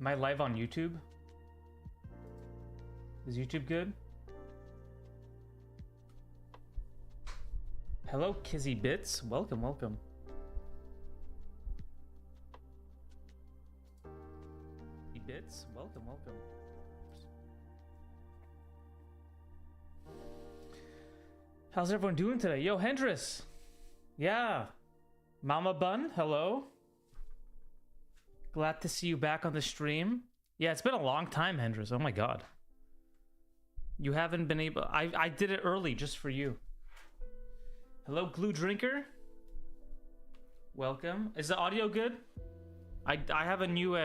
Am I live on YouTube? Is YouTube good? Hello, Kizzy Bits. Welcome, welcome. Bits, welcome, welcome. How's everyone doing today? Yo, Hendris. Yeah. Mama Bun, hello. Glad to see you back on the stream. Yeah, it's been a long time, Hendris. Oh my god. You haven't been able... I did it early just for you. Hello, Glue Drinker. Welcome. Is the audio good? I have a new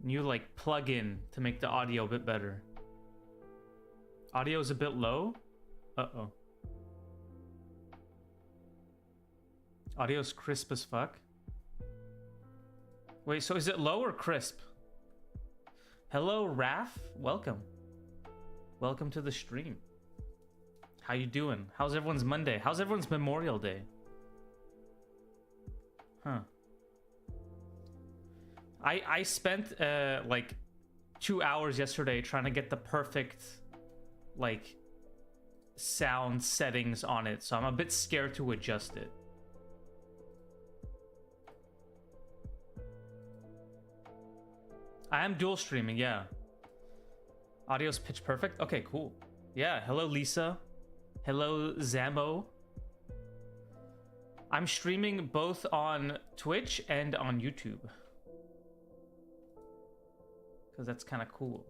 like plug-in to make the audio a bit better. Audio is a bit low. Uh-oh. Audio's crisp as fuck. Wait, so is it low or crisp? Hello, Raph. Welcome. Welcome to the stream. How you doing? How's everyone's Monday? How's everyone's Memorial Day? Huh. I spent like 2 hours yesterday trying to get the perfect like sound settings on it, so I'm a bit scared to adjust it. I am dual streaming, yeah. Audio's pitch perfect. Okay, cool. Yeah, hello Lisa. Hello Zambo. I'm streaming both on Twitch and on YouTube. Because that's kind of cool.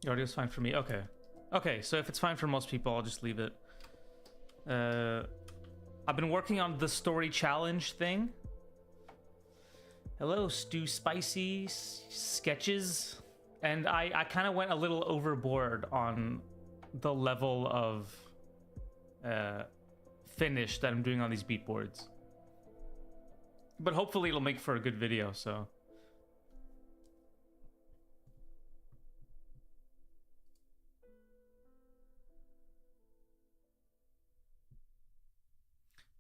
The audio's fine for me. Okay. Okay, so if it's fine for most people, I'll just leave it. I've been working on the story challenge thing. Hello, Stew Spicy Sketches. And I kind of went a little overboard on the level of finish that I'm doing on these beatboards. But hopefully it'll make for a good video, so...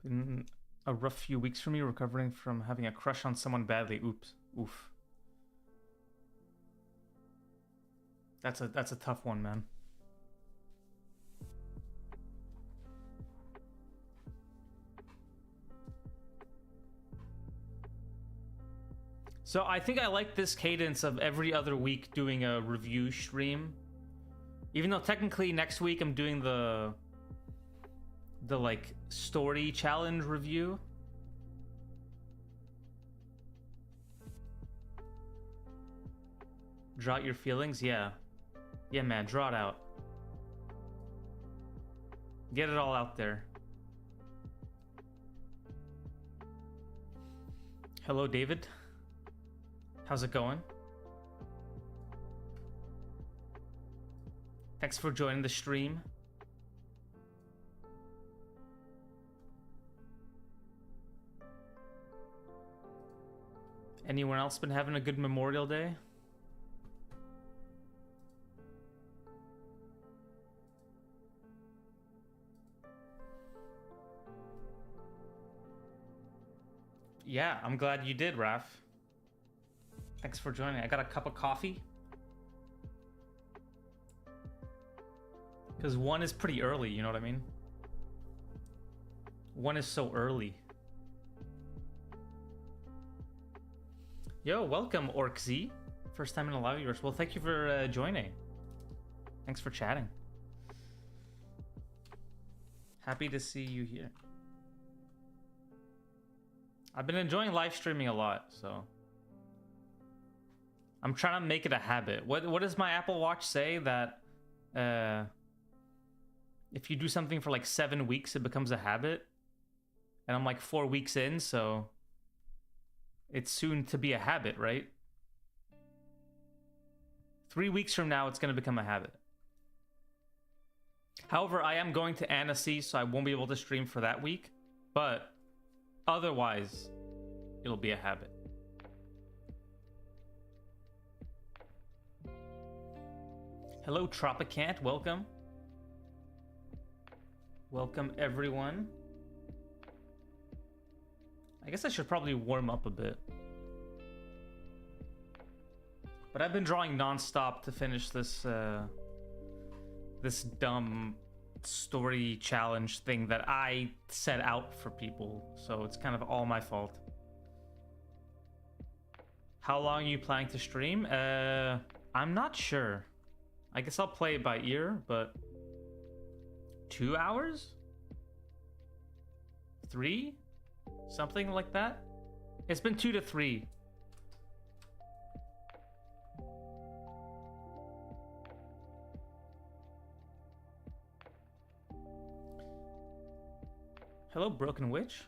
Been a rough few weeks for me, recovering from having a crush on someone badly. Oops. Oof. That's a tough one, man. So I think I like this cadence of every other week doing a review stream. Even though technically next week I'm doing the like story challenge review. Draw out your feelings, yeah. Yeah, man, draw it out. Get it all out there. Hello, David. How's it going? Thanks for joining the stream. Anyone else been having a good Memorial Day? Yeah, I'm glad you did, Raph. Thanks for joining. I got a cup of coffee. Because 1 is pretty early, you know what I mean? 1 is so early. Yo, welcome, OrcZ. First time in a live viewers. Well, thank you for joining. Thanks for chatting. Happy to see you here. I've been enjoying live streaming a lot, so... I'm trying to make it a habit. What does my Apple Watch say? That if you do something for like 7 weeks, it becomes a habit. And I'm like 4 weeks in, so it's soon to be a habit, right? 3 weeks from now, it's going to become a habit. However, I am going to Annecy, so I won't be able to stream for that week. But otherwise, it'll be a habit. Hello, Tropicant. Welcome. Welcome, everyone. I guess I should probably warm up a bit. But I've been drawing non-stop to finish this this dumb story challenge thing that I set out for people. So it's kind of all my fault. How long are you planning to stream? I'm not sure. I guess I'll play it by ear, but 2 hours? 3? Something like that? It's been 2 to 3. Hello, Broken Witch.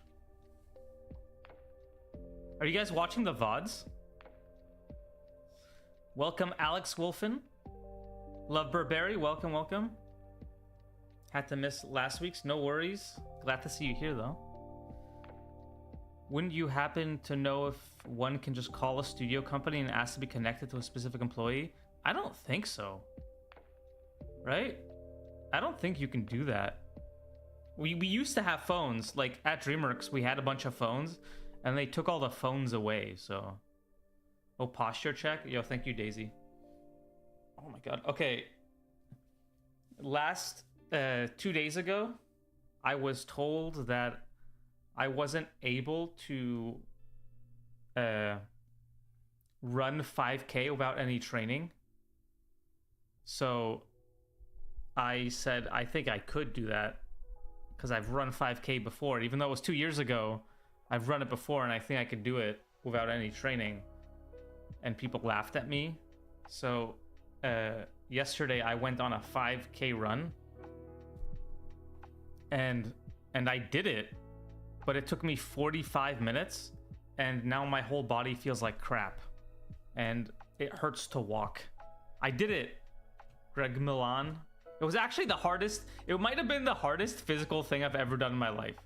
Are you guys watching the VODs? Welcome, Alex Wolfen. Love Burberry, welcome, welcome. Had to miss last week's, no worries. Glad to see you here, though. Wouldn't you happen to know if one can just call a studio company and ask to be connected to a specific employee? I don't think so. Right? I don't think you can do that. We used to have phones. Like, at DreamWorks, we had a bunch of phones, and they took all the phones away, so... Oh, posture check? Yo, thank you, Daisy. Oh my god. Okay. Last 2 days ago, I was told that I wasn't able to run 5K without any training. So I said I think I could do that because I've run 5K before. Even though it was 2 years ago, I've run it before and I think I could do it without any training. And people laughed at me. So yesterday I went on a 5K run. And I did it, but it took me 45 minutes, and now my whole body feels like crap, and it hurts to walk. I did it, Greg Milan. It was actually the hardest, it might have been the hardest physical thing I've ever done in my life.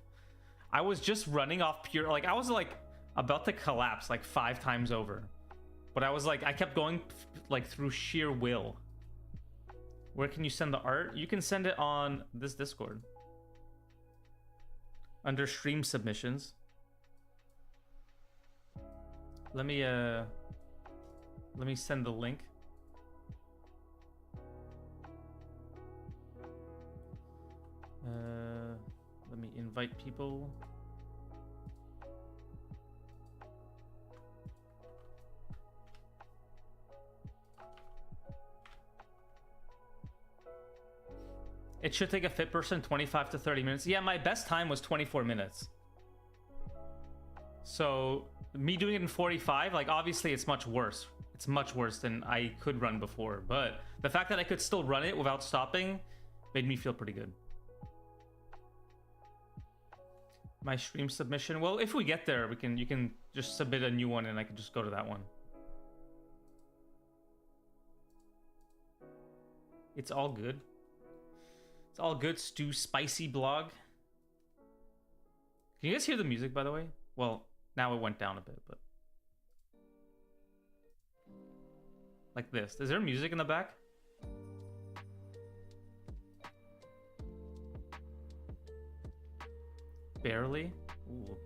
I was just running off pure, like I was like about to collapse like 5 times over. But I was like, I kept going like through sheer will. Where can you send the art? You can send it on this Discord. Under stream submissions. Let me send the link. Let me invite people. It should take a fit person 25 to 30 minutes. Yeah, my best time was 24 minutes. So me doing it in 45, like obviously it's much worse. It's much worse than I could run before. But the fact that I could still run it without stopping made me feel pretty good. My stream submission. Well, if we get there, you can just submit a new one and I can just go to that one. It's all good. It's all good, Stu Spicy Blog. Can you guys hear the music, by the way? Well, now it went down a bit, but... Like this. Is there music in the back? Barely? Ooh.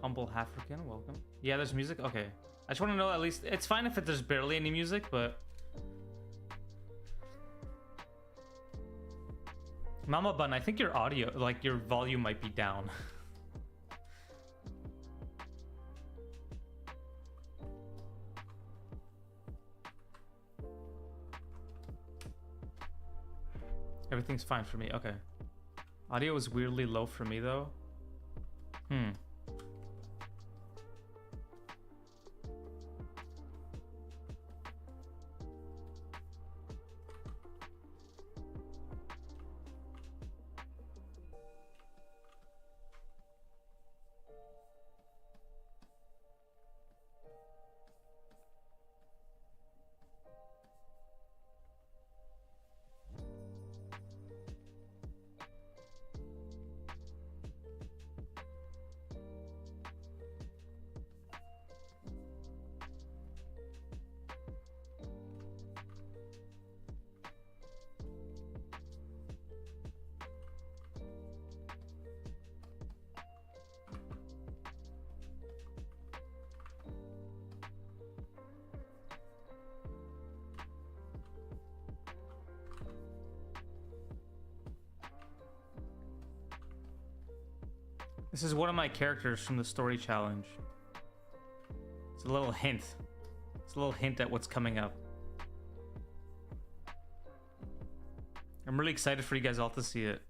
Humble African, welcome. Yeah, there's music? Okay. I just want to know at least... It's fine if there's barely any music, but... Mama Bun, I think your audio, like your volume might be down. Everything's fine for me, okay. Audio is weirdly low for me though. This is one of my characters from the story challenge. It's a little hint. It's a little hint at what's coming up. I'm really excited for you guys all to see it.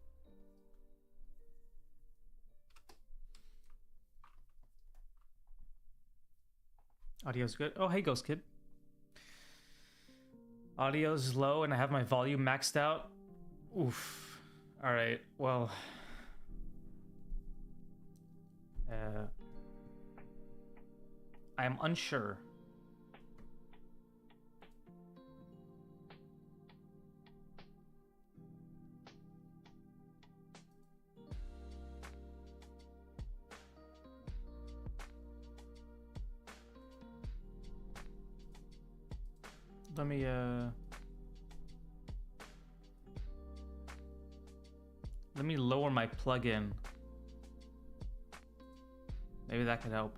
Audio's good. Oh, hey, Ghost Kid. Audio's low and I have my volume maxed out. Oof. All right, well... I am unsure. Let me lower my plugin. Maybe that could help.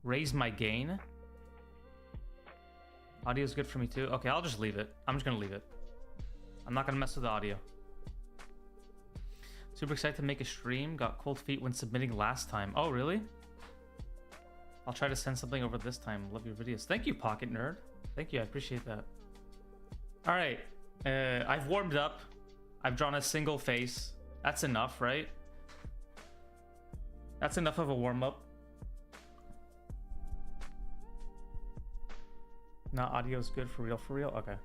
Raise my gain. Audio's good for me too. Okay, I'll just leave it. I'm just gonna leave it. I'm not gonna mess with the audio. Super excited to make a stream. Got cold feet when submitting last time. Oh, really? I'll try to send something over this time. Love your videos. Thank you, Pocket Nerd. Thank you, I appreciate that. All right, I've warmed up. I've drawn a single face. That's enough, right? That's enough of a warm-up. Now audio's good for real? Okay.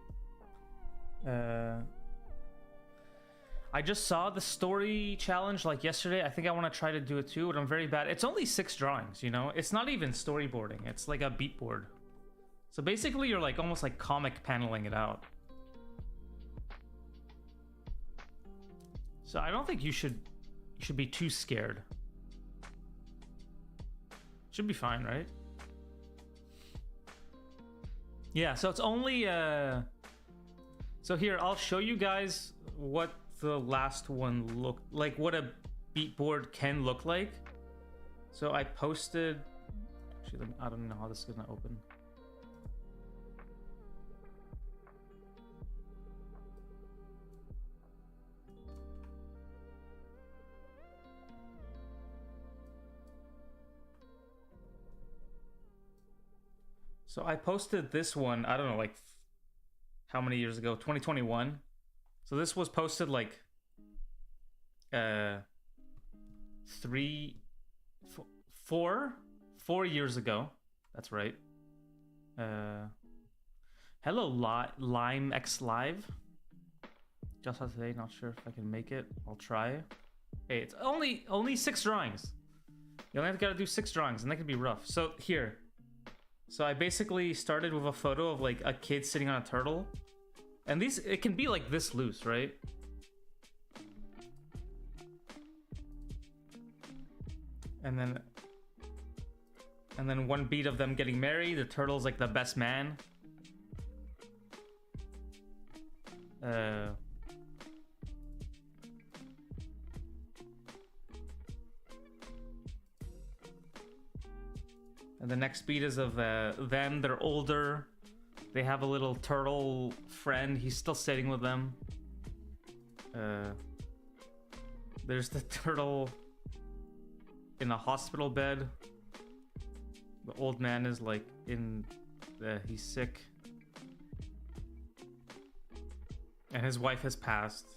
I just saw the story challenge like yesterday. I think I want to try to do it too, but I'm very bad. It's only 6 drawings, you know? It's not even storyboarding. It's like a beatboard. So basically you're like almost like comic paneling it out. So I don't think you should be too scared. Should be fine, right? Yeah, so it's only so here I'll show you guys what the last one looked like, what a beatboard can look like. So I posted, actually I don't know how this is gonna open. So I posted this one, I don't know, like how many years ago? 2021. So this was posted like 4 years ago. That's right. Hello, Lime X Live. Just as today, not sure if I can make it. I'll try. Hey, it's only 6 drawings. You only gotta do 6 drawings, and that could be rough. So here. So I basically started with a photo of like a kid sitting on a turtle. And these, it can be like this loose, right? And then one beat of them getting married. The turtle's like the best man. And the next beat is of them. They're older. They have a little turtle friend. He's still sitting with them. There's the turtle in a hospital bed. The old man is like he's sick. And his wife has passed.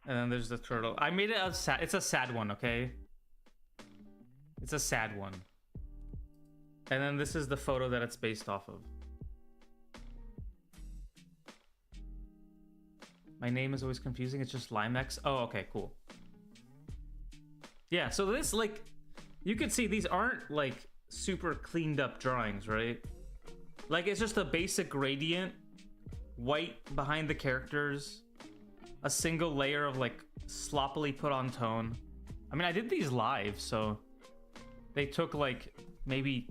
And then there's the turtle. I made it it's a sad one, okay? It's a sad one. And then this is the photo that it's based off of. My name is always confusing. It's just Limex. Oh, okay, cool. Yeah, so this, like, you can see these aren't, like, super cleaned up drawings, right? Like, it's just a basic gradient, white behind the characters, a single layer of, like, sloppily put on tone. I mean, I did these live, so they took, like, maybe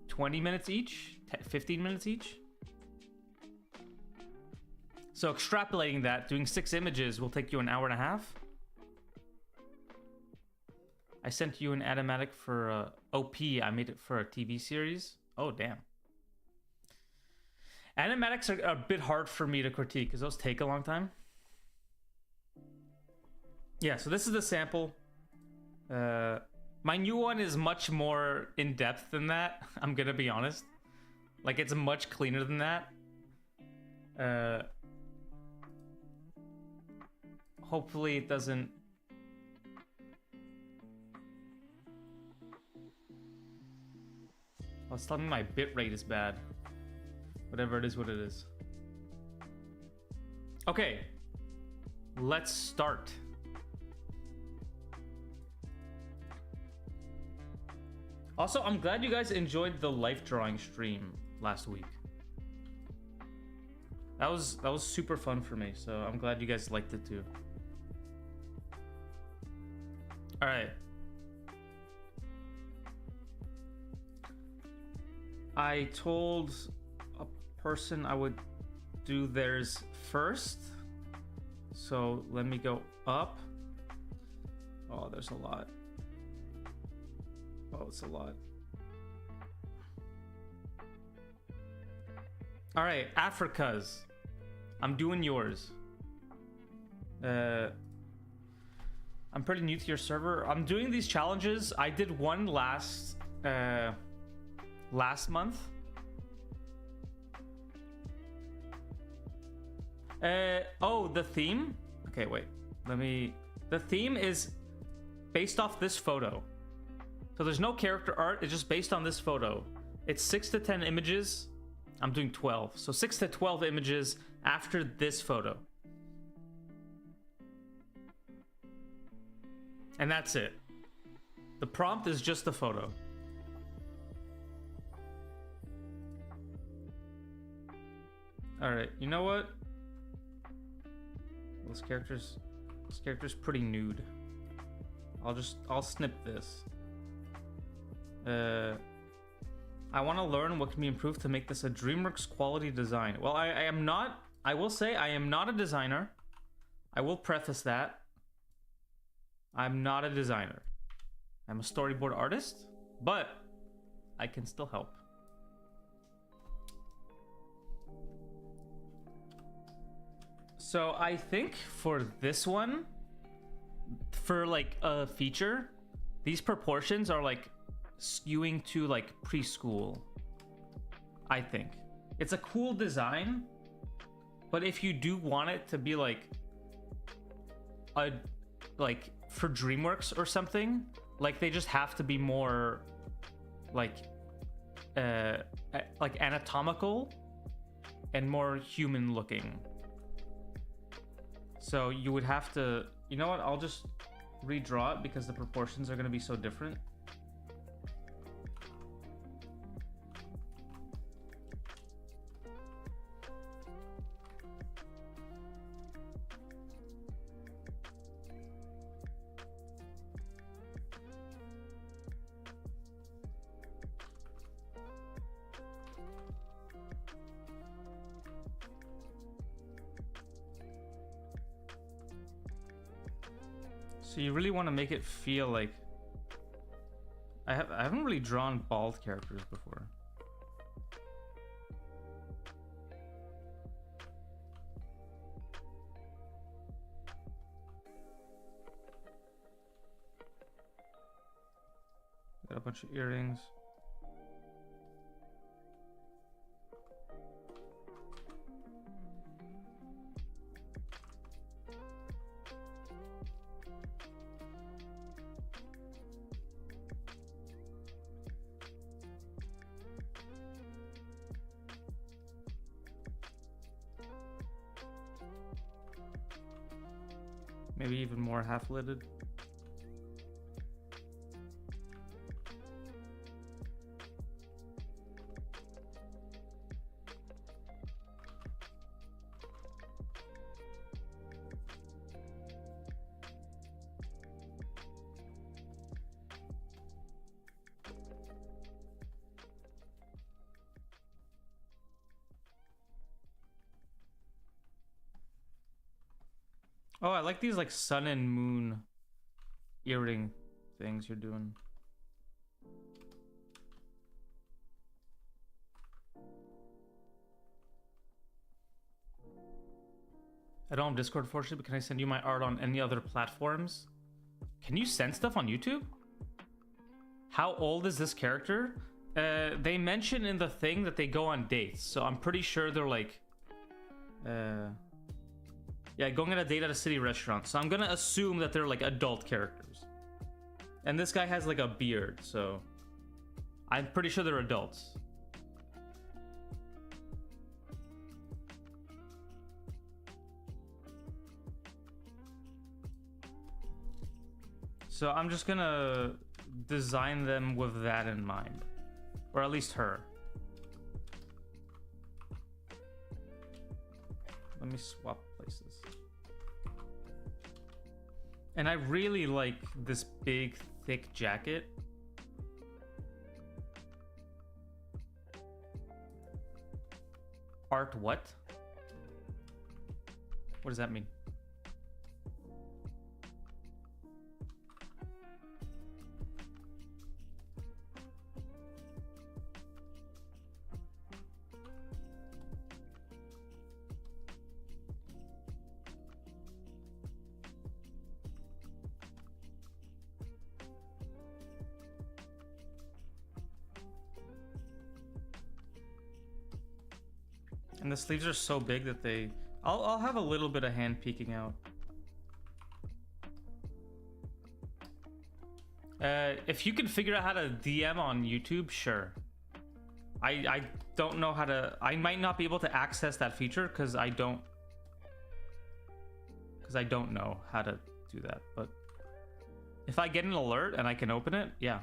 20 minutes each, 15 minutes each. So extrapolating that, doing 6 images will take you an hour and a half. I sent you an animatic for OP. I made it for a TV series. Oh, damn. Animatics are a bit hard for me to critique because those take a long time. Yeah, so this is the sample. My new one is much more in depth than that. I'm gonna be honest. Like, it's much cleaner than that. Hopefully it doesn't. Oh, it's telling me my bitrate is bad. Whatever it is, what it is. Okay, let's start. Also, I'm glad you guys enjoyed the life drawing stream last week. That was super fun for me, so I'm glad you guys liked it too. All right. I told a person I would do theirs first. So let me go up. Oh, there's a lot. Oh, it's a lot. All right, Africa's. I'm doing yours. I'm pretty new to your server. I'm doing these challenges. I did one last month. Oh, the theme? Okay, wait. The theme is based off this photo. So there's no character art. It's just based on this photo. It's 6 to 10 images. I'm doing 12. So 6 to 12 images after this photo. And that's it. The prompt is just the photo. All right, you know what? This character's pretty nude. I'll snip this. I want to learn what can be improved to make this a DreamWorks quality design. Well, I will say I am not a designer. I will preface that. I'm not a designer. I'm a storyboard artist, but I can still help. So I think for this one, for like a feature, these proportions are like skewing to like preschool. I think it's a cool design, but if you do want it to be like for DreamWorks or something, like they just have to be more like anatomical and more human looking. So you would have to, you know what, I'll just redraw it because the proportions are going to be so different. So you really want to make it feel like I haven't really drawn bald characters before. Got a bunch of earrings. Maybe even more half-lidded. Oh, I like these like sun and moon earring things you're doing. I don't have Discord, fortunately, but can I send you my art on any other platforms? Can you send stuff on YouTube? How old is this character? They mention in the thing that they go on dates, so I'm pretty sure they're like... yeah, going on a date at a city restaurant. So I'm gonna assume that they're like adult characters. And this guy has like a beard, so... I'm pretty sure they're adults. So I'm just gonna design them with that in mind. Or at least her. Let me swap places. And I really like this big, thick jacket. Art what? What does that mean? And the sleeves are so big that they... I'll have a little bit of hand peeking out. If you can figure out how to DM on YouTube, sure. I don't know how to... I might not be able to access that feature because I don't know how to do that. But if I get an alert and I can open it, yeah.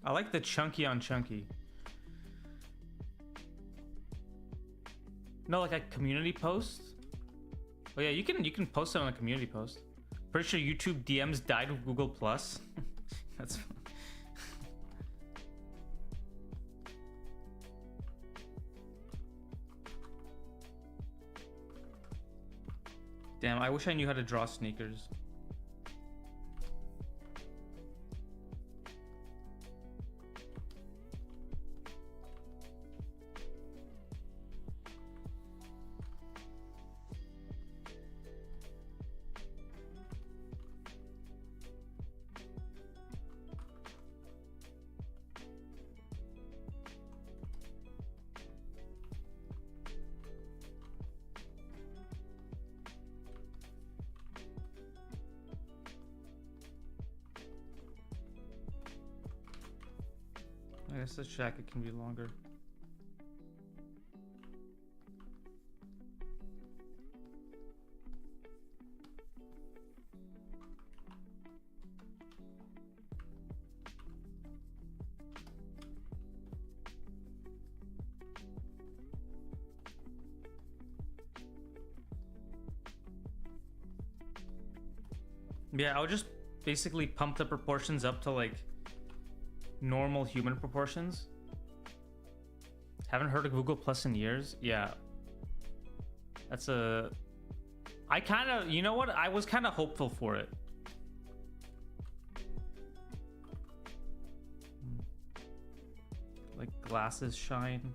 I like the chunky on chunky. No, like a community post? Oh yeah, you can post it on a community post. Pretty sure YouTube DMs died with Google Plus. That's fun. Damn, I wish I knew how to draw sneakers. I guess this jacket can be longer. Yeah, I'll just basically pump the proportions up to like normal human proportions. Haven't heard of Google Plus in years. Yeah, that's a... I kind of, you know what, I was kind of hopeful for it. Like glasses shine.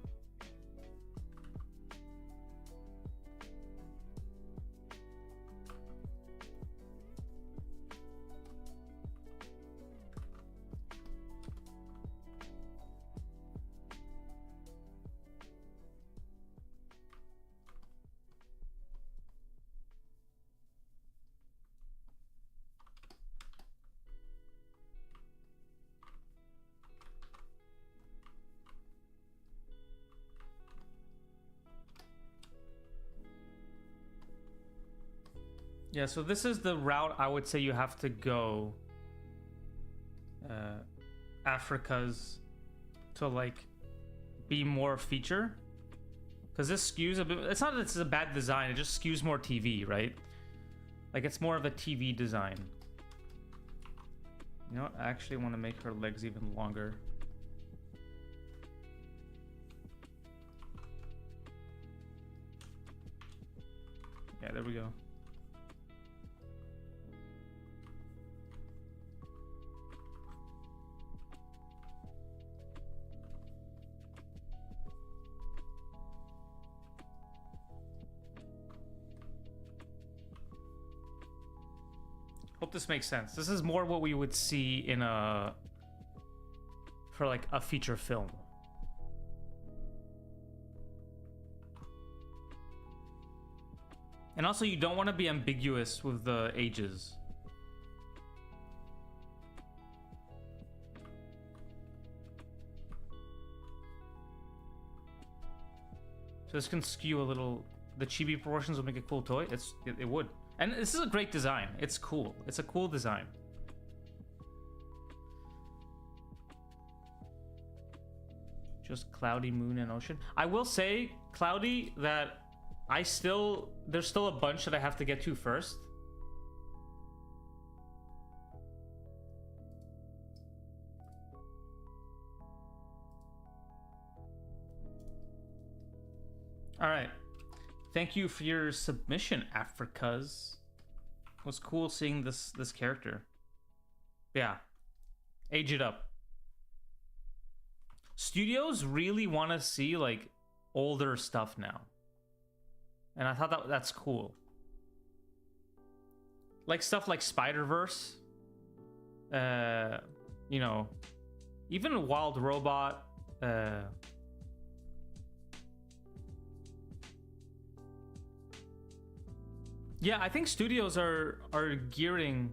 Yeah, so this is the route I would say you have to go Africa's to like be more feature, because this skews a bit. It's not that it's a bad design, it just skews more TV, right? Like it's more of a TV design. You know what? I actually want to make her legs even longer. Yeah, there we go. Hope this makes sense. This is more what we would see in for like a feature film. And also, you don't want to be ambiguous with the ages. So this can skew a little. The chibi proportions would make a cool toy. It would. And this is a great design. It's cool. It's a cool design. Just cloudy moon and ocean. I will say, cloudy, that there's still a bunch that I have to get to first. All right. Thank you for your submission, Africas. It was cool seeing this character. Yeah. Age it up. Studios really want to see like older stuff now. And I thought that's cool. Like stuff like Spider-Verse. You know, even Wild Robot, yeah, I think studios are gearing,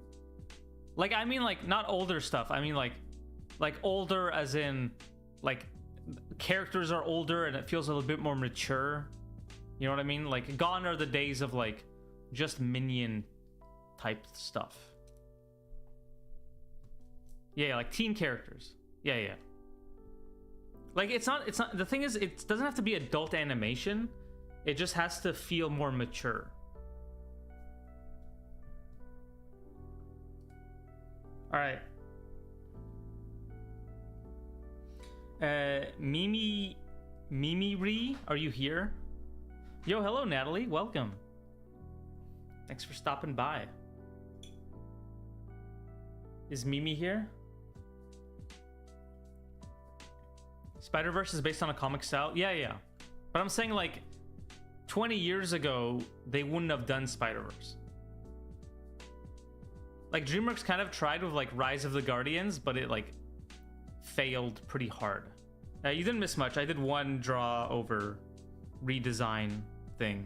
like, I mean, like, not older stuff. I mean, like older as in, like, characters are older and it feels a little bit more mature. You know what I mean? Like, gone are the days of, like, just minion type stuff. Yeah, like teen characters. Yeah. Like, it's not, the thing is, it doesn't have to be adult animation. It just has to feel more mature. All right. Mimi Ree, are you here? Yo, hello, Natalie. Welcome. Thanks for stopping by. Is Mimi here? Spider-Verse is based on a comic style? Yeah. But I'm saying, like, 20 years ago, they wouldn't have done Spider-Verse. Like, DreamWorks kind of tried with, like, Rise of the Guardians, but it, like, failed pretty hard. You didn't miss much. I did one draw over redesign thing.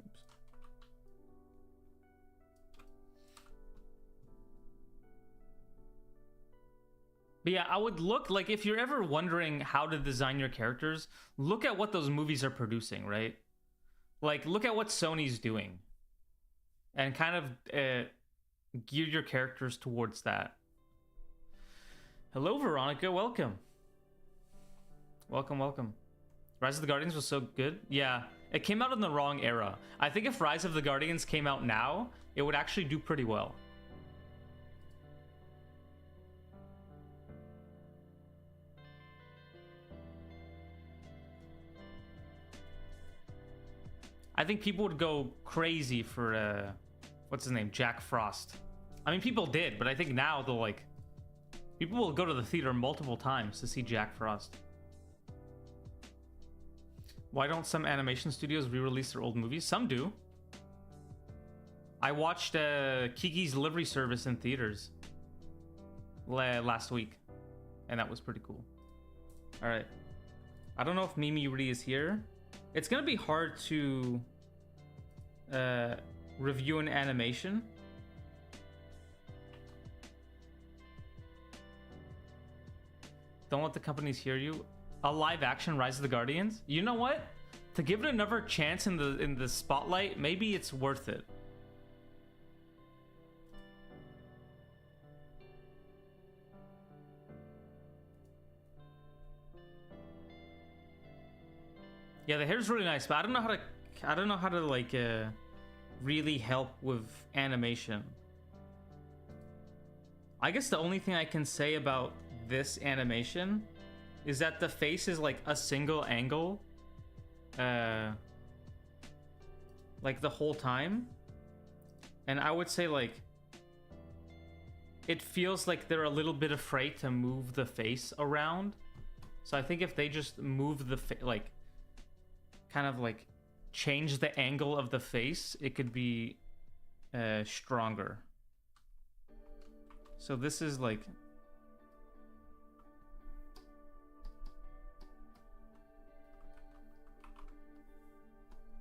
Oops. But yeah, I would look, like, if you're ever wondering how to design your characters, look at what those movies are producing, right? Like, look at what Sony's doing. And kind of gear your characters towards that. Hello, Veronica. Welcome. Welcome. Rise of the Guardians was so good. Yeah, it came out in the wrong era. I think if Rise of the Guardians came out now, it would actually do pretty well. I think people would go crazy for, what's his name? Jack Frost. I mean, people did, but I think now they'll, like, people will go to the theater multiple times to see Jack Frost. Why don't some animation studios re-release their old movies? Some do. I watched Kiki's Delivery Service in theaters last week, and that was pretty cool. All right. I don't know if Mimi Ree is here. It's gonna be hard to review an animation. Don't let the companies hear you. A live action Rise of the Guardians? You know what? To give it another chance in the spotlight, maybe it's worth it. Yeah, the hair's really nice, but I don't know how to like really help with animation. I guess the only thing I can say about this animation is that the face is like a single angle like the whole time. And I would say like it feels like they're a little bit afraid to move the face around. So I think if they just move the like kind of like change the angle of the face, it could be stronger. So this is like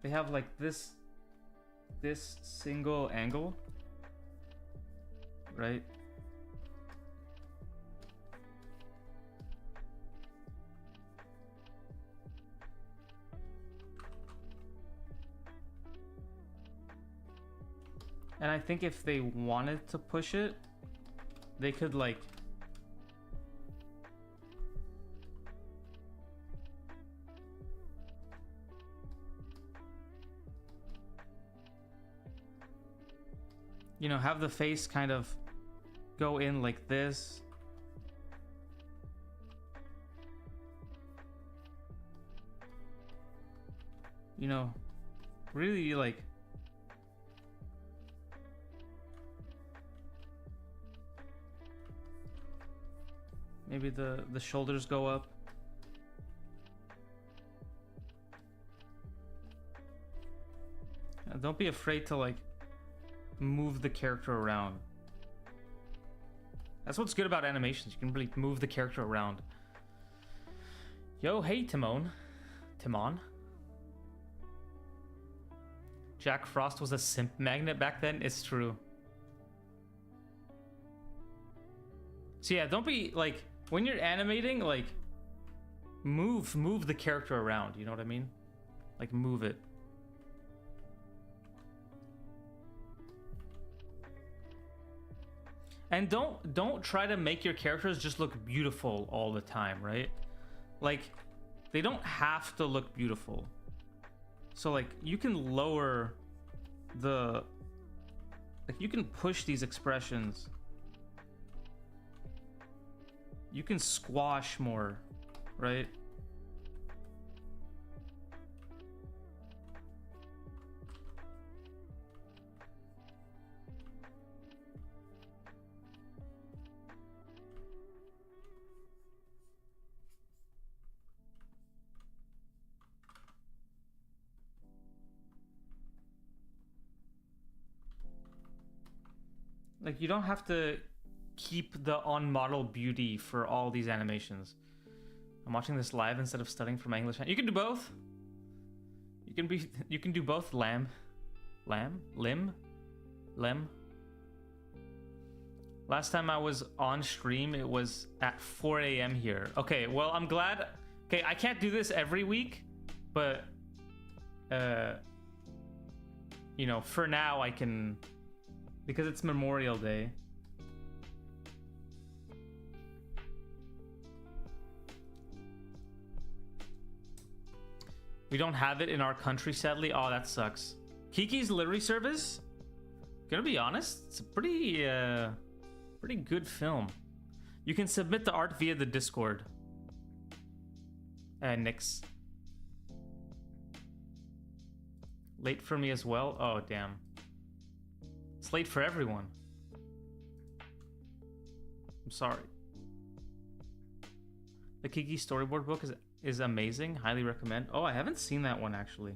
they have like this single angle, right? And I think if they wanted to push it, they could like you know, have the face kind of go in like this. You know, really like maybe the shoulders go up. Don't be afraid to like move the character around. That's what's good about animations. You can really move the character around. Yo, hey Timon. Jack Frost was a simp magnet back then. It's true. So yeah, don't be like when you're animating, like move the character around. You know what I mean? Like move it. And don't try to make your characters just look beautiful all the time, right? Like they don't have to look beautiful. So like you can lower the like you can push these expressions. You can squash more, right? Like you don't have to keep the on-model beauty for all these animations. I'm watching this live instead of studying for my English. You can do both. You can do both. Lem. Last time I was on stream, it was at 4 a.m. here. Okay, well I'm glad. Okay, I can't do this every week, but you know, for now I can, because it's Memorial Day. We don't have it in our country, sadly. Oh, that sucks. Kiki's Literary Service? Gonna be honest, it's a pretty good film. You can submit the art via the Discord. Nix. Late for me as well? Oh, damn. It's late for everyone. I'm sorry. The Kiki Storyboard book is amazing. Highly recommend. Oh, I haven't seen that one actually.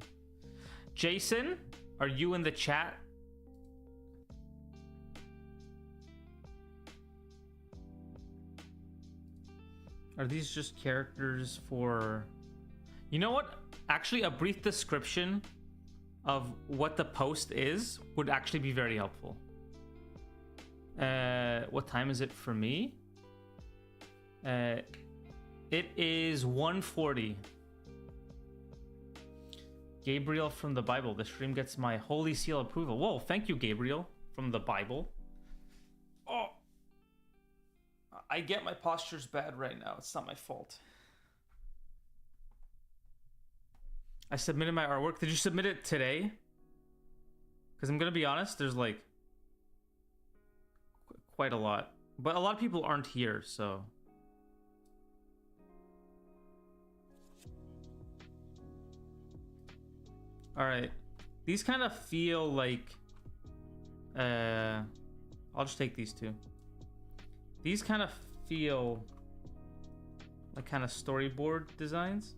Jason, are you in the chat? Are these just characters for... You know what? Actually, a brief description of what the post is would actually be very helpful. What time is it for me? It is 1:40. Gabriel from the Bible. The stream gets my holy seal approval. Whoa, thank you, Gabriel from the Bible. Oh, I get my posture's bad right now. It's not my fault. I submitted my artwork. Did you submit it today? Because I'm gonna be honest, there's like quite a lot, but a lot of people aren't here, so. All right, these kind of feel like. I'll just take these two. These kind of feel like kind of storyboard designs.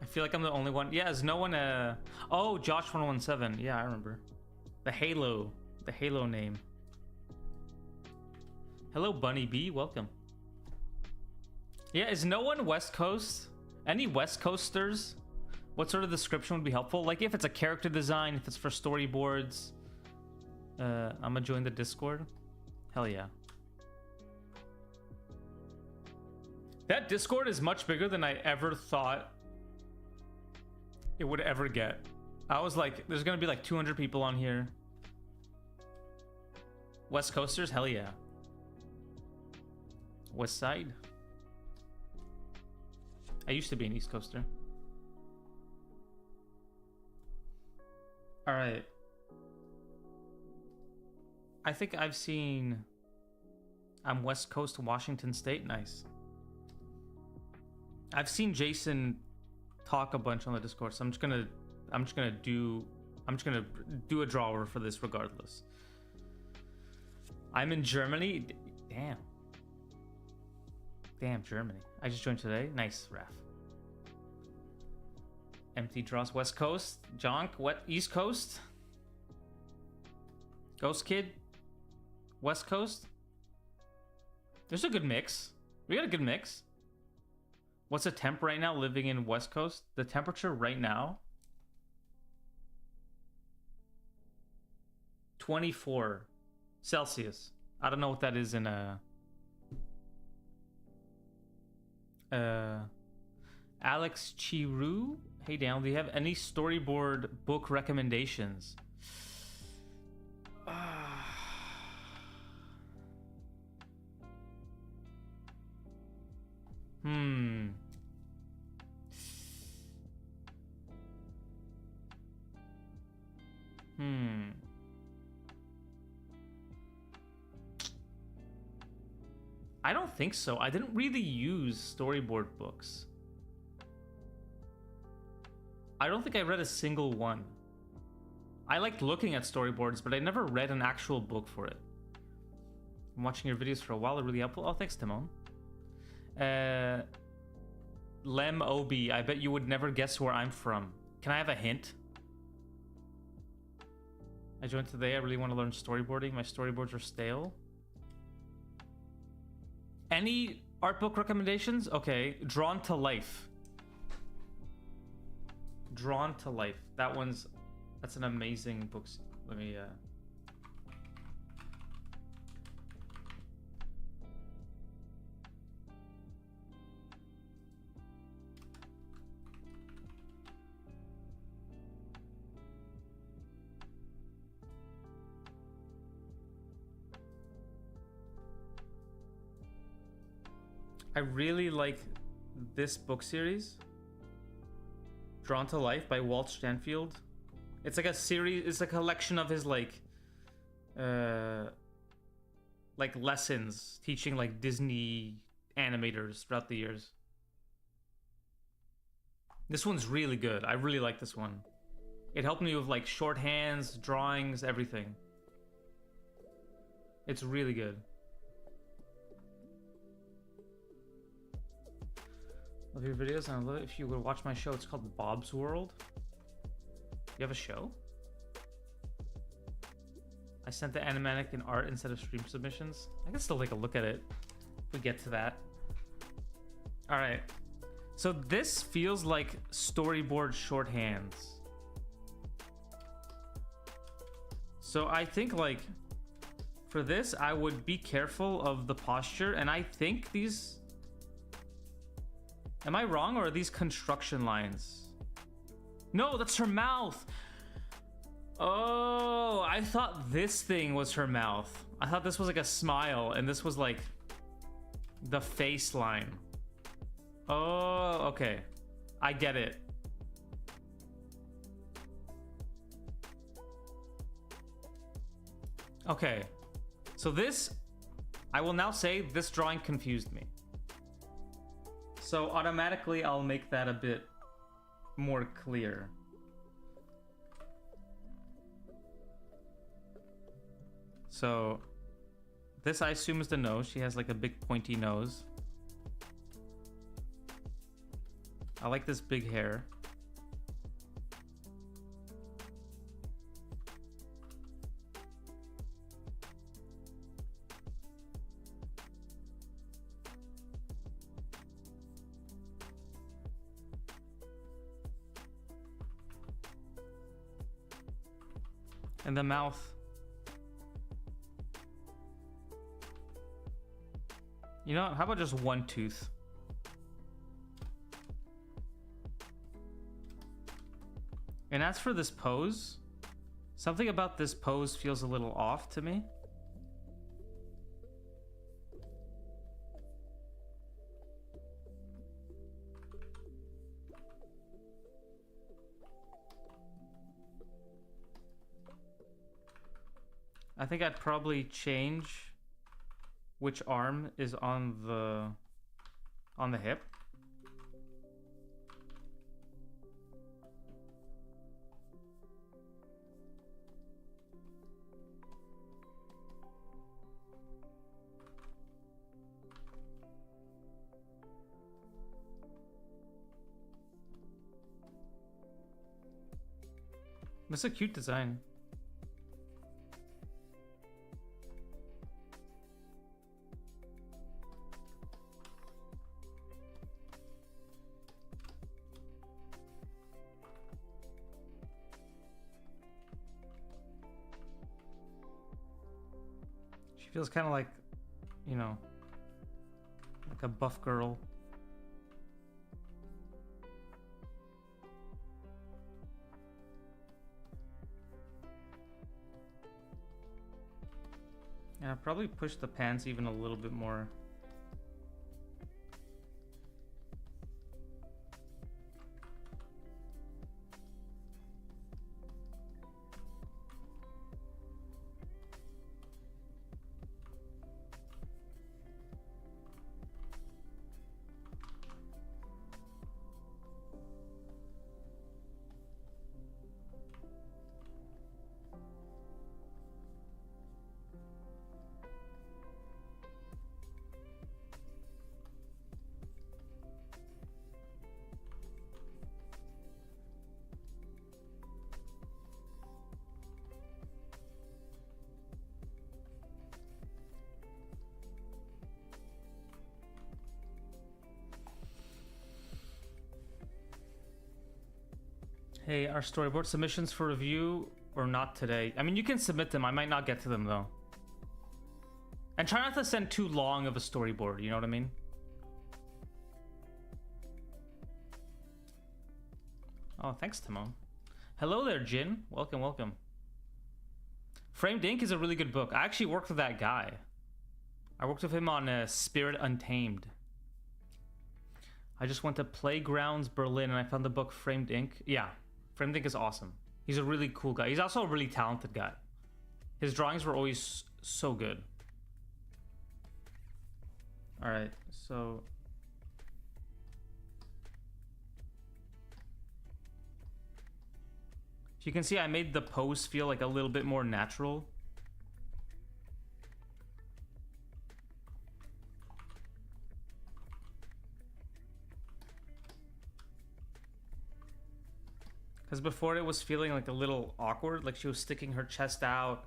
I feel like I'm the only one. Yeah, is no one oh, Josh 117. Yeah, I remember. The Halo name. Hello Bunny B, welcome. Yeah, is no one West Coast? Any West Coasters? What sort of description would be helpful? Like if it's a character design, if it's for storyboards. I'm gonna join the Discord. Hell yeah. That Discord is much bigger than I ever thought it would ever get. I was like, there's gonna be like 200 people on here. West Coasters? Hell yeah. West Side? I used to be an East Coaster. All right. I think I've seen. I'm West Coast, Washington State. Nice. I've seen Jason talk a bunch on the Discord, so I'm just gonna do a drawer for this regardless. I'm in Germany. Damn, Germany. I just joined today. Nice, Raf. Empty draws. West Coast. Jonk. What? East Coast. Ghost Kid. West Coast. There's a good mix. We got a good mix. What's the temp right now living in West Coast? The temperature right now? 24 Celsius. I don't know what that is in Alex Chiru. Hey Dan, do you have any storyboard book recommendations? I don't think so. I didn't really use storyboard books. I don't think I read a single one. I liked looking at storyboards, but I never read an actual book for it. I'm watching your videos for a while. They're really helpful. Oh, thanks, Timon. Lem Obi, I bet you would never guess where I'm from. Can I have a hint? I joined today. I really want to learn storyboarding. My storyboards are stale. Any art book recommendations? Okay, Drawn to Life. Drawn to Life. That's an amazing book. Let me I really like this book series, Drawn to Life by Walt Stanfield. It's like a series, it's a collection of his like lessons teaching like Disney animators throughout the years. This one's really good. I really like this one. It helped me with like shorthands, drawings, everything. It's really good. Love your videos, and I love it if you would watch my show. It's called Bob's World. You have a show? I sent the animatic in art instead of stream submissions. I can still take a look at it if we get to that. All right. So this feels like storyboard shorthands. So I think like for this, I would be careful of the posture, and I think these... Am I wrong, or are these construction lines? No, that's her mouth. Oh, I thought this thing was her mouth. I thought this was like a smile, and this was like the face line. Oh, okay. I get it. Okay. So this, I will now say this drawing confused me. So automatically I'll make that a bit more clear. So this I assume is the nose. She has like a big pointy nose. I like this big hair. And the mouth. You know, how about just one tooth? And as for this pose, something about this pose feels a little off to me. I think I'd probably change which arm is on the hip. That's a cute design. She feels kind of like, you know, like a buff girl. Yeah, I'll probably push the pants even a little bit more. Hey, our storyboard submissions for review or not today? I mean, you can submit them. I might not get to them though. And try not to send too long of a storyboard, you know what I mean? Oh, thanks, Timon. Hello there, Jin. Welcome, welcome. Framed Ink is a really good book. I actually worked with that guy. I worked with him on Spirit Untamed. I just went to Playgrounds Berlin and I found the book Framed Ink. Yeah, Framed Ink is awesome. He's a really cool guy. He's also a really talented guy. His drawings were always so good. All right, so you can see I made the pose feel like a little bit more natural. Because before it was feeling like a little awkward, like she was sticking her chest out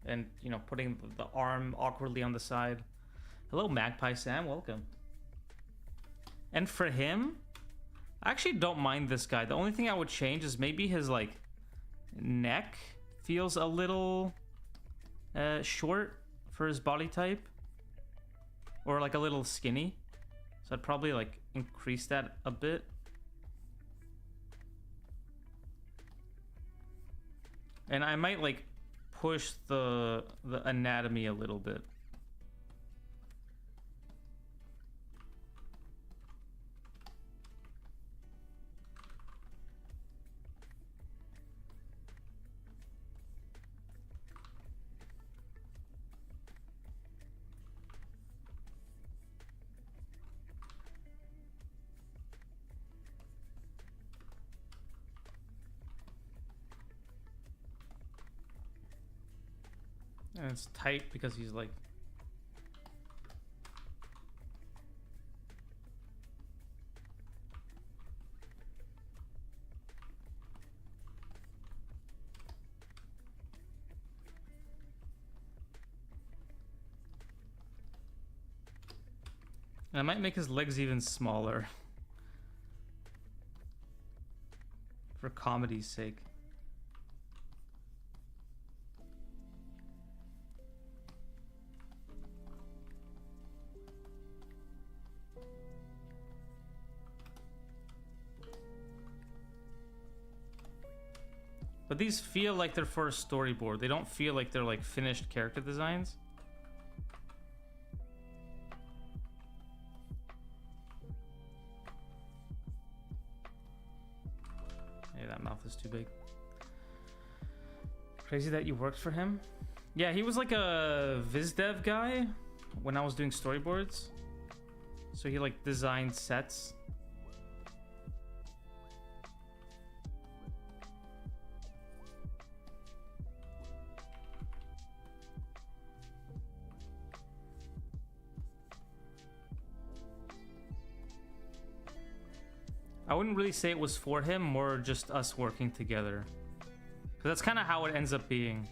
and, you know, putting the arm awkwardly on the side. Hello, Magpie Sam, welcome. And for him, I actually don't mind this guy. The only thing I would change is maybe his, like, neck feels a little short for his body type. Or, like, a little skinny. So I'd probably, like, increase that a bit. And I might like push the anatomy a little bit. And it's tight because he's like... And I might make his legs even smaller. For comedy's sake. But these feel like they're for a storyboard. They don't feel like they're like finished character designs. Hey, that mouth is too big. Crazy that you worked for him. Yeah, he was like a viz dev guy when I was doing storyboards. So he like designed sets. I wouldn't really say it was for him, more just us working together. Because that's kind of how it ends up being.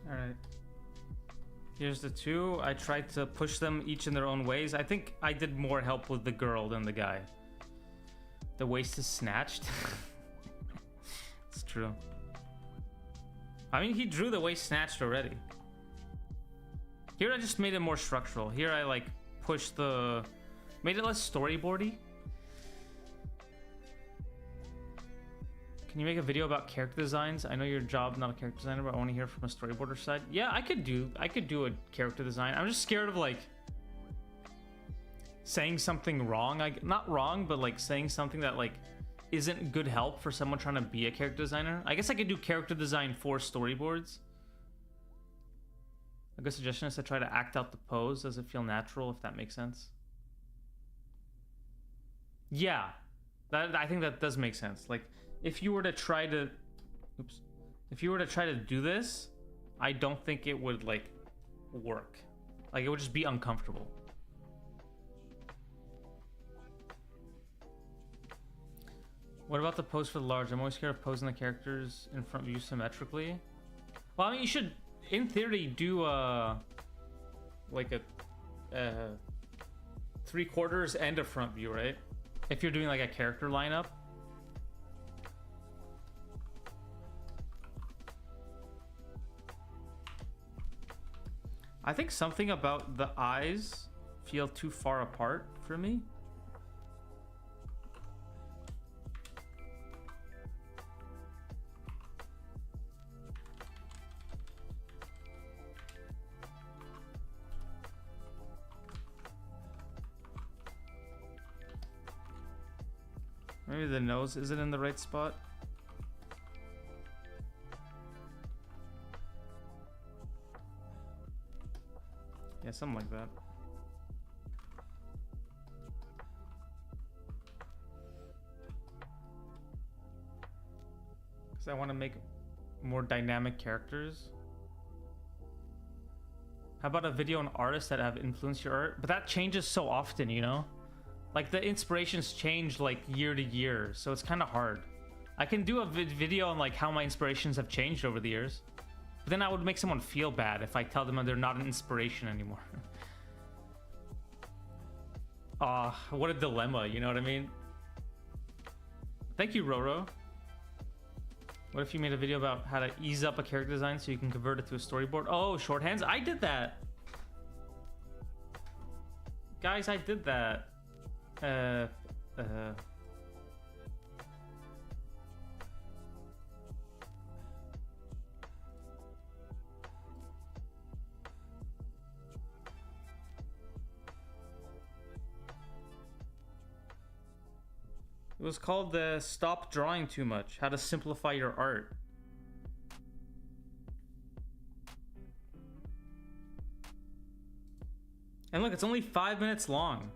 Alright. Here's the two. I tried to push them each in their own ways. I think I did more help with the girl than the guy. The waist is snatched. It's true. I mean, he drew the waist snatched already. Here I just made it more structural. Here I like pushed the... Made it less storyboardy. Can you make a video about character designs? I know your job, not a character designer, but I want to hear from a storyboarder side. Yeah, I could do a character design. I'm just scared of like saying something wrong. Not wrong, but like saying something that like isn't good help for someone trying to be a character designer. I guess I could do character design for storyboards. A good suggestion is to try to act out the pose. Does it feel natural, if that makes sense? Yeah, I think that does make sense. Like, if you were to try to, if you were to try to do this, I don't think it would like work. Like, it would just be uncomfortable. What about the pose for the large? I'm always scared of posing the characters in front view symmetrically. Well, I mean, you should, in theory, do like a 3/4 and a front view, right? If you're doing like a character lineup. I think something about the eyes feel too far apart for me. Maybe the nose isn't in the right spot. Yeah, something like that. Because I want to make more dynamic characters. How about a video on artists that have influenced your art? But that changes so often, you know? Like the inspirations change like year to year, so it's kind of hard. I can do a video on like how my inspirations have changed over the years, but then I would make someone feel bad if I tell them they're not an inspiration anymore. What a dilemma, you know what I mean? Thank you, Roro. What if you made a video about how to ease up a character design so you can convert it to a storyboard? Oh, shorthands? I did that. Guys, I did that. It was called the Stop Drawing Too Much, How to Simplify Your Art. And look, it's only 5 minutes long.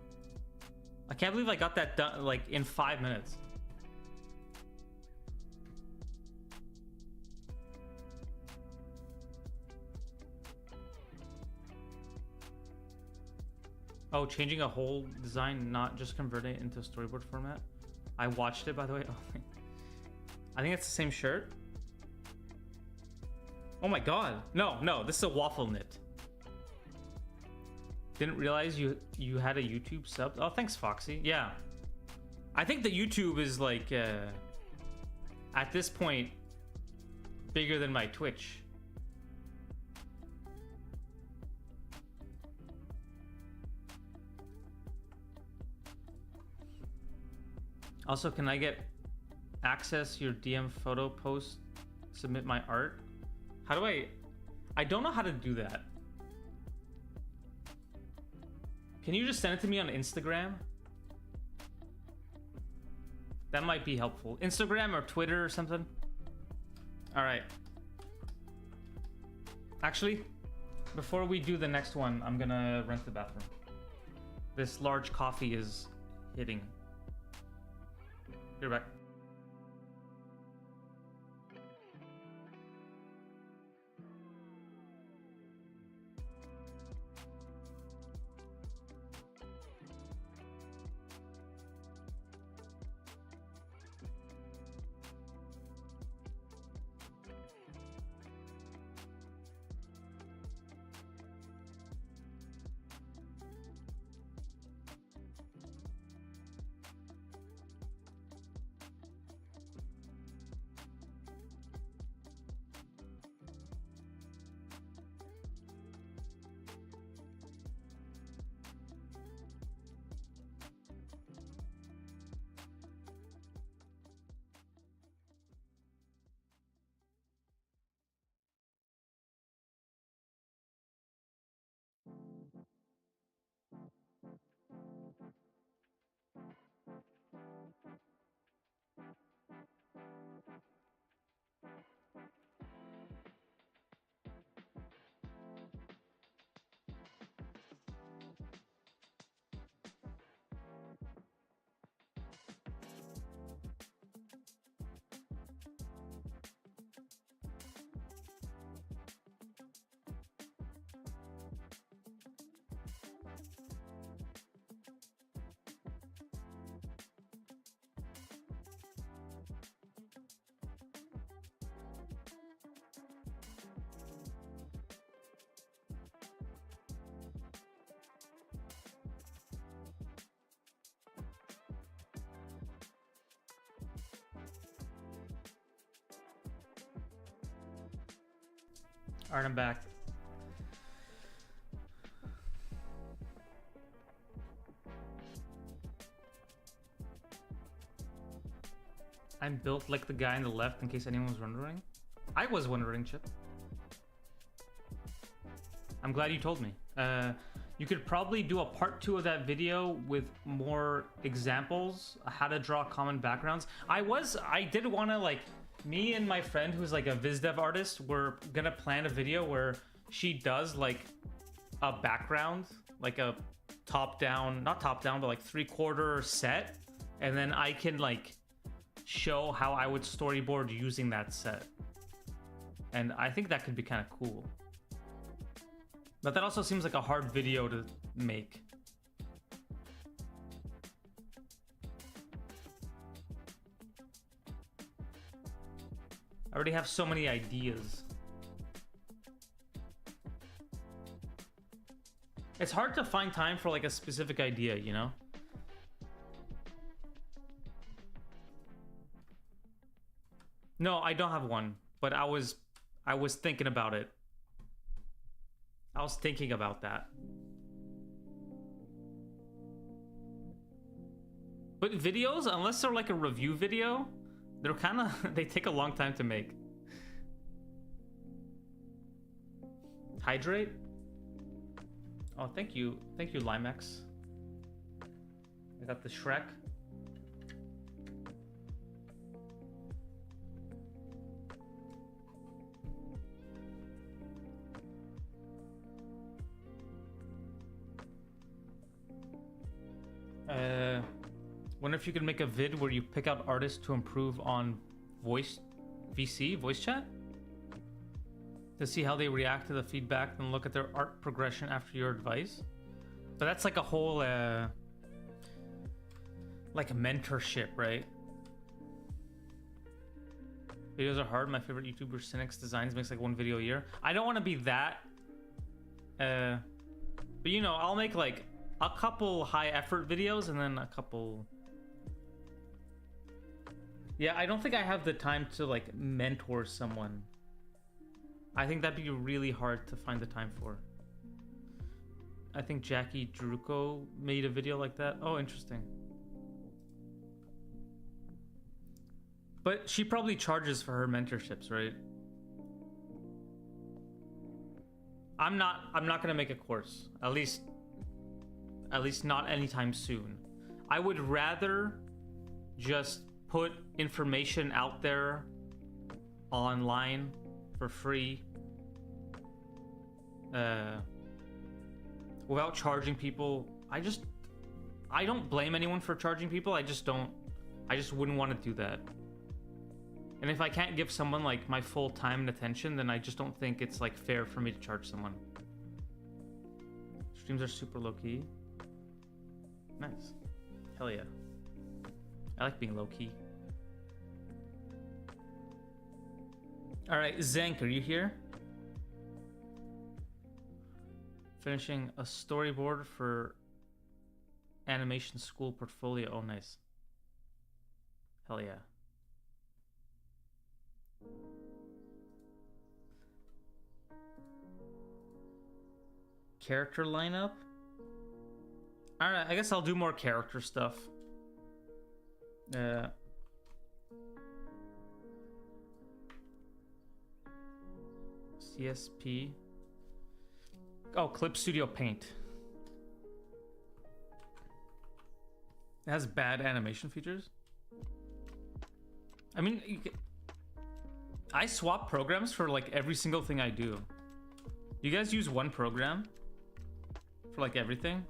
I can't believe I got that done like in 5 minutes. Oh, changing a whole design, not just converting it into storyboard format. I watched it, by the way. Oh, I think it's the same shirt. Oh my god. No, this is a waffle knit. Didn't realize you had a YouTube sub. Oh, thanks, Foxy. Yeah. I think the YouTube is like, at this point, bigger than my Twitch. Also, can I get access your DM photo post, submit my art? How do I don't know how to do that. Can you just send it to me on Instagram? That might be helpful. Instagram or Twitter or something. All right. Actually, before we do the next one, I'm gonna rent the bathroom. This large coffee is hitting. You're back. Alright, I'm back. I'm built like the guy on the left, in case anyone was wondering. I was wondering, Chip. I'm glad you told me. You could probably do a part 2 of that video with more examples, how to draw common backgrounds. I did want to, like, me and my friend who's like a viz dev artist, we're gonna plan a video where she does like a background, like a top down, not top down, but like 3/4 set, and then I can like show how I would storyboard using that set. And I think that could be kind of cool. But that also seems like a hard video to make. already have so many ideas. It's hard to find time for like a specific idea, you know? No, I don't have one, but I was thinking about it. I was thinking about that. But videos, unless they're like a review video, they're kind of they take a long time to make. Hydrate? Oh, thank you, Limex. I got the Shrek. Wonder if you could make a vid where you pick out artists to improve on voice chat, to see how they react to the feedback and look at their art progression after your advice. But that's like a whole like a mentorship, right? Videos are hard. My favorite YouTuber, Cynics Designs, makes like one video a year. I don't want to be that, but you know, I'll make like a couple high effort videos and then a couple. Yeah, I don't think I have the time to like mentor someone. I think that'd be really hard to find the time for. I think Jackie Druko made a video like that. Oh, interesting. But she probably charges for her mentorships, right? I'm not gonna make a course. At least not anytime soon. I would rather just put information out there online for free, without charging people. I don't blame anyone for charging people. I just wouldn't want to do that. And if I can't give someone like my full time and attention, then I just don't think it's like fair for me to charge someone. Streams are super low key. Nice. Hell yeah. I like being low key. All right, Zank, are you here? Finishing a storyboard for animation school portfolio. Oh, nice. Hell yeah. Character lineup? All right, I guess I'll do more character stuff. CSP. Oh, Clip Studio Paint. It has bad animation features. I mean, I swap programs for like every single thing I do. You guys use one program for like everything?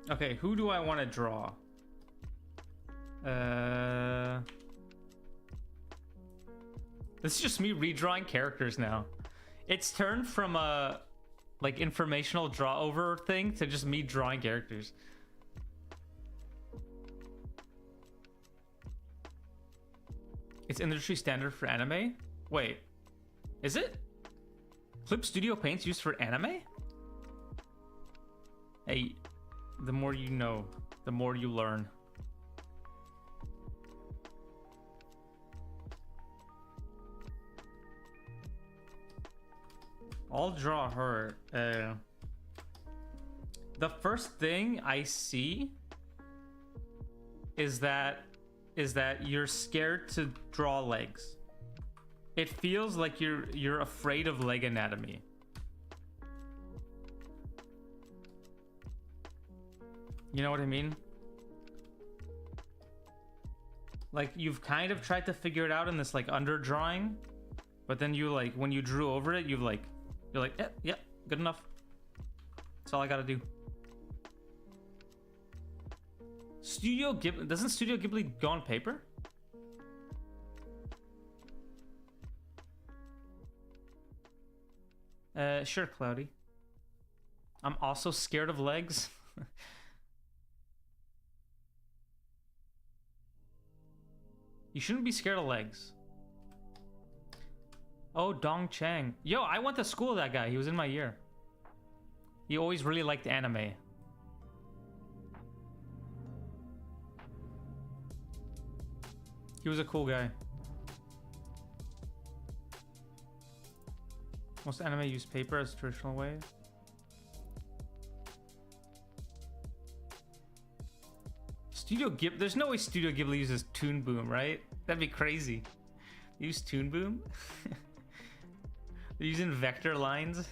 Okay, who do I want to draw? This is just me redrawing characters now. It's turned from a like informational draw over thing to just me drawing characters. It's industry standard for anime? Wait, is it? Clip Studio Paint's used for anime? Hey, the more you know, the more you learn. I'll draw her. The first thing I see is that you're scared to draw legs. It feels like you're afraid of leg anatomy. You know what I mean? Like you've kind of tried to figure it out in this like under drawing, but then you like when you drew over it, you're like, yeah, good enough. That's all I gotta do. Doesn't Studio Ghibli go on paper? Sure, Cloudy. I'm also scared of legs. You shouldn't be scared of legs. Oh, Dong Chang. Yo, I went to school with that guy. He was in my year. He always really liked anime. He was a cool guy. Most anime use paper as a traditional way. Studio Ghibli. There's no way Studio Ghibli uses Toon Boom, right? That'd be crazy. They use Toon Boom? They're using vector lines.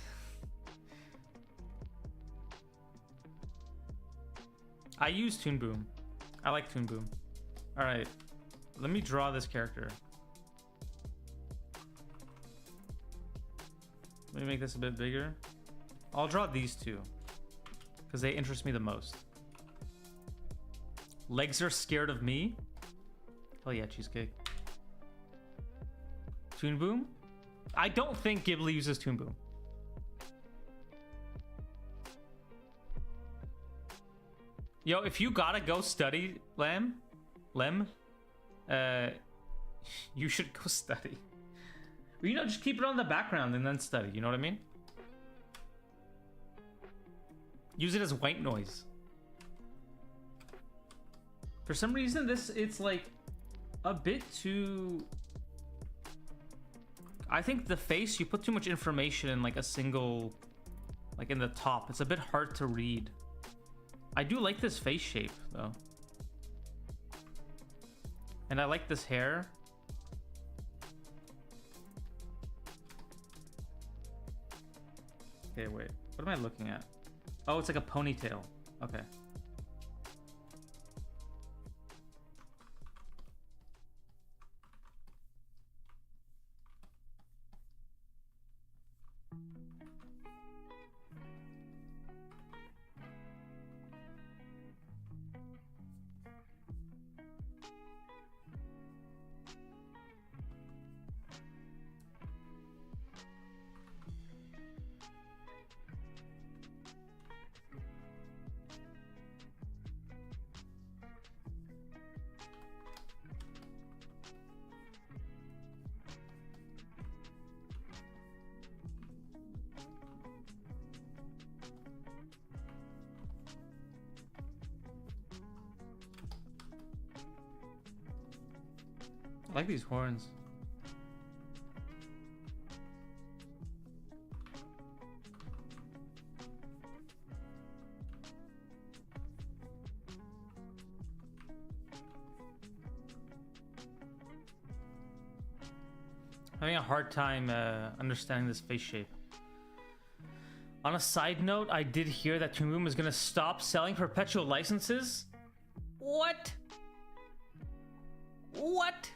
I use Toon Boom. I like Toon Boom. All right, let me draw this character. Let me make this a bit bigger. I'll draw these two because they interest me the most. Legs are scared of me. Oh yeah, cheesecake. Toon Boom? I don't think Ghibli uses Toon Boom. Yo, if you gotta go study, Lem, you should go study. You know, just keep it on the background and then study. You know what I mean? Use it as white noise. For some reason, it's like a bit too... I think the face, you put too much information in like a single, like in the top. It's a bit hard to read. I do like this face shape though. And I like this hair. Okay, wait. What am I looking at? Oh, it's like a ponytail. Okay. I like these horns. Having a hard time understanding this face shape. On a side note, I did hear that Toon Boom is gonna stop selling perpetual licenses. What? What?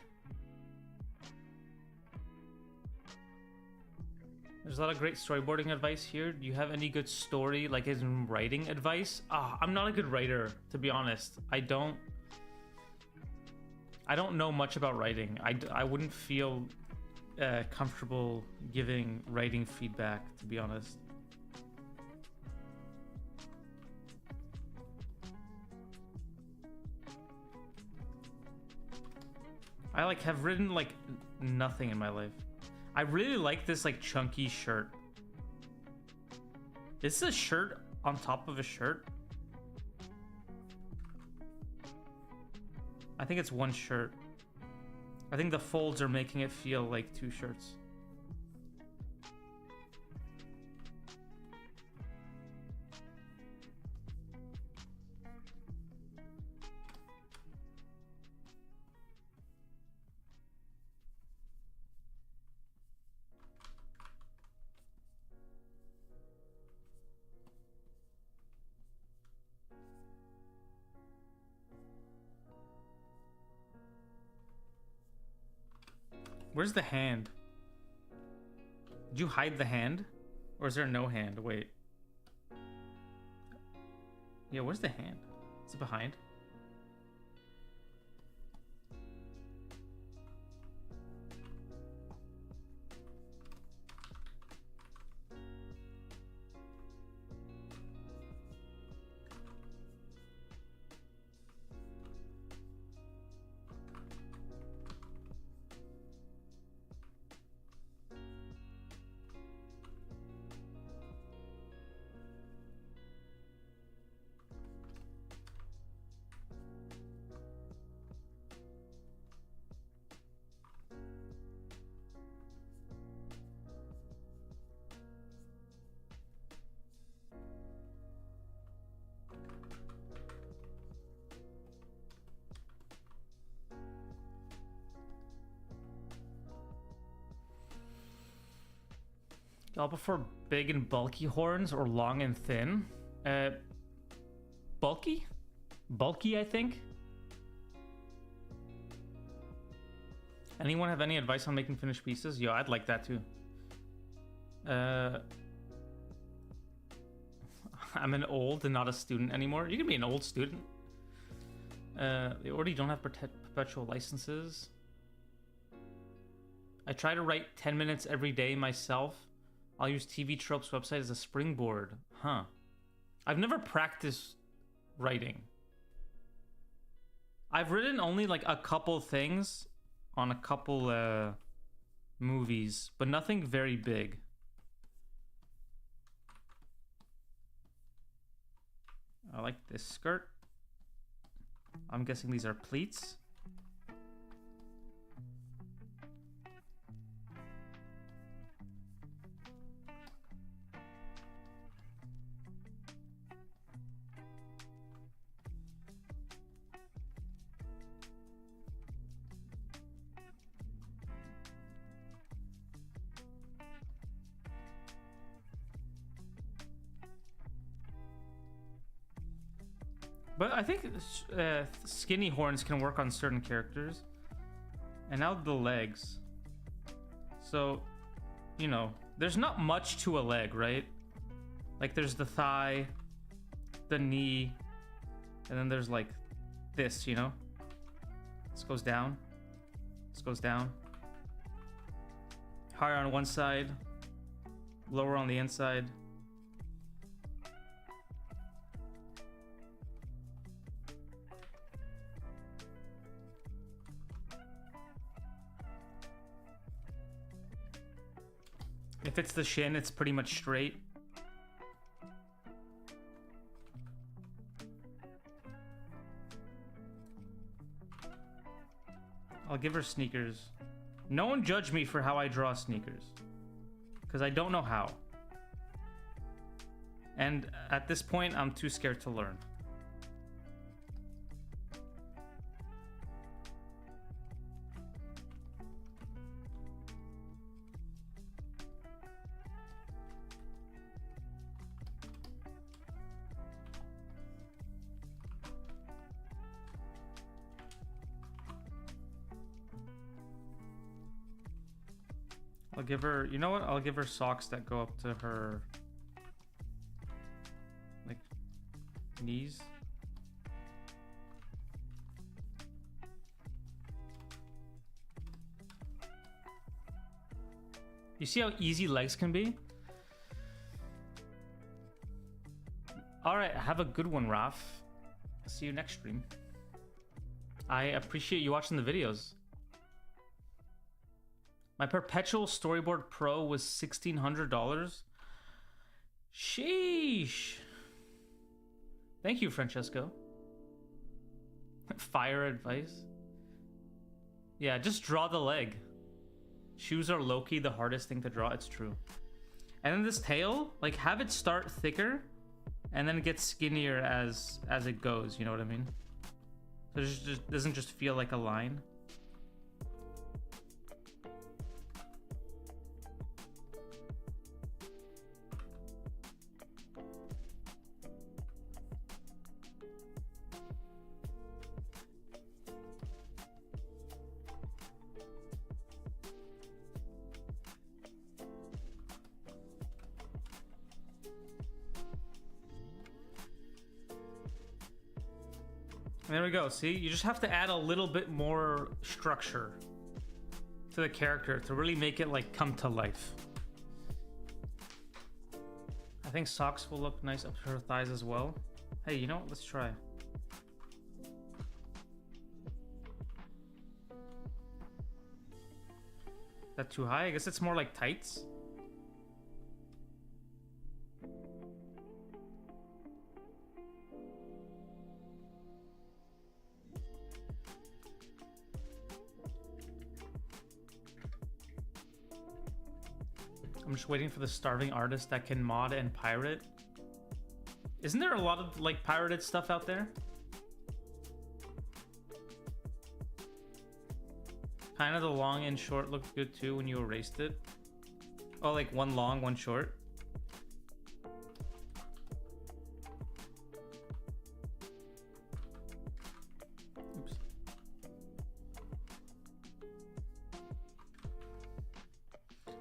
There's a lot of great storyboarding advice here. Do you have any good story, like as in writing advice? I'm not a good writer, to be honest. I don't know much about writing. I wouldn't feel comfortable giving writing feedback, to be honest. I have written like nothing in my life. I really like this like chunky shirt. Is this a shirt on top of a shirt? I think it's one shirt. I think the folds are making it feel like two shirts. Where's the hand? Did you hide the hand? Or is there no hand? Wait. Yeah, where's the hand? Is it behind? Y'all prefer big and bulky horns or long and thin? Bulky? Bulky, I think. Anyone have any advice on making finished pieces? Yo, I'd like that too. I'm an old and not a student anymore. You can be an old student. They already don't have perpetual licenses. I try to write 10 minutes every day myself. I'll use TV Trope's website as a springboard. Huh. I've never practiced writing. I've written only like a couple things on a couple movies, but nothing very big. I like this skirt. I'm guessing these are pleats. But I think skinny horns can work on certain characters. And now the legs. So, you know, there's not much to a leg, right? Like there's the thigh, the knee, and then there's like this, you know? This goes down. This goes down. Higher on one side, lower on the inside. If it's the shin, it's pretty much straight. I'll give her sneakers. No one judge me for how I draw sneakers, because I don't know how. And at this point, I'm too scared to learn. I'll give her, you know what? I'll give her socks that go up to her, like, knees. You see how easy legs can be? All right, have a good one, Raf. See you next stream. I appreciate you watching the videos. My perpetual Storyboard Pro was $1,600. Sheesh. Thank you, Francesco. Fire advice. Yeah, just draw the leg. Shoes are low-key the hardest thing to draw. It's true. And then this tail, like, have it start thicker and then get skinnier as it goes. You know what I mean? So it just doesn't just feel like a line. There we go. See, you just have to add a little bit more structure to the character to really make it like come to life. I think socks will look nice up to her thighs as well. Hey, you know what? Let's try. That too high? I guess it's more like tights. I'm just waiting for the starving artist that can mod and pirate. Isn't there a lot of like pirated stuff out there? Kind of the long and short looked good too when you erased it. Oh, like one long, one short. Oops.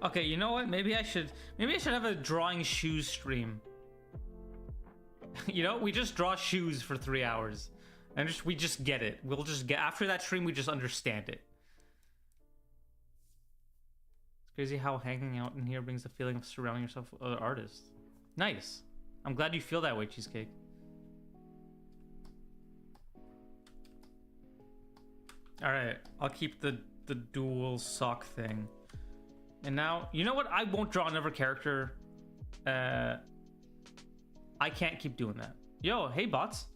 Okay, you know what? Maybe I should have a drawing shoes stream. You know, we just draw shoes for 3 hours. And we just get it. We'll just get, after that stream, we just understand it. It's crazy how hanging out in here brings the feeling of surrounding yourself with other artists. Nice. I'm glad you feel that way, Cheesecake. Alright, I'll keep the dual sock thing. And now, you know what? I won't draw another character. I can't keep doing that. Yo, hey bots.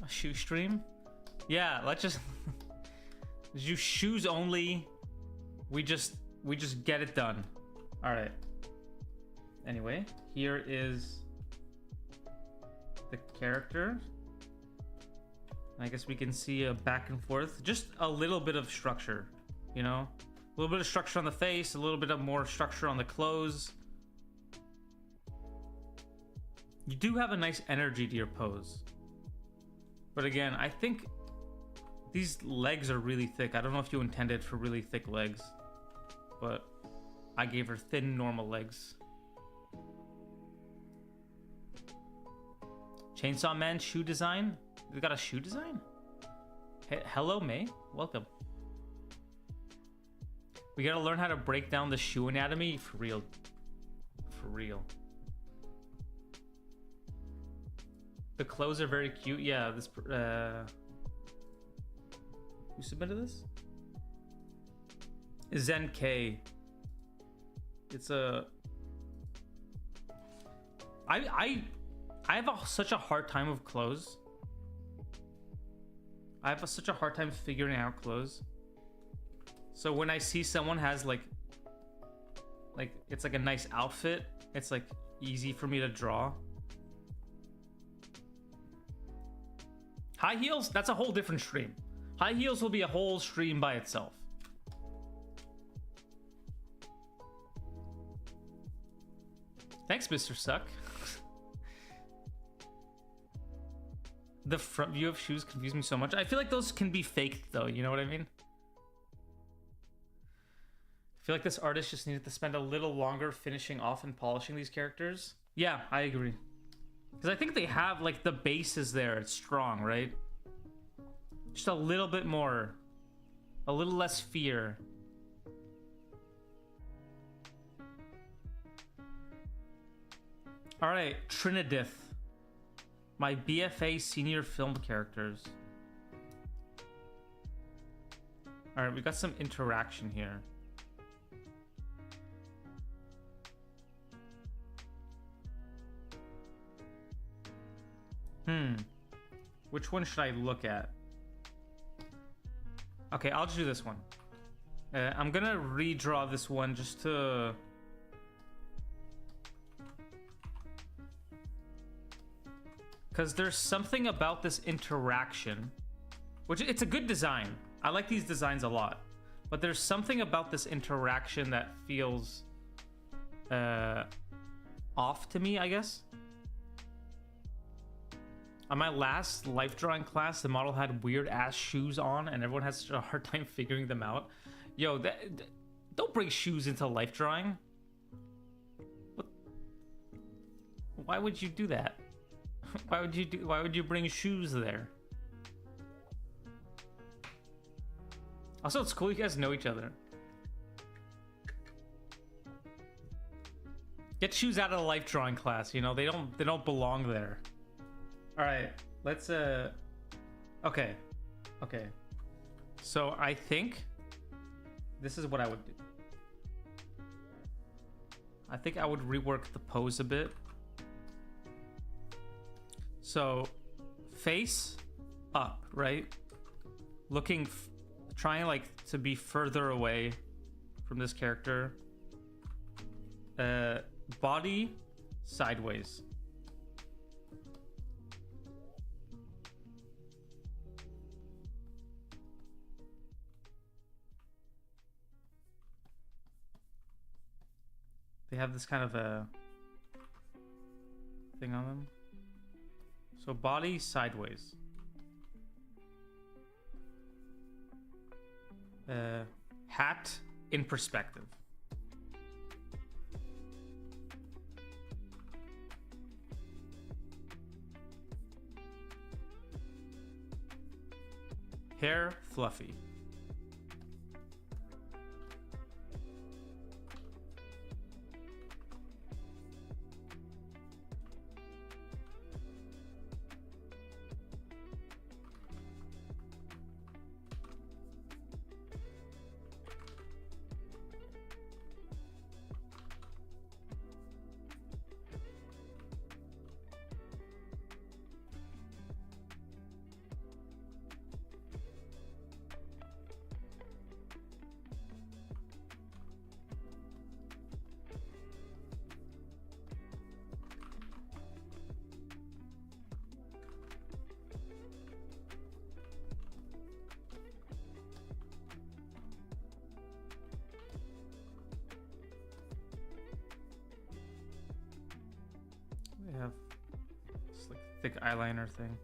A shoe stream? Yeah, let's just do shoes only. We just get it done. All right. Anyway, here is the character. I guess we can see a back and forth, just a little bit of structure, you know, a little bit of structure on the face, a little bit of more structure on the clothes. You do have a nice energy to your pose. But again, I think these legs are really thick. I don't know if you intended for really thick legs, but I gave her thin, normal legs. Chainsaw Man shoe design? We got a shoe design? Hello, May. Welcome. We gotta learn how to break down the shoe anatomy for real. For real. The clothes are very cute. Yeah, this who submitted this? Zen K. It's a I have such a hard time with clothes. I have such a hard time figuring out clothes. So when I see someone has like it's like a nice outfit, it's like easy for me to draw. High heels, that's a whole different stream. High heels will be a whole stream by itself. Thanks, Mr. Suck. The front view of shoes confused me so much. I feel like those can be faked though, you know what I mean? I feel like this artist just needed to spend a little longer finishing off and polishing these characters. Yeah, I agree. Because I think they have, like, the base is there. It's strong, right? Just a little bit more. A little less fear. Alright, Trinidith. My BFA senior film characters. Alright, we got some interaction here. Which one should I look at? Okay, I'll just do this one. I'm gonna redraw this one just to... Because there's something about this interaction, which it's a good design. I like these designs a lot. But there's something about this interaction that feels off to me, I guess. On my last life drawing class, the model had weird ass shoes on and everyone has such a hard time figuring them out. Yo, don't bring shoes into life drawing. What? Why would you do that? Why would you bring shoes there? Also, it's cool you guys know each other. Get shoes out of the life drawing class, you know, they don't belong there. All right, let's okay. So I think this is what I would do. I think I would rework the pose a bit. So face up, right? Looking, trying like to be further away from this character. Body sideways. have this kind of a thing on them. So body sideways. Hat in perspective. Hair fluffy. They have this like thick eyeliner thing.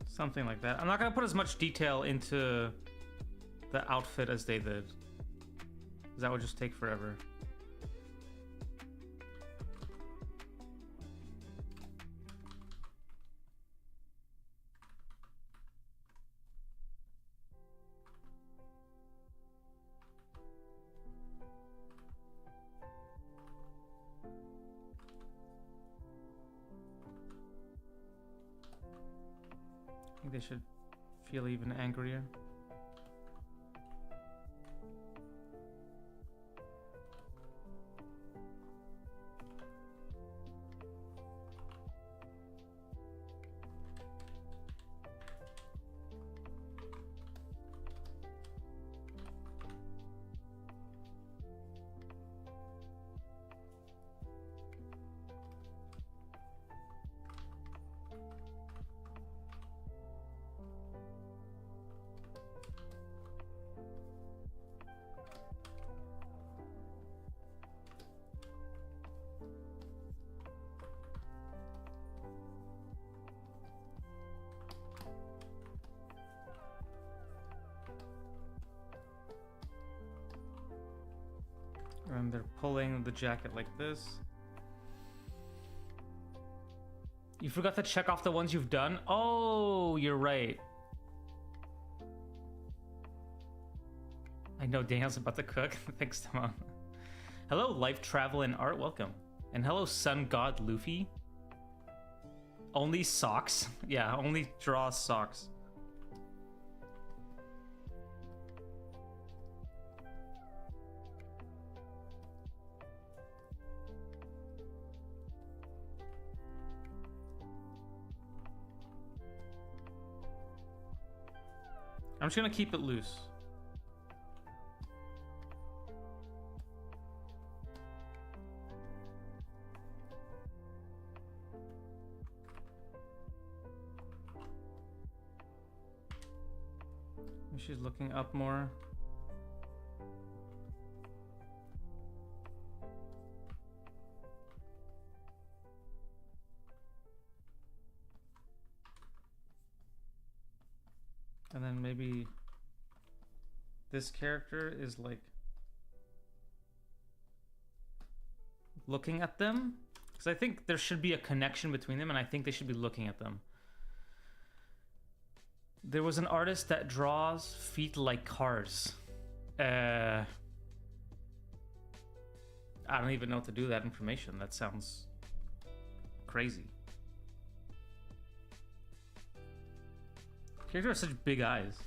Something like that. I'm not gonna put as much detail into the outfit as they did, because that would just take forever. I think they should feel even angrier. And they're pulling the jacket like this. You forgot to check off the ones you've done? Oh, you're right. I know Daniel's about to cook. Thanks, Timon. Hello, Life, Travel, and Art. Welcome. And hello, Sun God Luffy. Only socks? Yeah, only draw socks. I'm just gonna keep it loose. She's looking up more. And then maybe this character is like looking at them, because I think there should be a connection between them, and I think they should be looking at them. There was an artist that draws feet like cars. I don't even know what to do with that information. That sounds crazy. Character has such big eyes.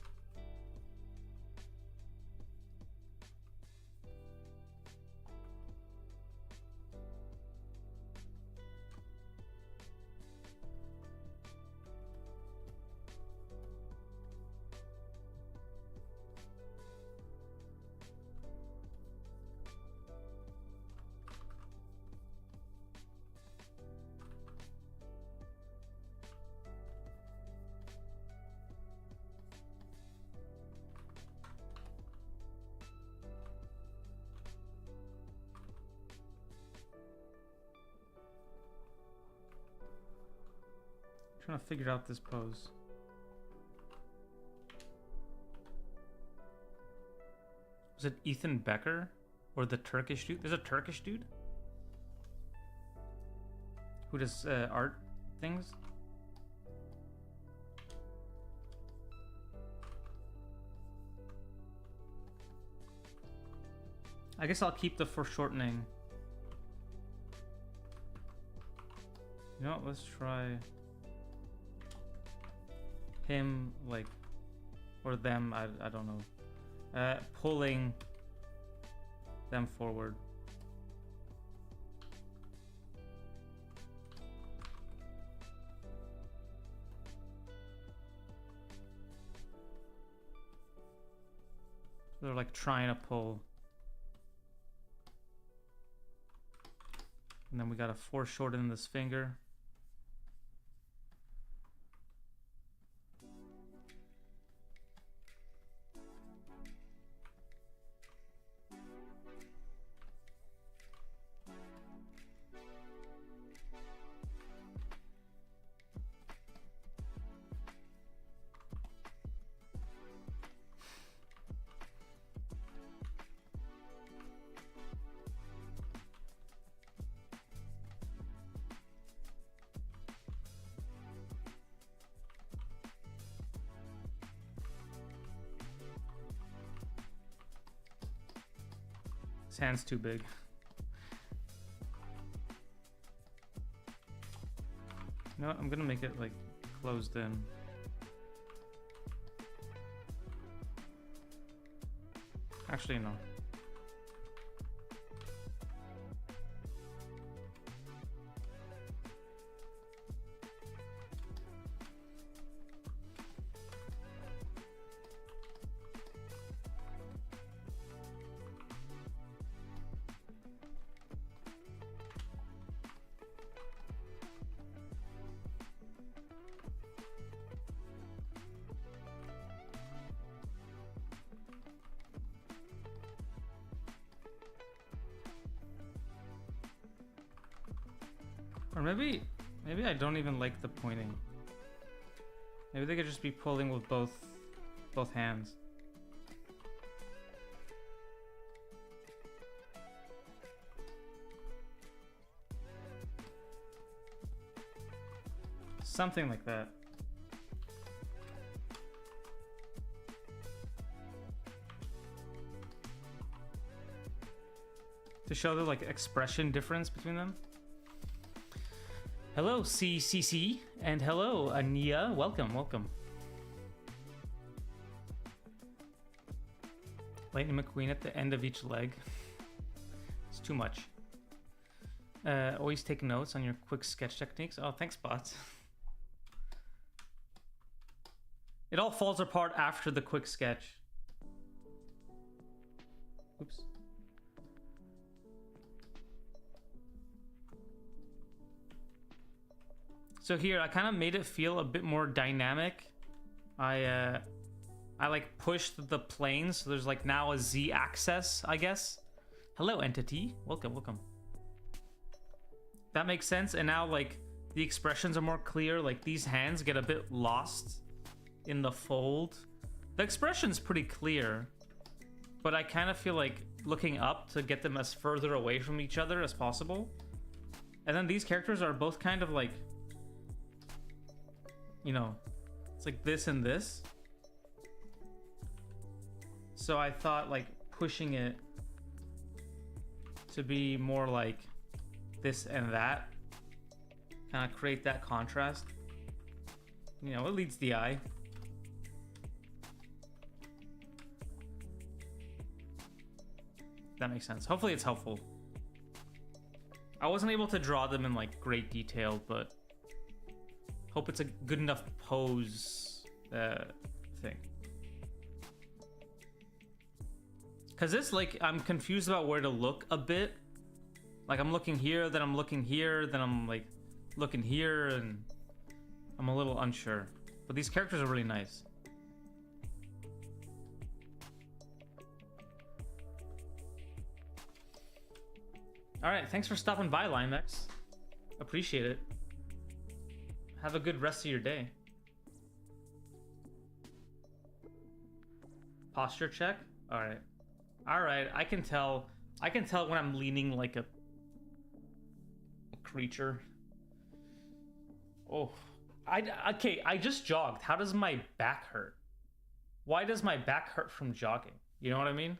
Trying to figure out this pose. Was it Ethan Becker or the Turkish dude? There's a Turkish dude who does art things. I guess I'll keep the foreshortening. You know what? Let's try him, like, or them. I don't know. Pulling them forward. They're like trying to pull. And then we got to foreshorten this finger. His hand's too big. You know what? I'm gonna make it like closed in. Actually, no. Or maybe I don't even like the pointing. Maybe they could just be pulling with both hands. Something like that. To show the like expression difference between them. Hello, CCC, and hello, Ania. Welcome, welcome. Lightning McQueen at the end of each leg. It's too much. Always take notes on your quick sketch techniques. Oh, thanks, bots. It all falls apart after the quick sketch. Oops. So here, I kind of made it feel a bit more dynamic. I like pushed the plane, so there's like now a Z axis, I guess. Hello, entity. Welcome, welcome. That makes sense. And now like the expressions are more clear. Like these hands get a bit lost in the fold. The expression's pretty clear, but I kind of feel like looking up to get them as further away from each other as possible. And then these characters are both kind of like, you know, it's like this and this. So I thought like pushing it to be more like this and that, kind of create that contrast. You know, it leads the eye. That makes sense. Hopefully it's helpful. I wasn't able to draw them in like great detail, but hope it's a good enough pose thing. Cause this, like, I'm confused about where to look a bit. Like I'm looking here, then I'm looking here, then I'm like looking here, and I'm a little unsure. But these characters are really nice. All right, thanks for stopping by, Limex. Appreciate it. Have a good rest of your day. Posture check? Alright. Alright, I can tell when I'm leaning like a creature. Oh. Okay, I just jogged. How does my back hurt? Why does my back hurt from jogging? You know what I mean?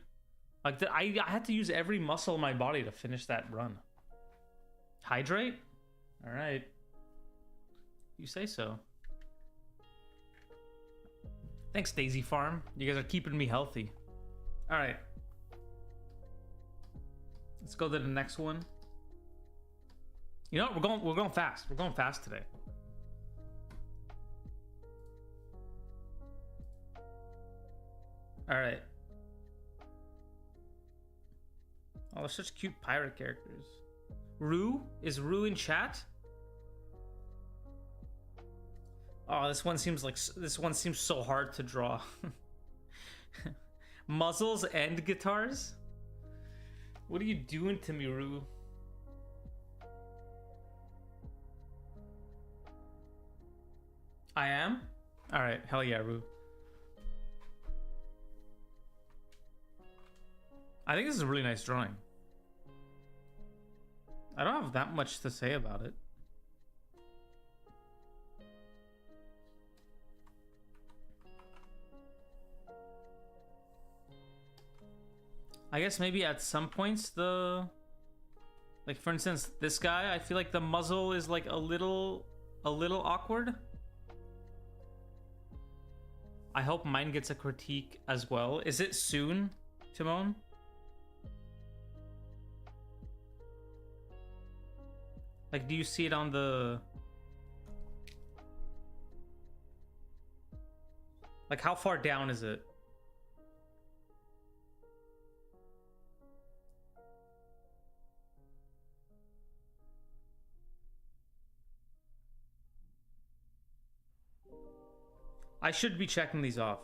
Like, I had to use every muscle in my body to finish that run. Hydrate? Alright. You say so. Thanks, Daisy Farm. You guys are keeping me healthy. Alright. Let's go to the next one. You know what? We're going fast. We're going fast today. Alright. Oh, they're such cute pirate characters. Rue? Is Rue in chat? Oh, this one seems so hard to draw. Muzzles and guitars? What are you doing to me, Rue? I am? Alright, hell yeah, Rue. I think this is a really nice drawing. I don't have that much to say about it. I guess maybe at some points like for instance, this guy, I feel like the muzzle is like a little awkward. I hope mine gets a critique as well. Is it soon, Timon? Like, do you see it on the... Like, how far down is it? I should be checking these off.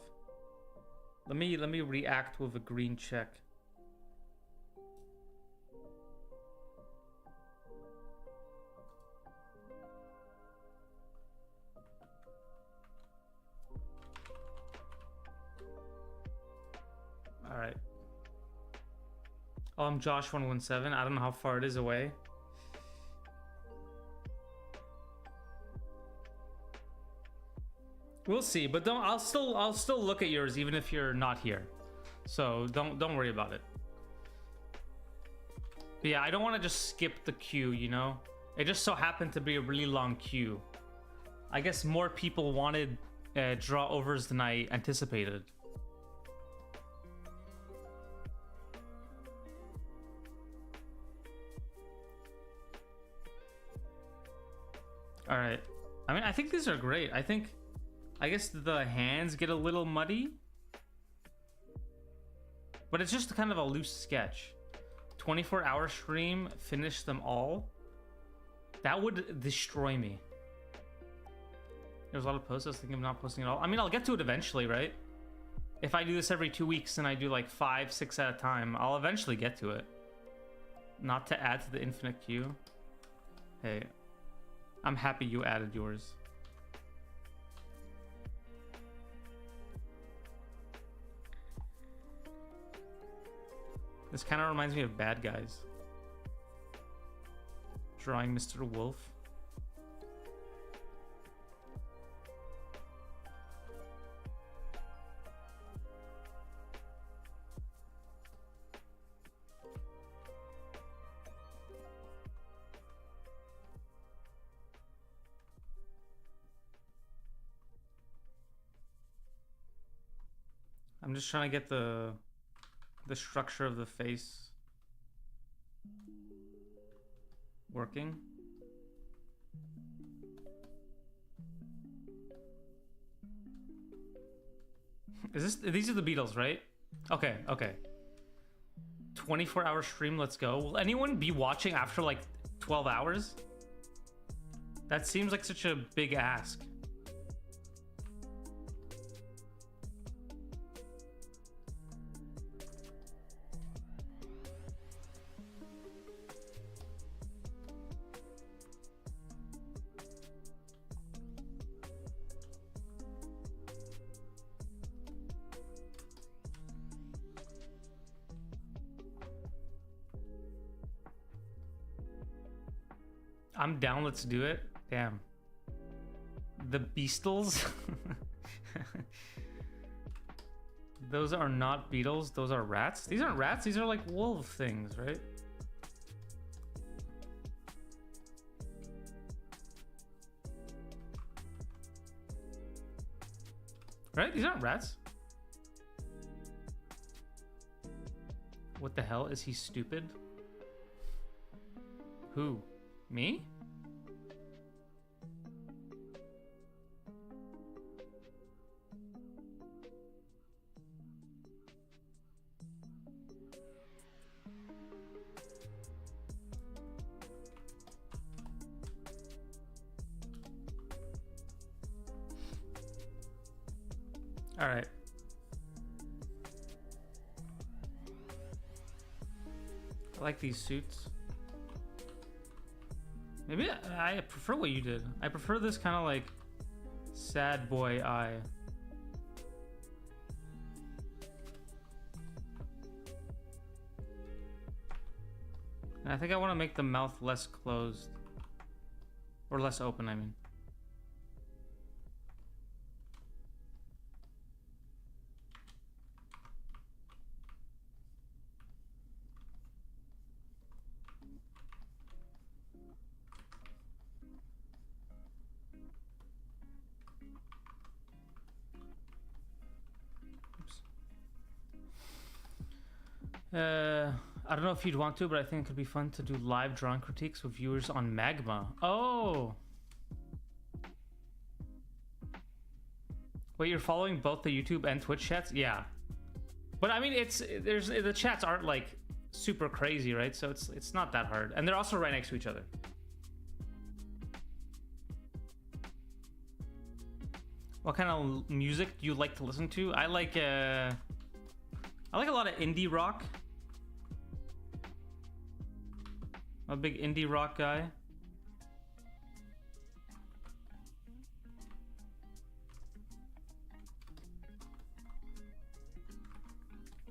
Let me react with a green check. All right. Oh, I'm Josh117. I don't know how far it is away. We'll see, but I'll still look at yours even if you're not here. So don't worry about it. But yeah, I don't want to just skip the queue, you know? It just so happened to be a really long queue. I guess more people wanted draw overs than I anticipated. All right. I mean, I think these are great. I guess the hands get a little muddy, but it's just kind of a loose sketch. 24-hour stream, finish them all. That would destroy me. There's a lot of posts. I was thinking of not posting at all. I mean, I'll get to it eventually, right? If I do this every 2 weeks and I do like 5, 6 at a time, I'll eventually get to it. Not to add to the infinite queue. Hey, I'm happy you added yours. This kind of reminds me of Bad Guys. Drawing Mr. Wolf. I'm just trying to get the structure of the face working. These are the Beatles, right? Okay. 24-hour stream, let's go. Will anyone be watching after like 12 hours? That seems like such a big ask. I'm down, let's do it. Damn. The Beastles? Those are not beetles, those are rats. These aren't rats, these are like wolf things, right? Right? These aren't rats. What the hell? Is he stupid? Who? Me? All right. I like these suits. Maybe I prefer what you did. I prefer this kind of like sad boy eye. And I think I want to make the mouth less closed. Or less open, I mean. I don't know if you'd want to, but I think it could be fun to do live drawing critiques with viewers on Magma. Oh! Wait, you're following both the YouTube and Twitch chats? Yeah. But I mean, the chats aren't like super crazy, right? So it's not that hard. And they're also right next to each other. What kind of music do you like to listen to? I like a lot of indie rock. I'm a big indie rock guy.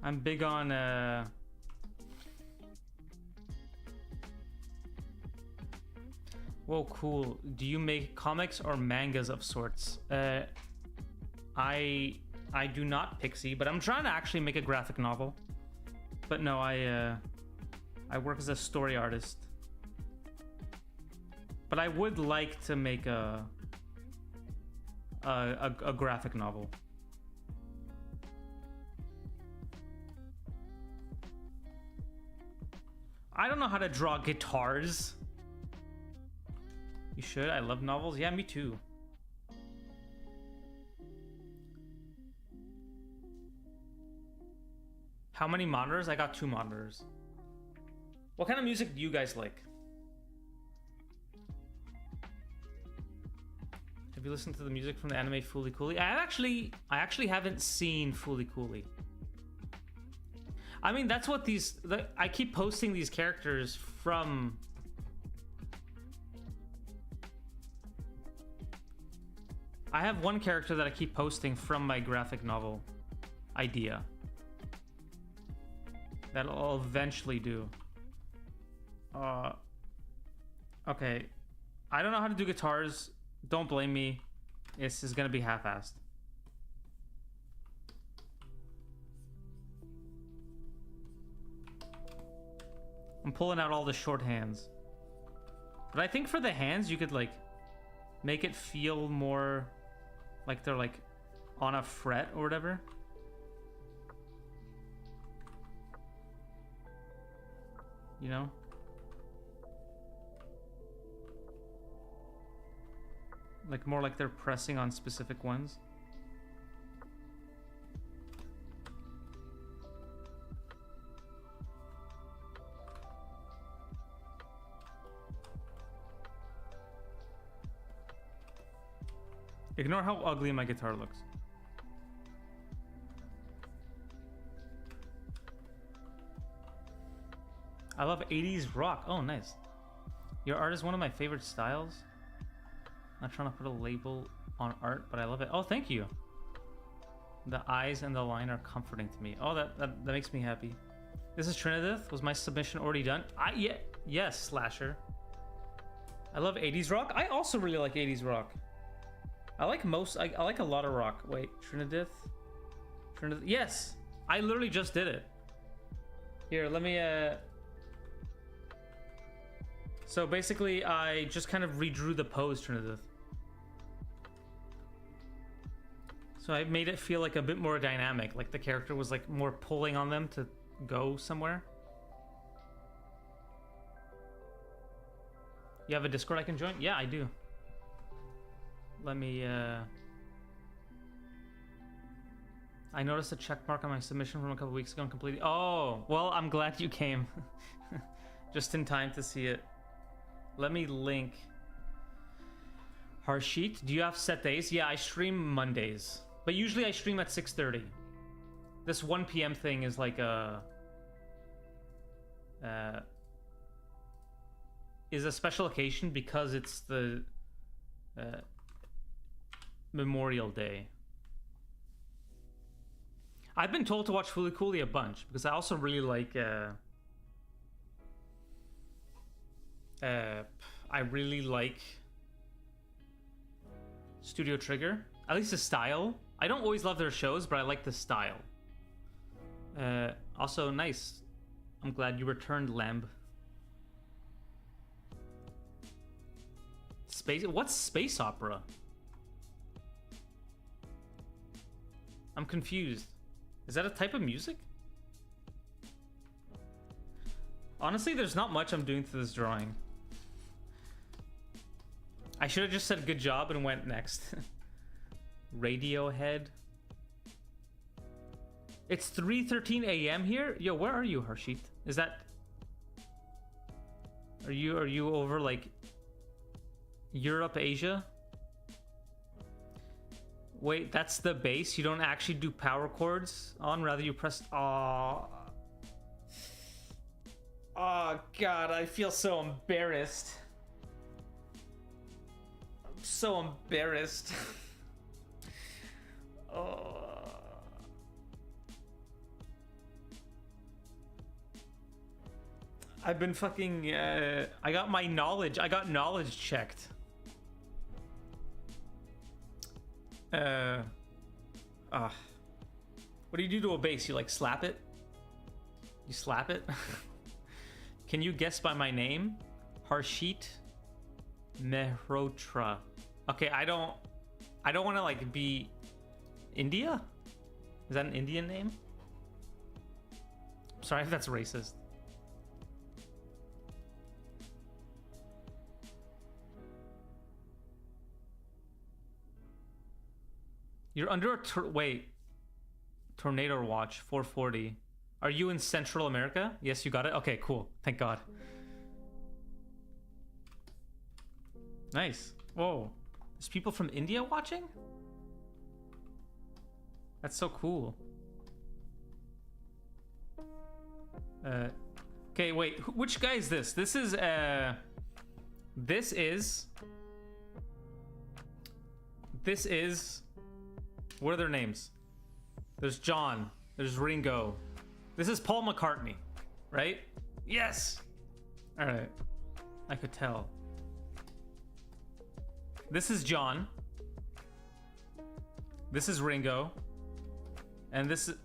I'm big on whoa, cool. Do you make comics or mangas of sorts? I do not, Pixie, but I'm trying to actually make a graphic novel. But no, I work as a story artist. But I would like to make a graphic novel. I don't know how to draw guitars. You should. I love novels. Yeah, me too. How many monitors? I got 2 monitors. What kind of music do you guys like? Have you listened to the music from the anime Fooly Cooly? I actually haven't seen Fooly Cooly. I mean, that's what I keep posting these characters from. I have one character that I keep posting from my graphic novel idea. That I'll eventually do. Okay. I don't know how to do guitars. Don't blame me. This is gonna be half-assed. I'm pulling out all the short hands. But I think for the hands, you could like make it feel more like they're like on a fret or whatever. You know? Like more like they're pressing on specific ones. Ignore how ugly my guitar looks. I love 80s rock. Oh, nice. Your art is one of my favorite styles. Not trying to put a label on art, but I love it. Oh, thank you. The eyes and the line are comforting to me. Oh, that makes me happy. This is Trinidad. Was my submission already done? Yes, Slasher. I love 80s rock. I also really like 80s rock. I like I like a lot of rock. Wait, Trinidad? Yes! I literally just did it. Here, let me, So basically, I just kind of redrew the pose, Trinidad. So I made it feel like a bit more dynamic. Like the character was like more pulling on them to go somewhere. You have a Discord I can join? Yeah, I do. Let me, I noticed a check mark on my submission from a couple weeks ago and completed. Oh, well, I'm glad you came. Just in time to see it. Let me link. Harshit, do you have set days? Yeah, I stream Mondays. But usually I stream at 6:30. This 1 p.m. thing is like a... is a special occasion because it's the Memorial Day. I've been told to watch Fooly Cooly a bunch because I also really like I really like Studio Trigger, at least the style. I don't always love their shows, but I like the style. Also nice. I'm glad you returned, Lamb. What's space opera? I'm confused. Is that a type of music? Honestly, there's not much I'm doing to this drawing. I should have just said good job and went next. Radiohead. It's 3:13 a.m. here? Yo, where are you, Harshit? Is that... Are you over, like... Europe, Asia? Wait, that's the bass? You don't actually do power chords on? Rather you press... Oh, God, I feel so embarrassed. I'm so embarrassed. Oh. I've been fucking... I got knowledge checked. What do you do to a bass? You like slap it? You slap it? Can you guess by my name? Harshit Mehrotra. Okay, I don't want to like be India? Is that an Indian name? Sorry if that's racist. You're under a tornado watch, 440. Are you in Central America? Yes, you got it. Okay, cool. Thank God. Nice. Whoa. There's people from India watching? That's so cool. Okay, wait. Which guy is this? This is what are their names? There's John. There's Ringo. This is Paul McCartney, right? Yes. All right. I could tell. This is John. This is Ringo. And this is...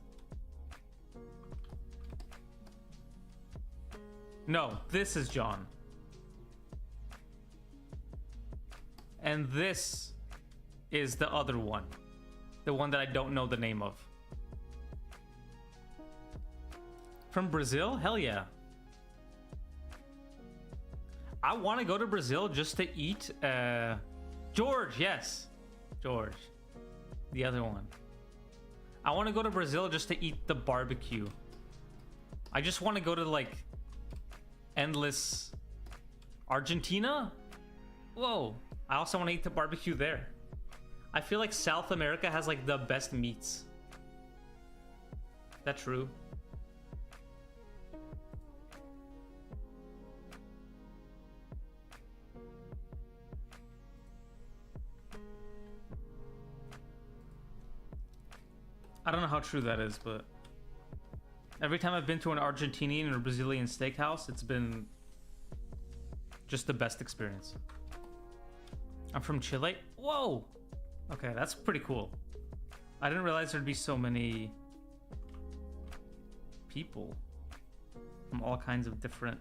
No, this is John. And this is the other one. The one that I don't know the name of. From Brazil? Hell yeah. I want to go to Brazil just to eat George, yes. George. The other one. I want to go to Brazil just to eat the barbecue. I just want to go to like endless Argentina? Whoa. I also want to eat the barbecue there. I feel like South America has like the best meats. Is that true? I don't know how true that is, but every time I've been to an Argentinian or Brazilian steakhouse, it's been just the best experience. I'm from Chile. Whoa. Okay, that's pretty cool. I didn't realize there'd be so many people from all kinds of different.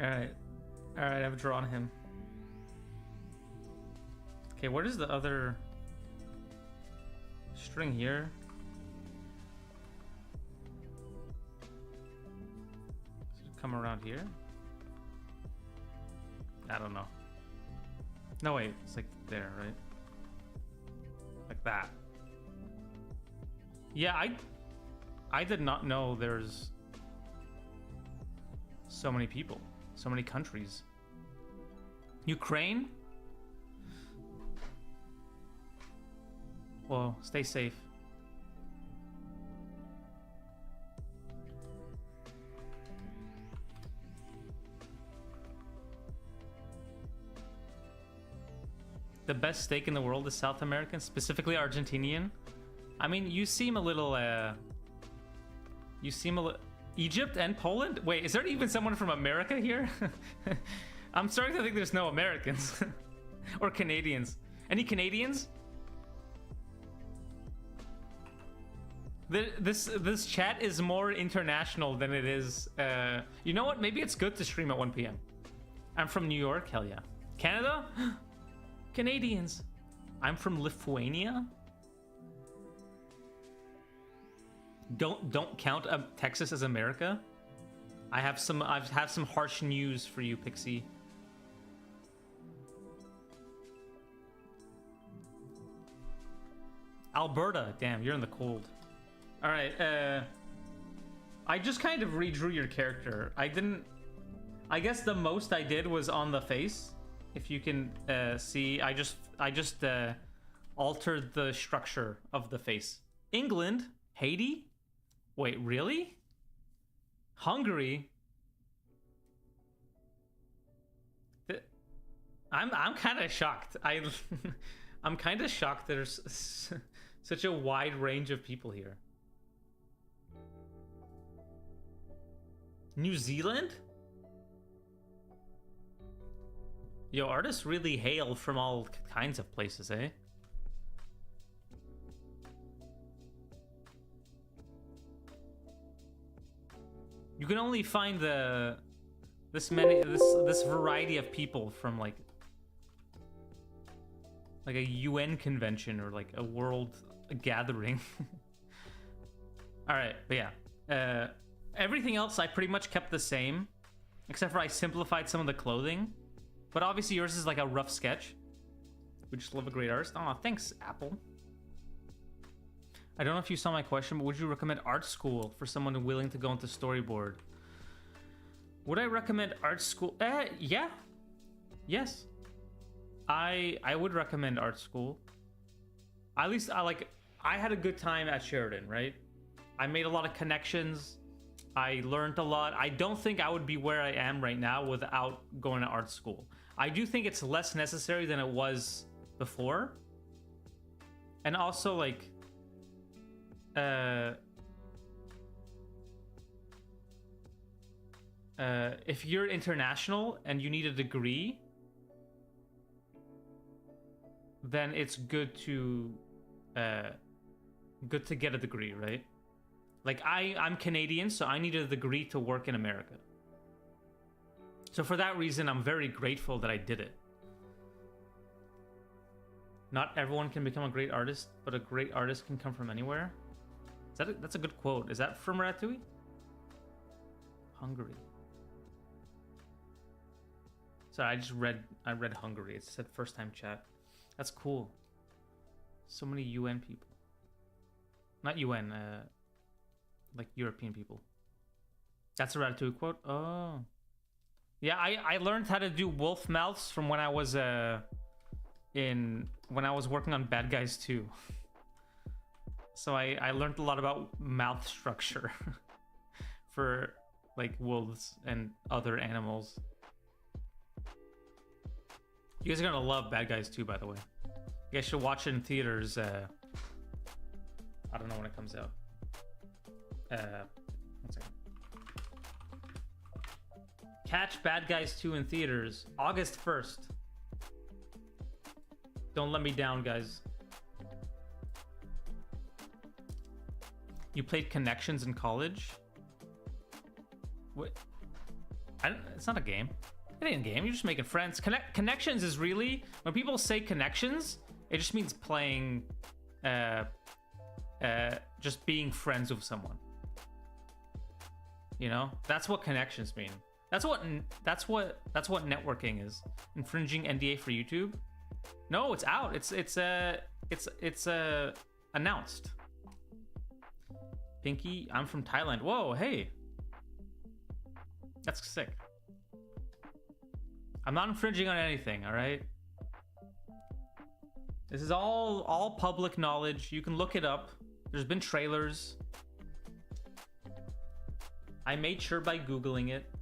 Alright. Alright, I've drawn him. Okay, what is the other string here? Does it come around here? I don't know. No, wait, it's like there, right? Like that. Yeah, I did not know there's so many people, so many countries. Ukraine? Well, stay safe. The best steak in the world is South American, specifically Argentinian. I mean, you seem a little, Egypt and Poland? Wait, is there even someone from America here? I'm starting to think there's no Americans. Or Canadians. Any Canadians? This chat is more international than it is, you know what? Maybe it's good to stream at 1 p.m. I'm from New York, hell yeah. Canada? Canadians. I'm from Lithuania? Don't count Texas as America. I have some harsh news for you, Pixie. Alberta, damn, you're in the cold. All right, I just kind of redrew your character. I guess the most I did was on the face. If you can see, I just altered the structure of the face. England, Haiti. Wait, really? Hungary? I'm kind of shocked. I'm kind of shocked there's such a wide range of people here. New Zealand? Yo, artists really hail from all kinds of places, eh? You can only find this variety of people from like a UN convention or like a world gathering. All right, but yeah, everything else I pretty much kept the same, except for I simplified some of the clothing. But obviously yours is like a rough sketch. We just love a great artist. Oh, thanks, Apple. I don't know if you saw my question, but would you recommend art school for someone willing to go into Storyboard? Would I recommend art school? Yeah. Yes. I would recommend art school. At least I had a good time at Sheridan, right? I made a lot of connections. I learned a lot. I don't think I would be where I am right now without going to art school. I do think it's less necessary than it was before. And also, like, if you're international and you need a degree, then it's good to get a degree, right? Like I'm Canadian, so I needed a degree to work in America. So for that reason, I'm very grateful that I did it. Not everyone can become a great artist, but a great artist can come from anywhere. That's a good quote. Is that from Ratatouille? Hungary. Sorry, I read Hungary. It said first time chat. That's cool. So many UN people. Not UN, like European people. That's a Ratatouille quote? Oh. Yeah, I learned how to do wolf mouths from when I was in when I was working on Bad Guys 2. So I learned a lot about mouth structure for like wolves and other animals. You guys are gonna love Bad Guys 2, by the way. You guys should watch it in theaters. I don't know when it comes out. 1 second. Catch Bad Guys 2 in theaters August 1st. Don't let me down, guys. You played Connections in college? What? It's not a game. It ain't a game. You're just making friends. Connections is really, when people say connections, it just means playing, just being friends with someone. You know, that's what connections mean. That's what networking is. Infringing NDA for YouTube? No, it's out. It's announced. Pinky, I'm from Thailand. Whoa, hey. That's sick. I'm not infringing on anything, all right? This is all public knowledge. You can look it up. There's been trailers. I made sure by Googling it.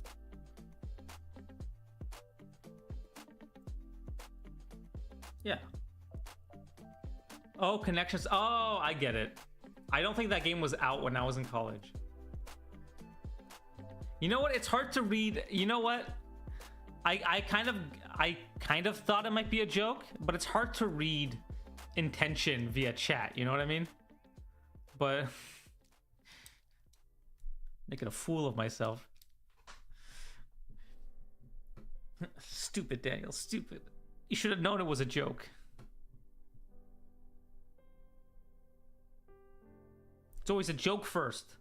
Yeah. Oh, Connections. Oh, I get it. I don't think that game was out when I was in college. You know what? It's hard to read. You know what? I kind of thought it might be a joke, but it's hard to read intention via chat. You know what I mean? But making a fool of myself. Stupid, Daniel. Stupid. You should have known it was a joke. It's always a joke first.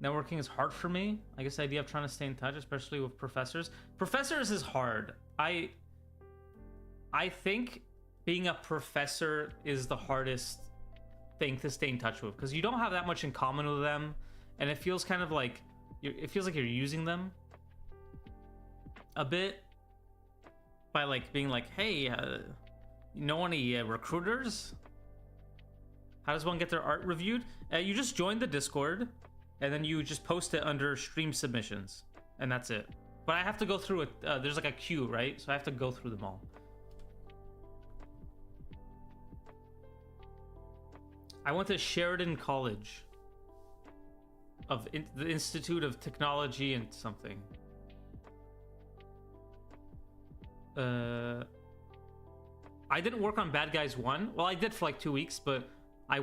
Networking is hard for me. I guess the idea of trying to stay in touch, especially with professors. Professors is hard. I think being a professor is the hardest thing to stay in touch with, because you don't have that much in common with them, and it feels kind of like you're using them a bit by like being like, hey, you know any recruiters? How does one get their art reviewed? You just join the Discord, and then you just post it under stream submissions, and that's it. But I have to go through it. There's like a queue, right? So I have to go through them all. I went to Sheridan College of the Institute of Technology and something. I didn't work on Bad Guys 1. Well, I did for like 2 weeks, but I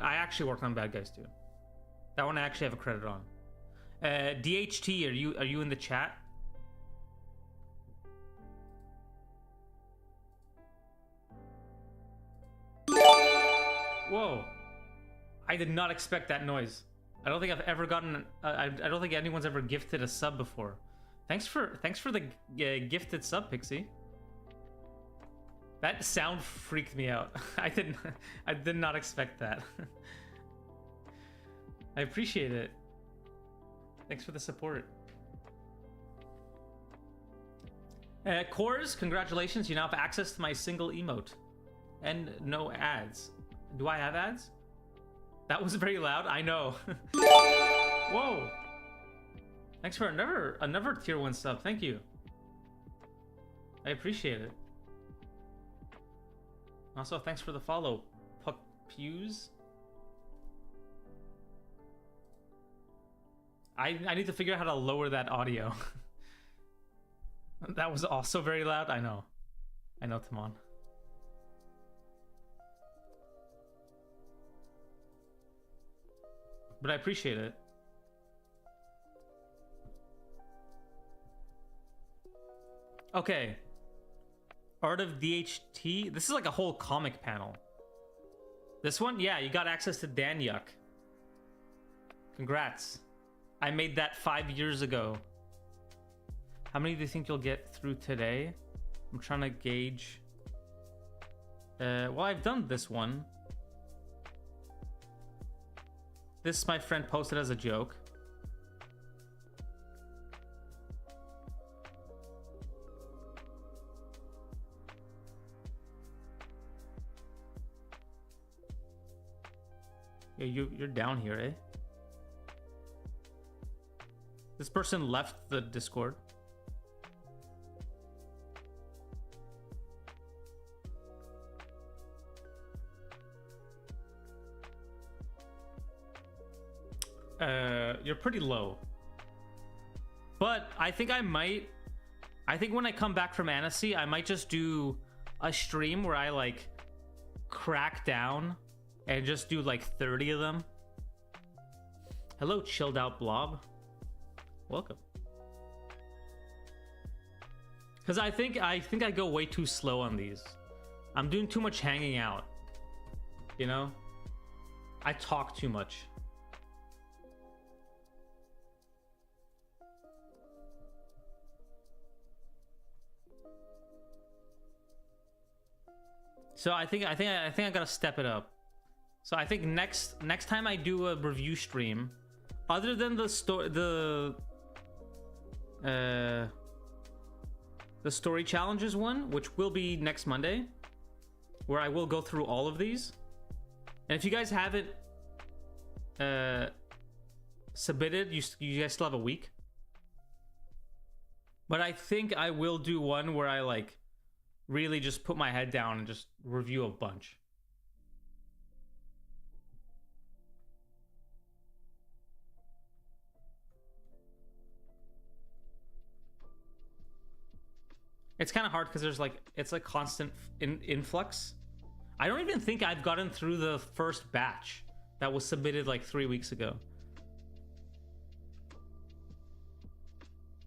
actually worked on Bad Guys 2. That one I actually have a credit on. DHT, are you in the chat? Whoa. I did not expect that noise. I don't think I've ever gotten I don't think anyone's ever gifted a sub before. Thanks for the gifted sub, Pixie. That sound freaked me out. I did not expect that. I appreciate it. Thanks for the support. Cores, congratulations. You now have access to my single emote. And no ads. Do I have ads? That was very loud. I know. Whoa. Thanks for another tier 1 sub. Thank you. I appreciate it. Also, thanks for the follow, Puck Pews. I need to figure out how to lower that audio. That was also very loud. I know, Timon. But I appreciate it. Okay. Art of DHT. This is like a whole comic panel. This one? Yeah, you got access to Danyuk. Congrats. I made that 5 years ago. How many do you think you'll get through today? I'm trying to gauge. Well, I've done this one. This my friend posted as a joke. Yeah, you're down here, eh? This person left the Discord. You're pretty low. But I think when I come back from Annecy, I might just do a stream where I like crack down and just do like 30 of them. Hello, chilled out blob. Welcome. Because I think I go way too slow on these. I'm doing too much hanging out. You know? I talk too much. So I think I gotta step it up. So I think next time I do a review stream, other than the story challenges one, which will be next Monday, where I will go through all of these. And if you guys haven't submitted, you guys still have a week. But I think I will do one where I like really just put my head down and just review a bunch. It's kind of hard because there's like, it's a constant influx. I don't even think I've gotten through the first batch that was submitted like 3 weeks ago.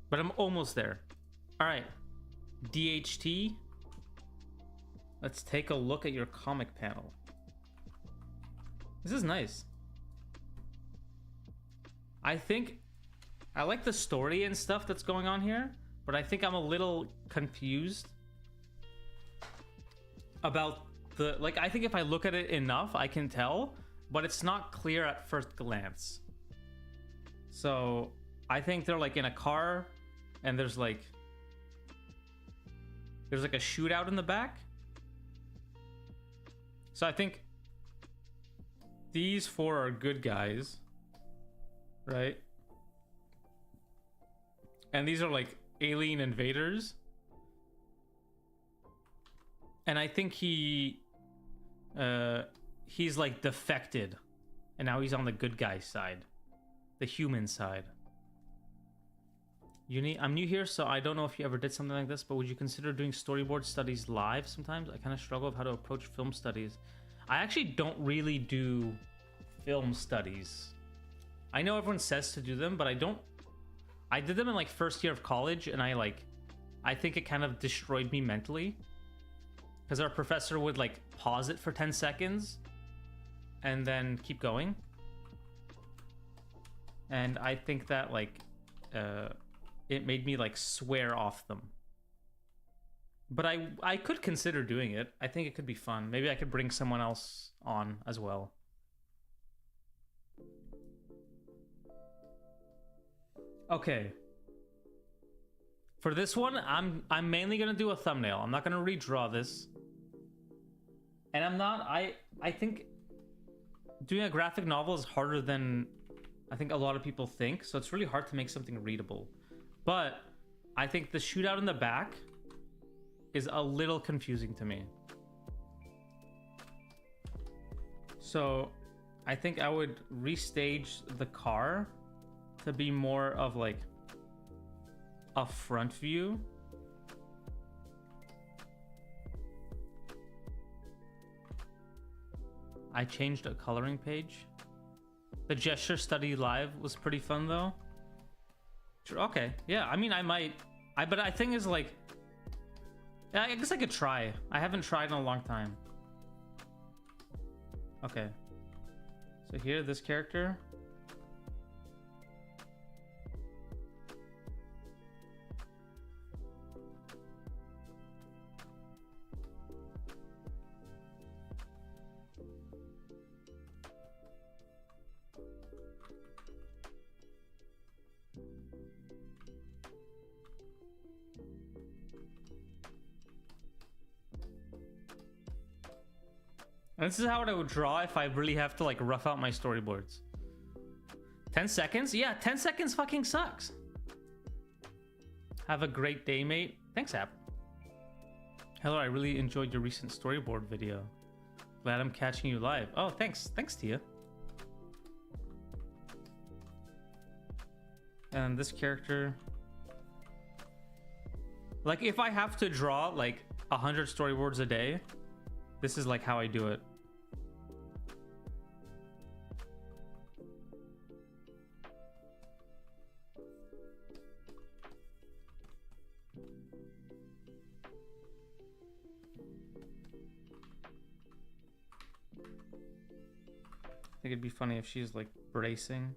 But I'm almost there. All right, DHT. Let's take a look at your comic panel. This is nice. I think I like the story and stuff that's going on here, but I think I'm a little confused about the, like, I think if I look at it enough, I can tell, but it's not clear at first glance. So I think they're like in a car and there's like a shootout in the back. So I think these four are good guys, right? And these are like alien invaders. And I think he's like defected, and now he's on the good guy side, the human side. I'm new here, so I don't know if you ever did something like this, but would you consider doing storyboard studies live sometimes? I kind of struggle with how to approach film studies. I actually don't really do film studies. I know everyone says to do them, but I don't. I did them in like first year of college, and I think it kind of destroyed me mentally. Because our professor would like pause it for 10 seconds and then keep going. And I think that like it made me like swear off them. But I could consider doing it. I think it could be fun. Maybe I could bring someone else on as well. Okay. For this one, I'm mainly gonna do a thumbnail. I'm not gonna redraw this. And I think doing a graphic novel is harder than I think a lot of people think. So it's really hard to make something readable. But I think the shootout in the back is a little confusing to me. So I think I would restage the car to be more of like a front view. I changed a coloring page. The gesture study live was pretty fun though. Okay, yeah, I mean I might. But I think is like, yeah, I guess I could try. I haven't tried in a long time. Okay. So here, this character. And this is how I would draw if I really have to like rough out my storyboards. 10 seconds? Yeah, 10 seconds fucking sucks. Have a great day, mate. Thanks, App. Hello, I really enjoyed your recent storyboard video. Glad I'm catching you live. Oh, thanks. Thanks, Tia. And this character... Like, if I have to draw, like, 100 storyboards a day, this is, like, how I do it. I think it'd be funny if she's, like, bracing.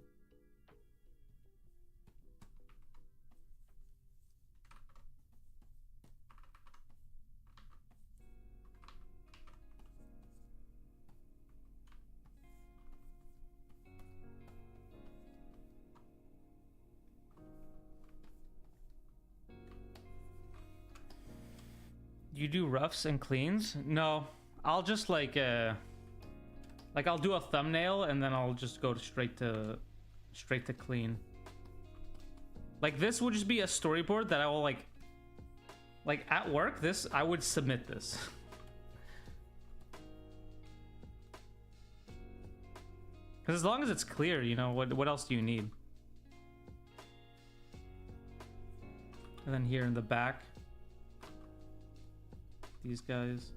You do roughs and cleans? No, I'll just like I'll do a thumbnail and then I'll just go straight to clean. Like this would just be a storyboard that I will like at work. This I would submit this. Because as long as it's clear, you know, what else do you need? And then here in the back, these guys.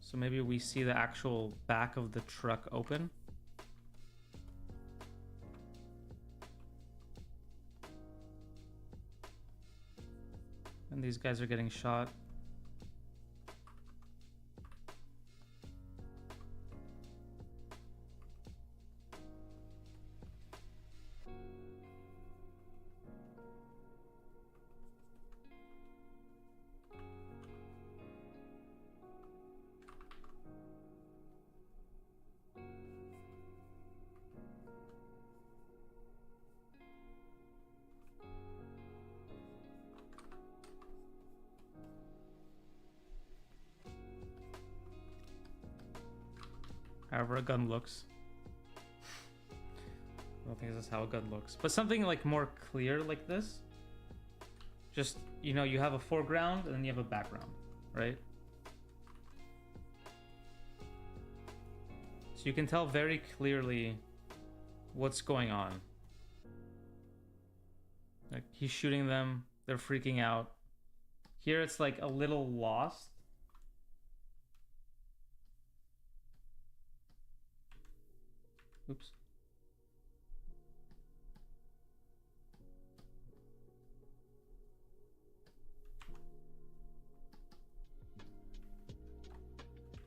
So maybe we see the actual back of the truck open. And these guys are getting shot. However a gun looks. I don't think this is how a gun looks. But something like more clear like this. Just, you know, you have a foreground and then you have a background, right? So you can tell very clearly what's going on. Like he's shooting them, they're freaking out. Here it's like a little lost. Oops.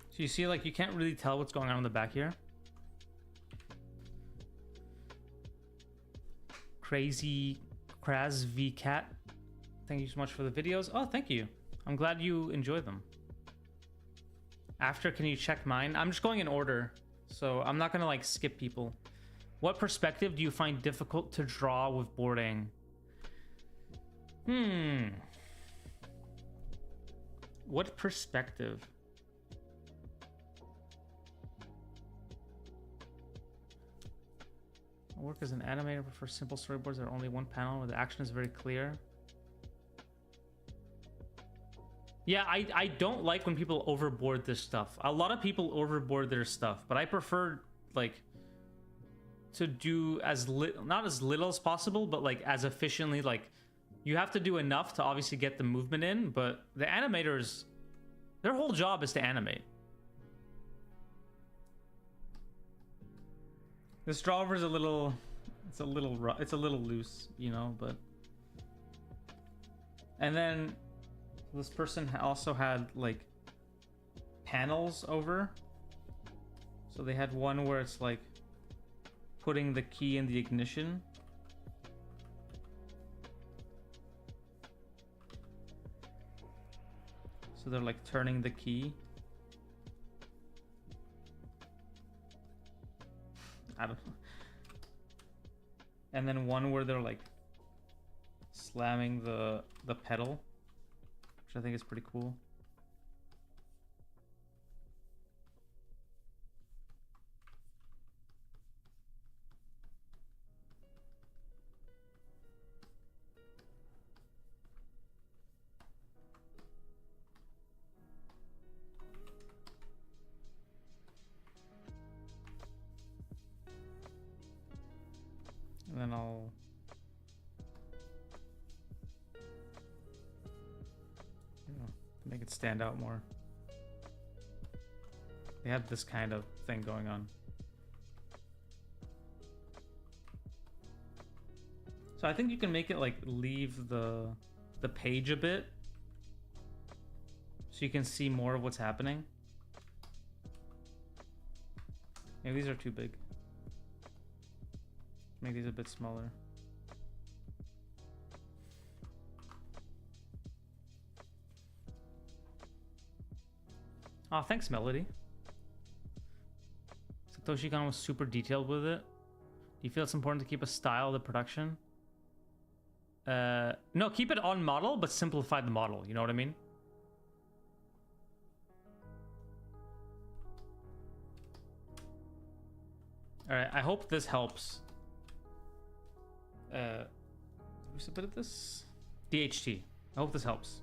So you see, like, you can't really tell what's going on in the back here. Crazy Kraz V Cat. Thank you so much for the videos. Oh, thank you. I'm glad you enjoy them. After, can you check mine? I'm just going in order. So I'm not gonna like skip people. What perspective do you find difficult to draw with boarding? What perspective? I work as an animator, prefer simple storyboards that are only one panel where the action is very clear. Yeah, I don't like when people overboard this stuff. A lot of people overboard their stuff, but I prefer like to do not as little as possible, but like as efficiently. Like you have to do enough to obviously get the movement in, but the animators, their whole job is to animate. This drawer is a little loose, you know, but. And then this person also had like panels over. So they had one where it's like putting the key in the ignition. So they're like turning the key. I don't know. And then one where they're like slamming the pedal, which I think is pretty cool. And then I'll... to make it stand out more. They have this kind of thing going on. So I think you can make it like leave the page a bit, so you can see more of what's happening. Maybe these are too big. Make these a bit smaller. Oh, thanks, Melody. Satoshi Kon was super detailed with it. Do you feel it's important to keep a style of the production? No, keep it on model, but simplify the model. You know what I mean? All right, I hope this helps. Who submitted this? DHT. I hope this helps.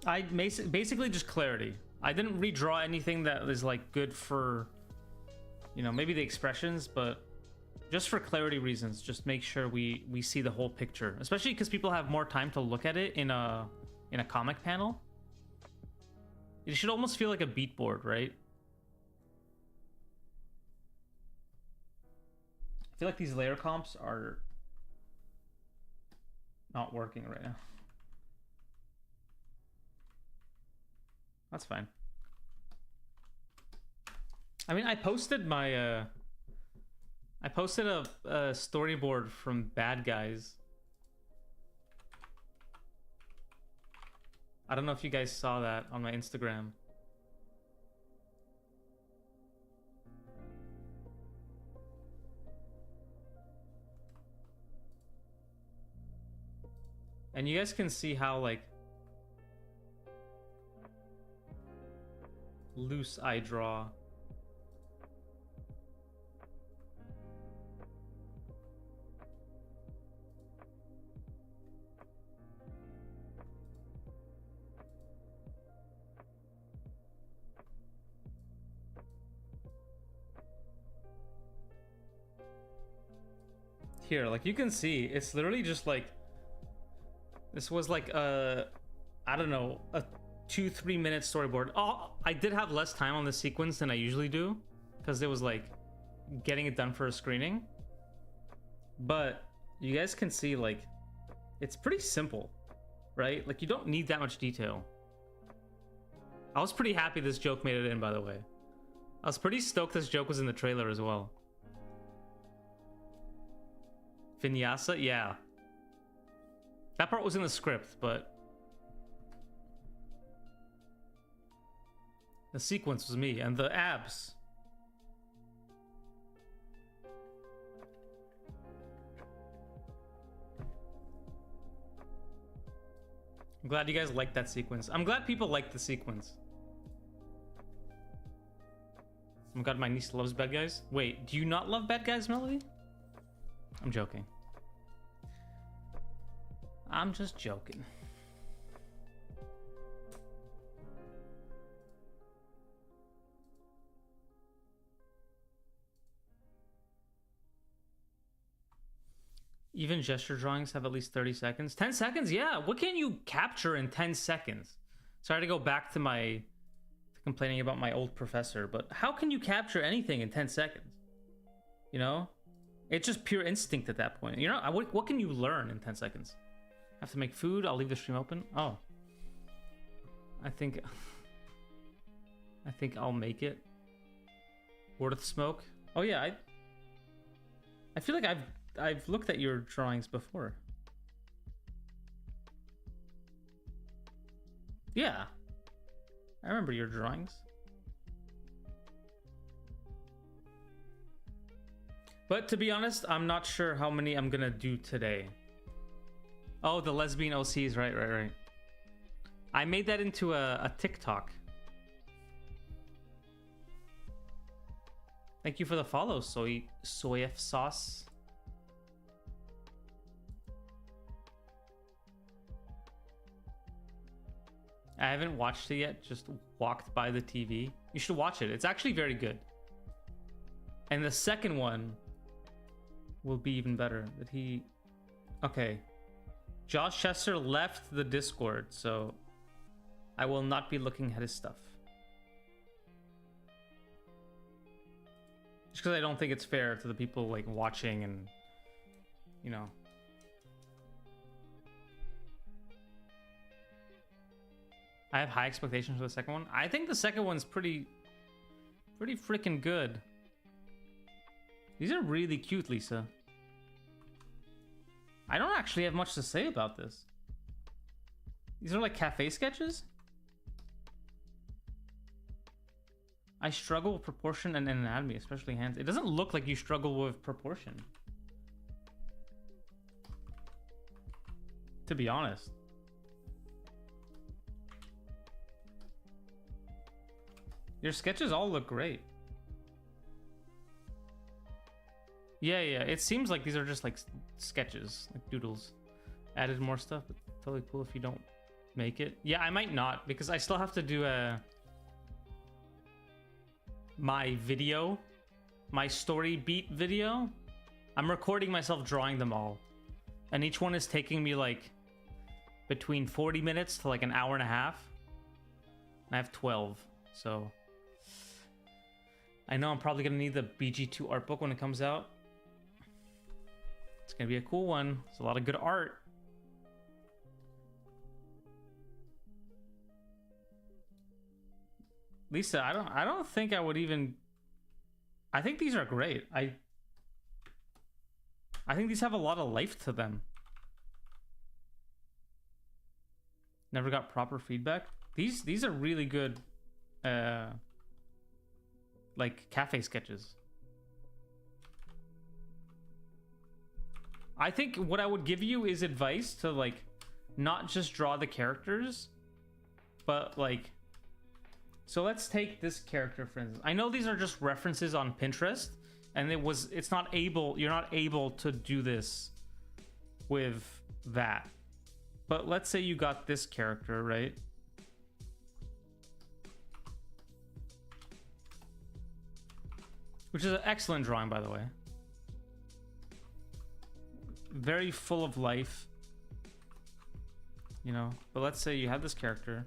I basically just clarity. I didn't redraw anything that is like good for, you know, maybe the expressions, but just for clarity reasons, just make sure we see the whole picture, especially because people have more time to look at it in a comic panel. It should almost feel like a beatboard, right? I feel like these layer comps are not working right now. That's fine. I mean, I posted my I posted a storyboard from Bad Guys. I don't know if you guys saw that on my Instagram. And you guys can see how like loose I draw. Here, like you can see, it's literally just like, this was like a, I don't know, a 2-3 minute storyboard. Oh, I did have less time on the sequence than I usually do, because it was like getting it done for a screening. But you guys can see like, it's pretty simple, right? Like you don't need that much detail. I was pretty happy this joke made it in, by the way. I was pretty stoked this joke was in the trailer as well. Vinyasa? Yeah. That part was in the script, but the sequence was me, and the abs. I'm glad you guys liked that sequence. I'm glad people liked the sequence. Oh my god, my niece loves Bad Guys. Wait, do you not love Bad Guys, Melody? I'm joking. I'm just joking. Even gesture drawings have at least 30 seconds. 10 seconds? Yeah. What can you capture in 10 seconds? Sorry to go back to my complaining about my old professor, but how can you capture anything in 10 seconds? You know? It's just pure instinct at that point. You know, what can you learn in 10 seconds? I have to make food. I'll leave the stream open. Oh. I think I'll make it. Word of the Smoke. Oh yeah, I feel like I've looked at your drawings before. Yeah. I remember your drawings. But to be honest, I'm not sure how many I'm gonna do today. Oh, the lesbian OCs, right. I made that into a TikTok. Thank you for the follow, soyf sauce. I haven't watched it yet, just walked by the TV. You should watch it. It's actually very good. And the second one will be even better. That he... Okay. Josh Chester left the Discord, so I will not be looking at his stuff. Just because I don't think it's fair to the people like watching and, you know. I have high expectations for the second one. I think the second one's pretty freaking good. These are really cute, Lisa. I don't actually have much to say about this. These are like cafe sketches. I struggle with proportion and anatomy, especially hands. It doesn't look like you struggle with proportion, to be honest. Your sketches all look great. Yeah, it seems like these are just like sketches, like doodles. Added more stuff, but totally cool if you don't make it. Yeah, I might not, because I still have to do my video, my story beat video. I'm recording myself drawing them all, and each one is taking me like between 40 minutes to like an hour and a half. I have 12, so I know I'm probably gonna need the BG2 art book when it comes out. It's gonna be a cool one. It's a lot of good art. Lisa, I don't think I would even... I think these are great. I think these have a lot of life to them. Never got proper feedback. These are really good like cafe sketches. I think what I would give you is advice to like not just draw the characters, but like, so let's take this character for instance. I know these are just references on Pinterest, and you're not able to do this with that. But let's say you got this character, right? Which is an excellent drawing, by the way. Very full of life, you know. But let's say you have this character.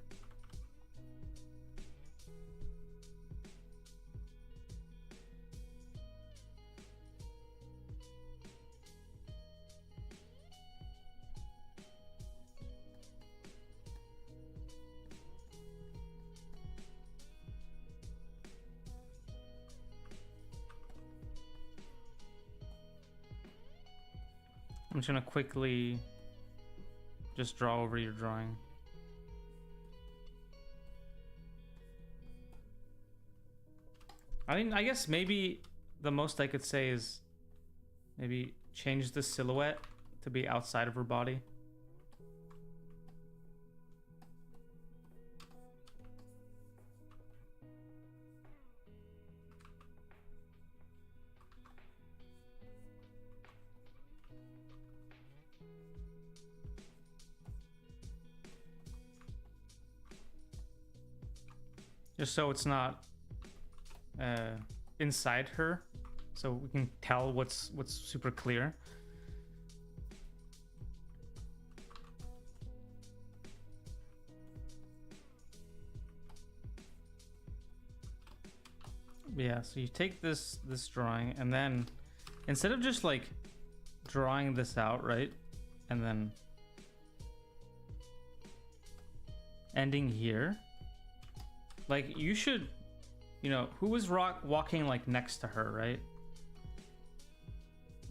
I'm just gonna quickly just draw over your drawing. I mean, I guess maybe the most I could say is maybe change the silhouette to be outside of her body. Just so it's not inside her, so we can tell what's super clear. Yeah, so you take this drawing, and then instead of just like drawing this out, right, and then ending here, like you should, you know, who was walking like next to her, right?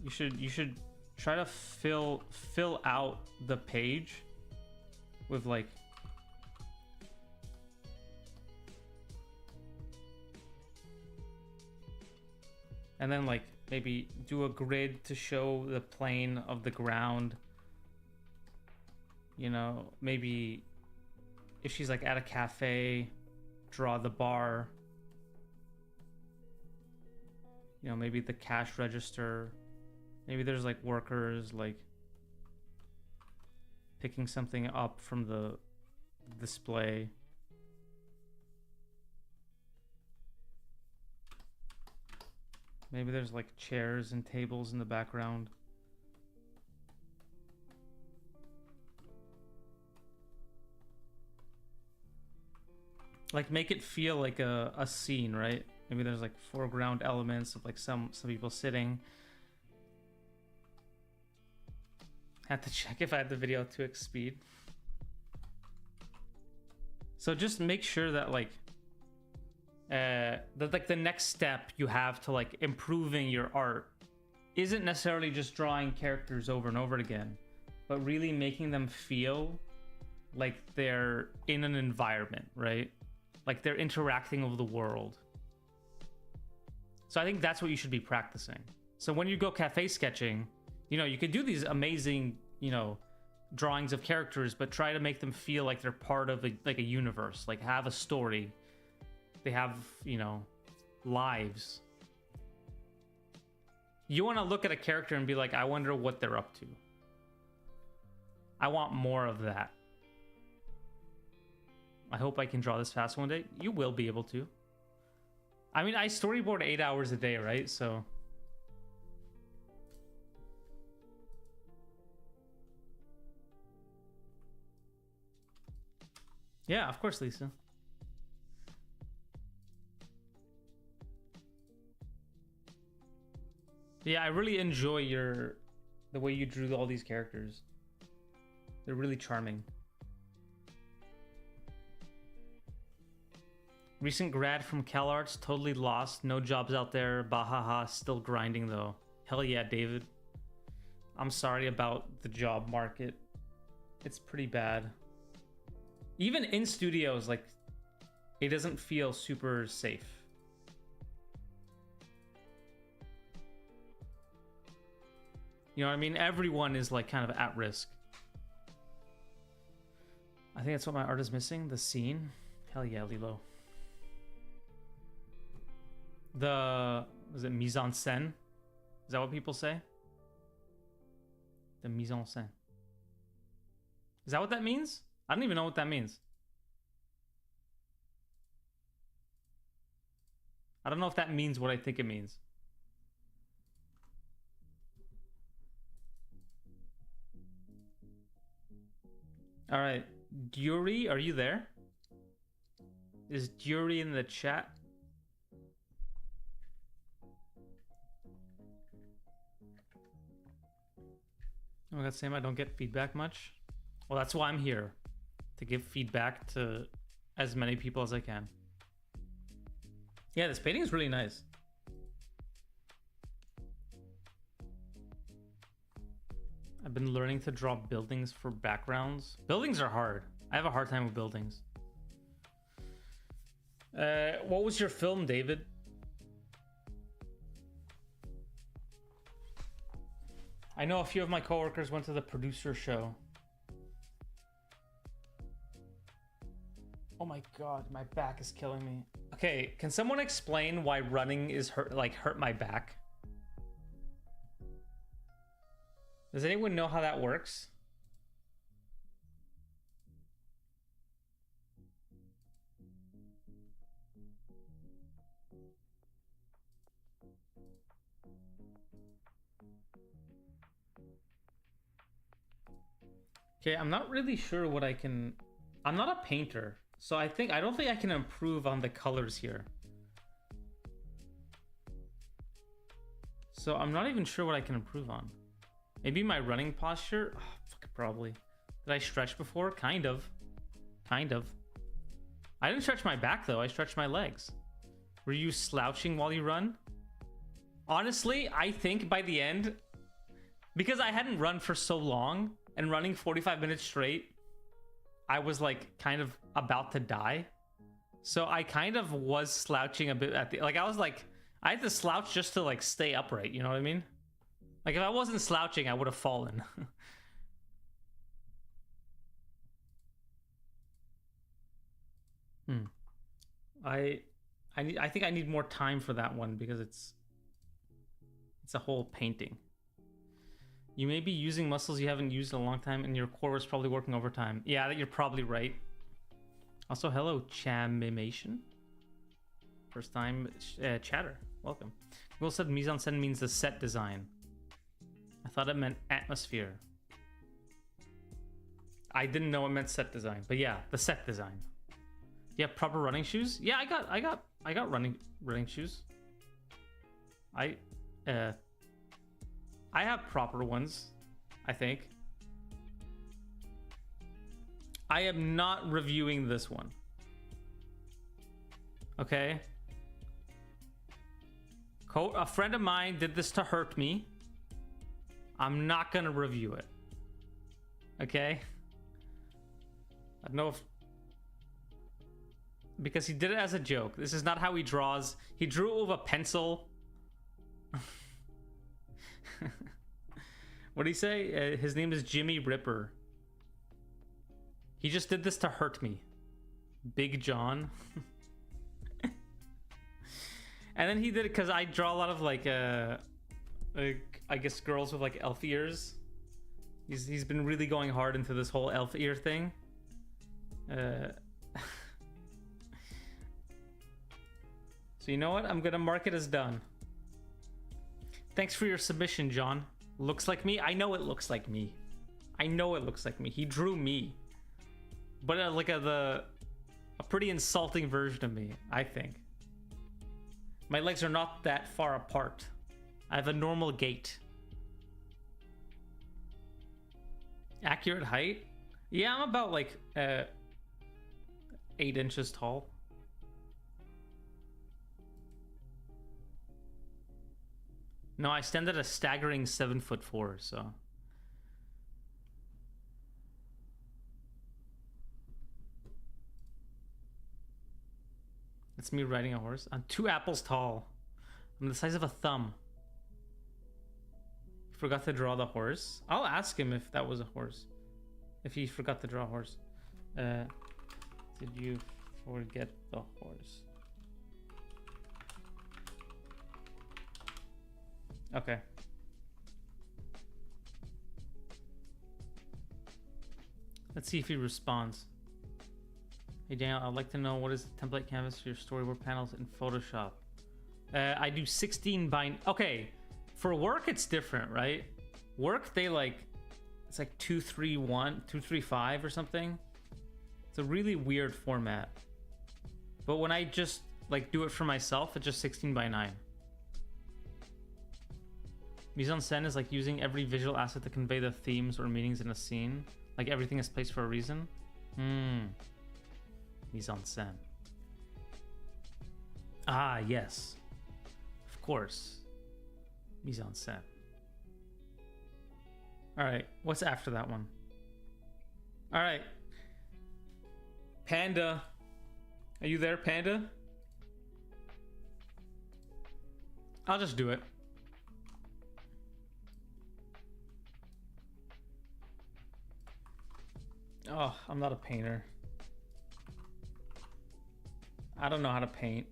You should try to fill out the page with like and then like maybe do a grid to show the plane of the ground. You know, maybe if she's like at a cafe, draw the bar. You know, maybe the cash register. Maybe there's like workers like picking something up from the display. Maybe there's like chairs and tables in the background. Like make it feel like a scene, right? Maybe there's like foreground elements of like some people sitting. Had to check if I had the video at 2x speed. So just make sure that like the next step you have to like improving your art isn't necessarily just drawing characters over and over again, but really making them feel like they're in an environment, right? Like they're interacting with the world. So I think that's what you should be practicing. So when you go cafe sketching, you know, you could do these amazing, you know, drawings of characters, but try to make them feel like they're part of like a universe, like have a story. They have, you know, lives. You want to look at a character and be like, I wonder what they're up to. I want more of that. I hope I can draw this fast one day. You will be able to. I mean, I storyboard 8 hours a day, right? So yeah, of course, Lisa. Yeah, I really enjoy the way you drew all these characters. They're really charming. Recent grad from CalArts, totally lost. No jobs out there. Bahaha, still grinding though. Hell yeah, David. I'm sorry about the job market. It's pretty bad. Even in studios, like, it doesn't feel super safe. You know what I mean? Everyone is like kind of at risk. I think that's what my art is missing. The scene. Hell yeah, Lilo. Was it mise en scène? Is that what people say? The mise en scène. Is that what that means? I don't even know what that means. I don't know if that means what I think it means. All right, Dury, are you there? Is Dury in the chat? Oh my god, Sam, I don't get feedback much. Well, that's why I'm here, to give feedback to as many people as I can. Yeah, this painting is really nice. I've been learning to draw buildings for backgrounds. Buildings are hard. I have a hard time with buildings. What was your film, David? I know a few of my coworkers went to the producer show. Oh my god, my back is killing me. Okay, can someone explain why running is hurt my back? Does anyone know how that works? Okay, I'm not really sure what I can... I'm not a painter, so I don't think I can improve on the colors here. So I'm not even sure what I can improve on. Maybe my running posture? Oh, fuck, probably. Did I stretch before? Kind of. Kind of. I didn't stretch my back though, I stretched my legs. Were you slouching while you run? Honestly, I think by the end, because I hadn't run for so long, and running 45 minutes straight, I was like kind of about to die. So I kind of was slouching a bit at the, like I was like, I had to slouch just to like stay upright, you know what I mean? Like if I wasn't slouching, I would have fallen. I think I need more time for that one because it's a whole painting. You may be using muscles you haven't used in a long time and your core was probably working overtime. Yeah, you're probably right. Also, hello, Chamimation. First time chatter. Welcome. Google said mise en scène means the set design. I thought it meant atmosphere. I didn't know it meant set design, but yeah, the set design. You have proper running shoes? Yeah, I got running shoes. I have proper ones, I think. I am not reviewing this one. Okay. A friend of mine did this to hurt me. I'm not gonna review it. Okay? I don't know if... Because he did it as a joke. This is not how he draws. He drew it with a pencil. What did he say? His name is Jimmy Ripper. He just did this to hurt me. Big John. And then he did it because I draw a lot of like I guess girls with like elf ears. He's been really going hard into this whole elf ear thing. So you know what? I'm gonna mark it as done. Thanks for your submission, John. Looks like me? I know it looks like me. I know it looks like me. He drew me. But like a pretty insulting version of me, I think. My legs are not that far apart. I have a normal gait. Accurate height? Yeah, I'm about like 8 inches tall. No, I stand at a staggering 7'4", so. It's me riding a horse. I'm 2 apples tall. I'm the size of a thumb. Forgot to draw the horse. I'll ask him if that was a horse. If he forgot to draw a horse. Did you forget the horse? Okay. Let's see if he responds. Hey Daniel, I'd like to know what is the template canvas for your storyboard panels in Photoshop. I do 16 by... Okay, for work it's different, right? Work, they like... It's like 231, 235 or something. It's a really weird format. But when I just like do it for myself, it's just 16 by 9. Mise en scène is like using every visual asset to convey the themes or meanings in a scene. Like everything is placed for a reason. Mise en scène. Ah, yes. Of course. Mise en scène. Alright, what's after that one? Alright. Panda. Are you there, Panda? I'll just do it. Oh, I'm not a painter. I don't know how to paint.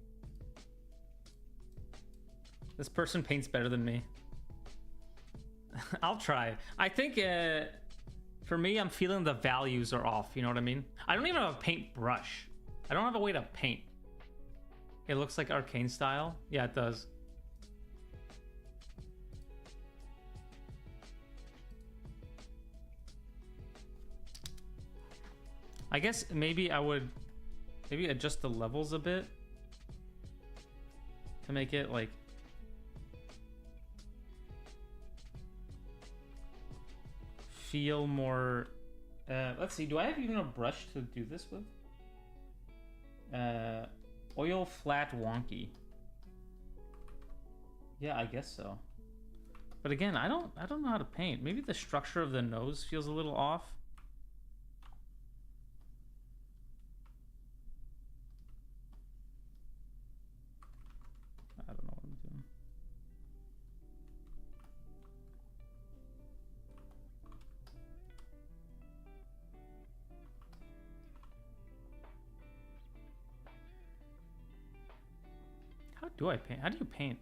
This person paints better than me. I'll try. I think for me, I'm feeling the values are off. You know what I mean? I don't even have a paint brush. I don't have a way to paint. It looks like arcane style. Yeah, it does. I guess maybe I would adjust the levels a bit to make it like feel more let's see, do I have even a brush to do this with? Oil flat wonky. Yeah, I guess so. But again, I don't know how to paint. Maybe the structure of the nose feels a little off. I don't know what I'm doing. How do I paint? How do you paint?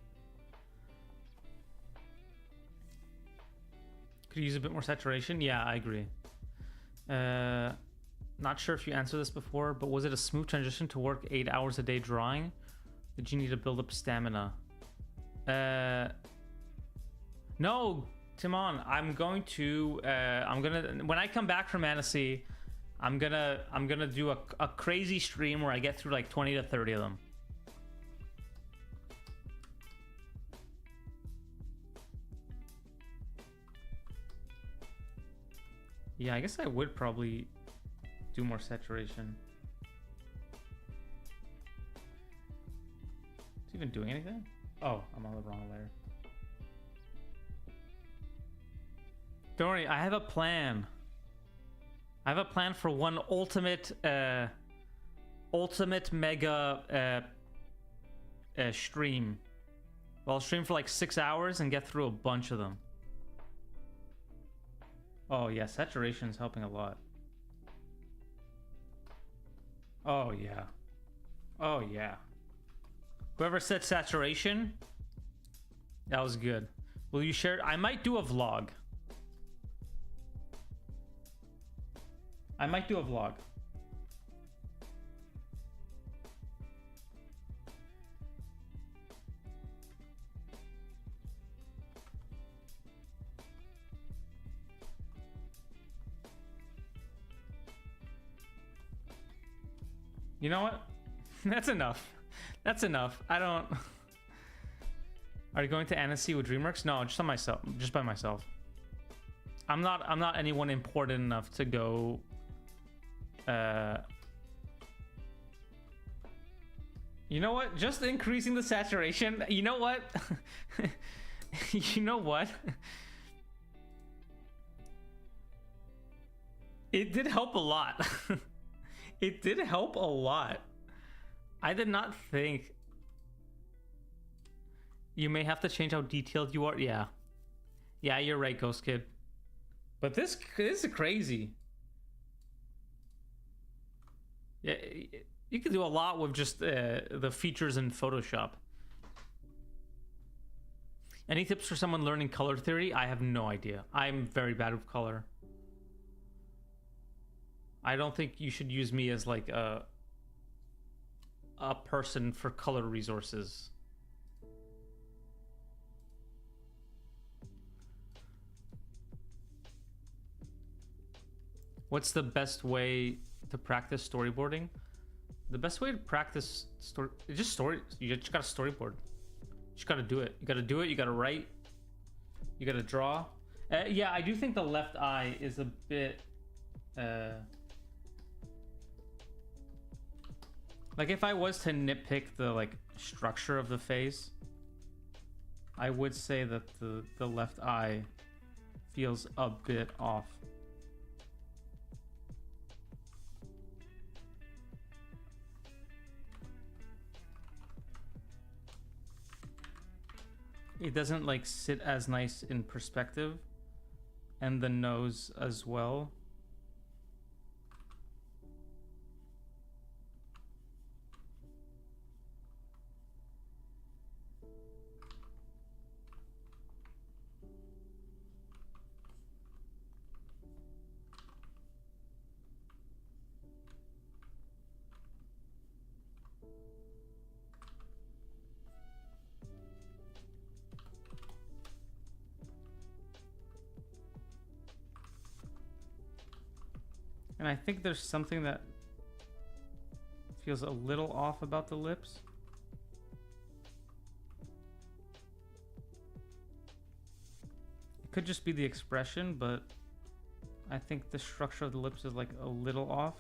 Could you use a bit more saturation? Yeah, I agree. Not sure if you answered this before, but was it a smooth transition to work 8 hours a day drawing? Did you need to build up stamina? No, Timon. I'm gonna when I come back from Annecy, I'm gonna do a crazy stream where I get through like 20 to 30 of them. Yeah, I guess I would probably do more saturation. Is it even doing anything? Oh, I'm on the wrong layer. Don't worry, I have a plan. I have a plan for one ultimate mega stream. Well, I'll stream for like 6 hours and get through a bunch of them. Oh yeah, saturation is helping a lot. Oh yeah. Oh yeah. Whoever said saturation, that was good. Will you share? I might do a vlog. I might do a vlog. You know what? That's enough. That's enough. I don't... Are you going to Annecy with DreamWorks? No, just on myself. Just by myself. I'm not anyone important enough to go... You know what? Just increasing the saturation. You know what? You know what? It did help a lot. It did help a lot. I did not think... You may have to change how detailed you are. Yeah. Yeah, you're right, Ghost Kid. But this is crazy. Yeah, you can do a lot with just the features in Photoshop. Any tips for someone learning color theory? I have no idea. I'm very bad with color. I don't think you should use me as like a person for color resources. What's the best way to practice storyboarding? The best way to practice you just gotta storyboard. You just gotta do it. You gotta do it. You gotta write. You gotta draw. Yeah, I do think the left eye is a bit. Like if I was to nitpick the like structure of the face, I would say that the left eye feels a bit off. It doesn't like sit as nice in perspective, and the nose as well. And I think there's something that feels a little off about the lips. It could just be the expression, but I think the structure of the lips is like a little off.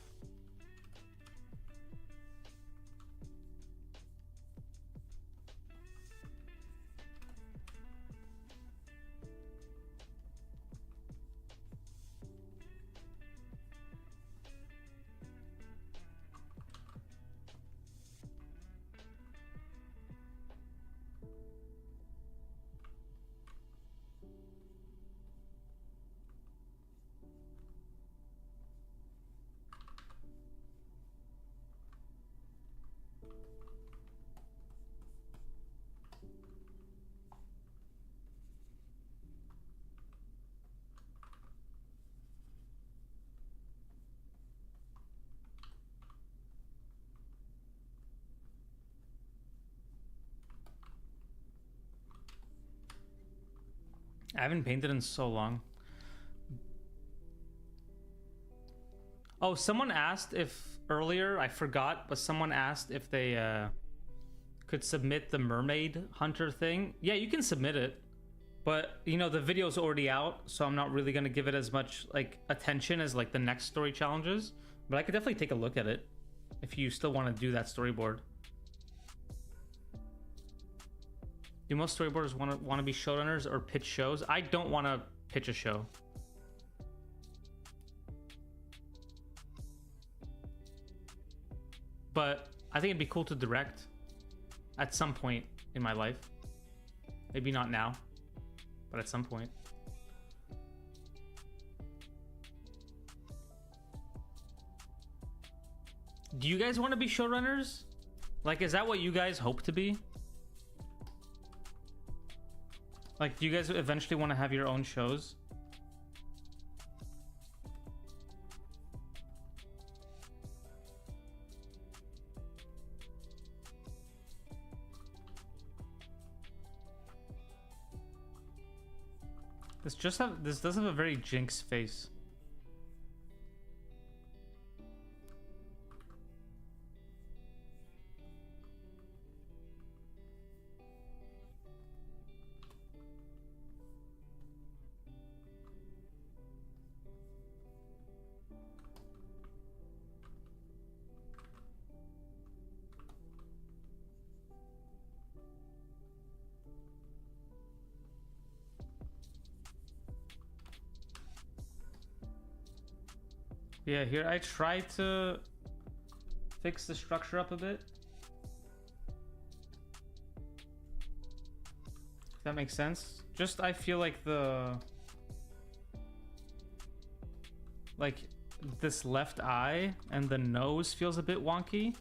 I haven't painted in so long. Oh, someone asked if earlier, I forgot, but someone asked if they could submit the mermaid hunter thing. Yeah, you can submit it, but you know, the video's already out, so I'm not really gonna give it as much like attention as like the next story challenges, but I could definitely take a look at it if you still want to do that storyboard. Do most storyboarders want to be showrunners or pitch shows? I don't want to pitch a show. But I think it'd be cool to direct at some point in my life. Maybe not now, but at some point. Do you guys want to be showrunners? Like, is that what you guys hope to be? Like, do you guys eventually want to have your own shows? This does have a very Jinx face. Yeah, here I tried to fix the structure up a bit. If that makes sense. Just I feel like this left eye and the nose feels a bit wonky,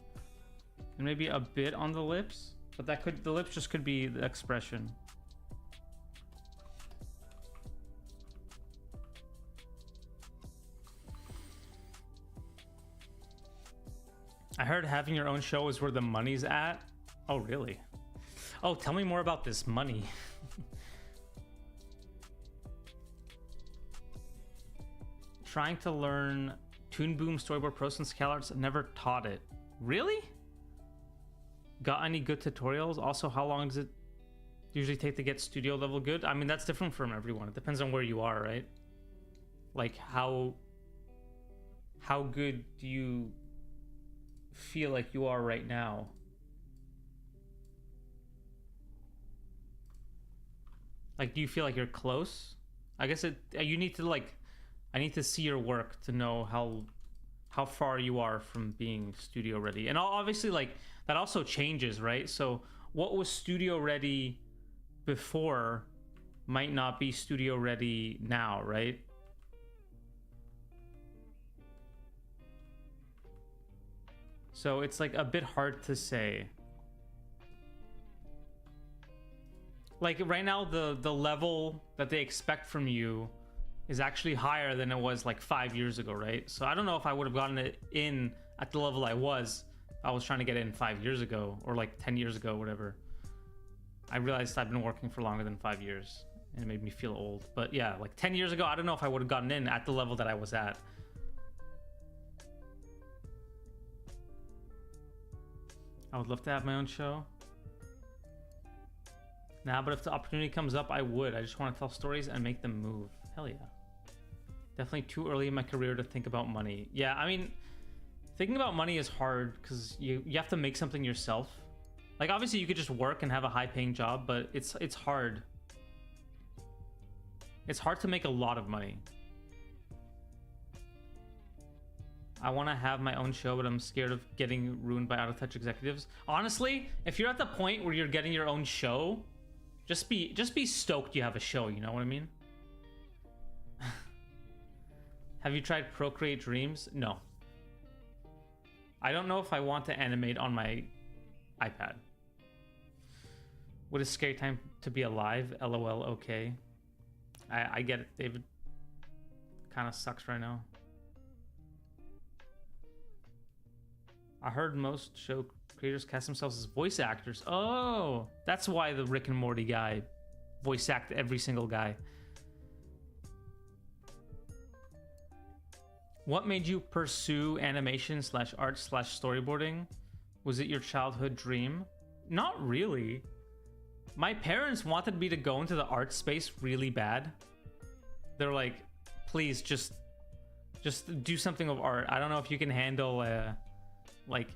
and maybe a bit on the lips, but the lips just could be the expression. I heard having your own show is where the money's at. Oh, really? Oh, tell me more about this money. Trying to learn Toon Boom, Storyboard Pro since CalArts, never taught it. Really? Got any good tutorials? Also, how long does it usually take to get studio level good? I mean, that's different from everyone. It depends on where you are, right? Like, how good do you feel like you are right now? Like, do you feel like you're close? I guess you need to like, I need to see your work to know how far you are from being studio ready. And obviously, like, that also changes, right? So what was studio ready before might not be studio ready now, right? So it's like a bit hard to say. Like right now, the level that they expect from you is actually higher than it was like 5 years ago, right? So I don't know if I would have gotten it in at the level I was trying to get in 5 years ago, or like 10 years ago, whatever. I realized I've been working for longer than 5 years and it made me feel old. But yeah, like 10 years ago, I don't know if I would have gotten in at the level that I was at. I would love to have my own show. Nah, but if the opportunity comes up, I would. I just want to tell stories and make them move. Hell yeah. Definitely too early in my career to think about money. Yeah, I mean, thinking about money is hard because you have to make something yourself. Like, obviously you could just work and have a high-paying job, but it's hard. It's hard to make a lot of money. I want to have my own show, but I'm scared of getting ruined by out-of-touch executives. Honestly, if you're at the point where you're getting your own show, just be stoked you have a show, you know what I mean? Have you tried Procreate Dreams? No. I don't know if I want to animate on my iPad. What a scary time to be alive. LOL, okay. I get it, David. Kind of sucks right now. I heard most show creators cast themselves as voice actors. Oh, that's why the Rick and Morty guy voice acted every single guy. What made you pursue animation slash art slash storyboarding? Was it your childhood dream? Not really. My parents wanted me to go into the art space really bad. They're like, please just do something of art. I don't know if you can handle like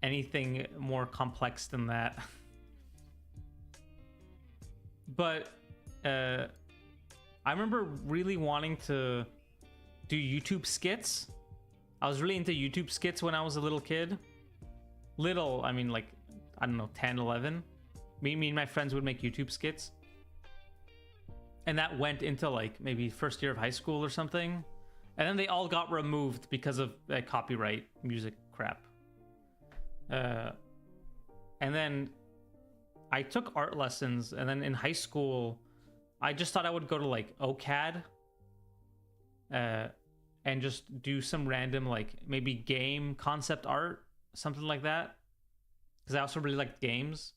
anything more complex than that. But I remember really wanting to do YouTube skits. I was really into YouTube skits when I was a little kid. Little, I mean like, I don't know, 10, 11. Me and my friends would make YouTube skits. And that went into like maybe first year of high school or something. And then they all got removed because of copyright music crap. And then I took art lessons, and then in high school, I just thought I would go to like OCAD and just do some random like maybe game concept art, something like that. Because I also really liked games.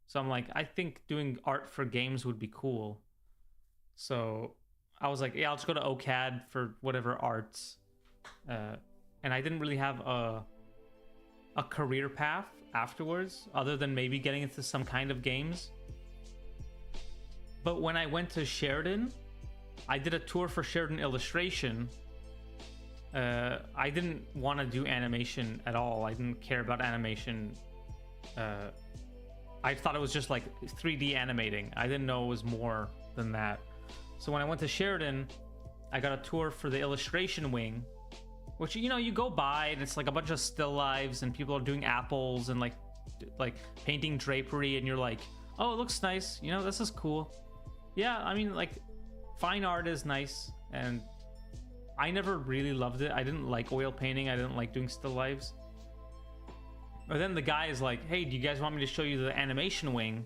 So I'm like, I think doing art for games would be cool. So I was like, yeah, I'll just go to OCAD for whatever arts. And I didn't really have a career path afterwards, other than maybe getting into some kind of games. But when I went to Sheridan, I did a tour for Sheridan Illustration. I didn't want to do animation at all. I didn't care about animation. I thought it was just like 3D animating. I didn't know it was more than that. So when I went to Sheridan, I got a tour for the illustration wing, which, you know, you go by and it's like a bunch of still lives and people are doing apples and like painting drapery, and you're like, oh, it looks nice. You know, this is cool. Yeah, I mean, like, fine art is nice, and I never really loved it. I didn't like oil painting. I didn't like doing still lives. But then the guy is like, hey, do you guys want me to show you the animation wing?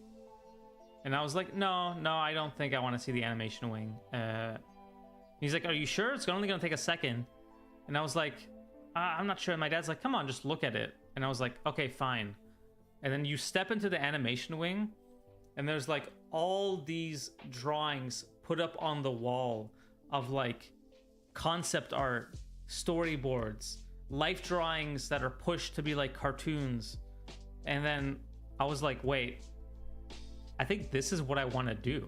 And I was like, no, I don't think I want to see the animation wing. He's like, are you sure? It's only going to take a second. And I was like, I'm not sure. And my dad's like, come on, just look at it. And I was like, okay, fine. And then you step into the animation wing, and there's like all these drawings put up on the wall of like concept art, storyboards, life drawings that are pushed to be like cartoons. And then I was like, wait, I think this is what I want to do.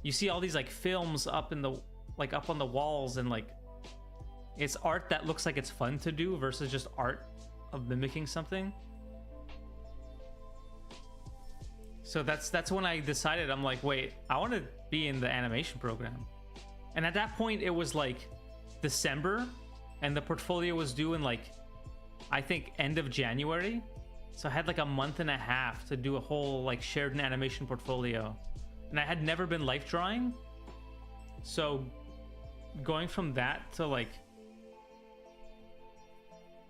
You see all these like films up in the like up on the walls, and like it's art that looks like it's fun to do versus just art of mimicking something. So that's when I decided, I'm like, wait, I want to be in the animation program. And at that point it was like December, and the portfolio was due in like, I think, end of January. So I had like a month and a half to do a whole like Sheridan animation portfolio. And I had never been life drawing. So going from that to like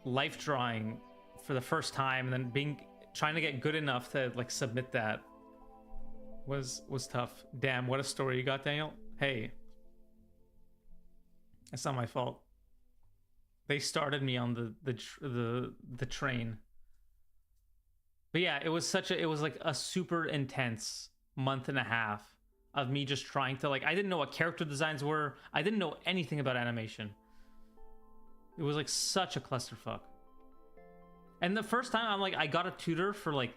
life drawing for the first time, and then trying to get good enough to like submit that was tough. Damn, what a story you got, Daniel. Hey, it's not my fault. They started me on the train. But yeah, it was like a super intense month and a half of me just trying to like, I didn't know what character designs were. I didn't know anything about animation. It was like such a clusterfuck. And the first time, I'm like, I got a tutor for like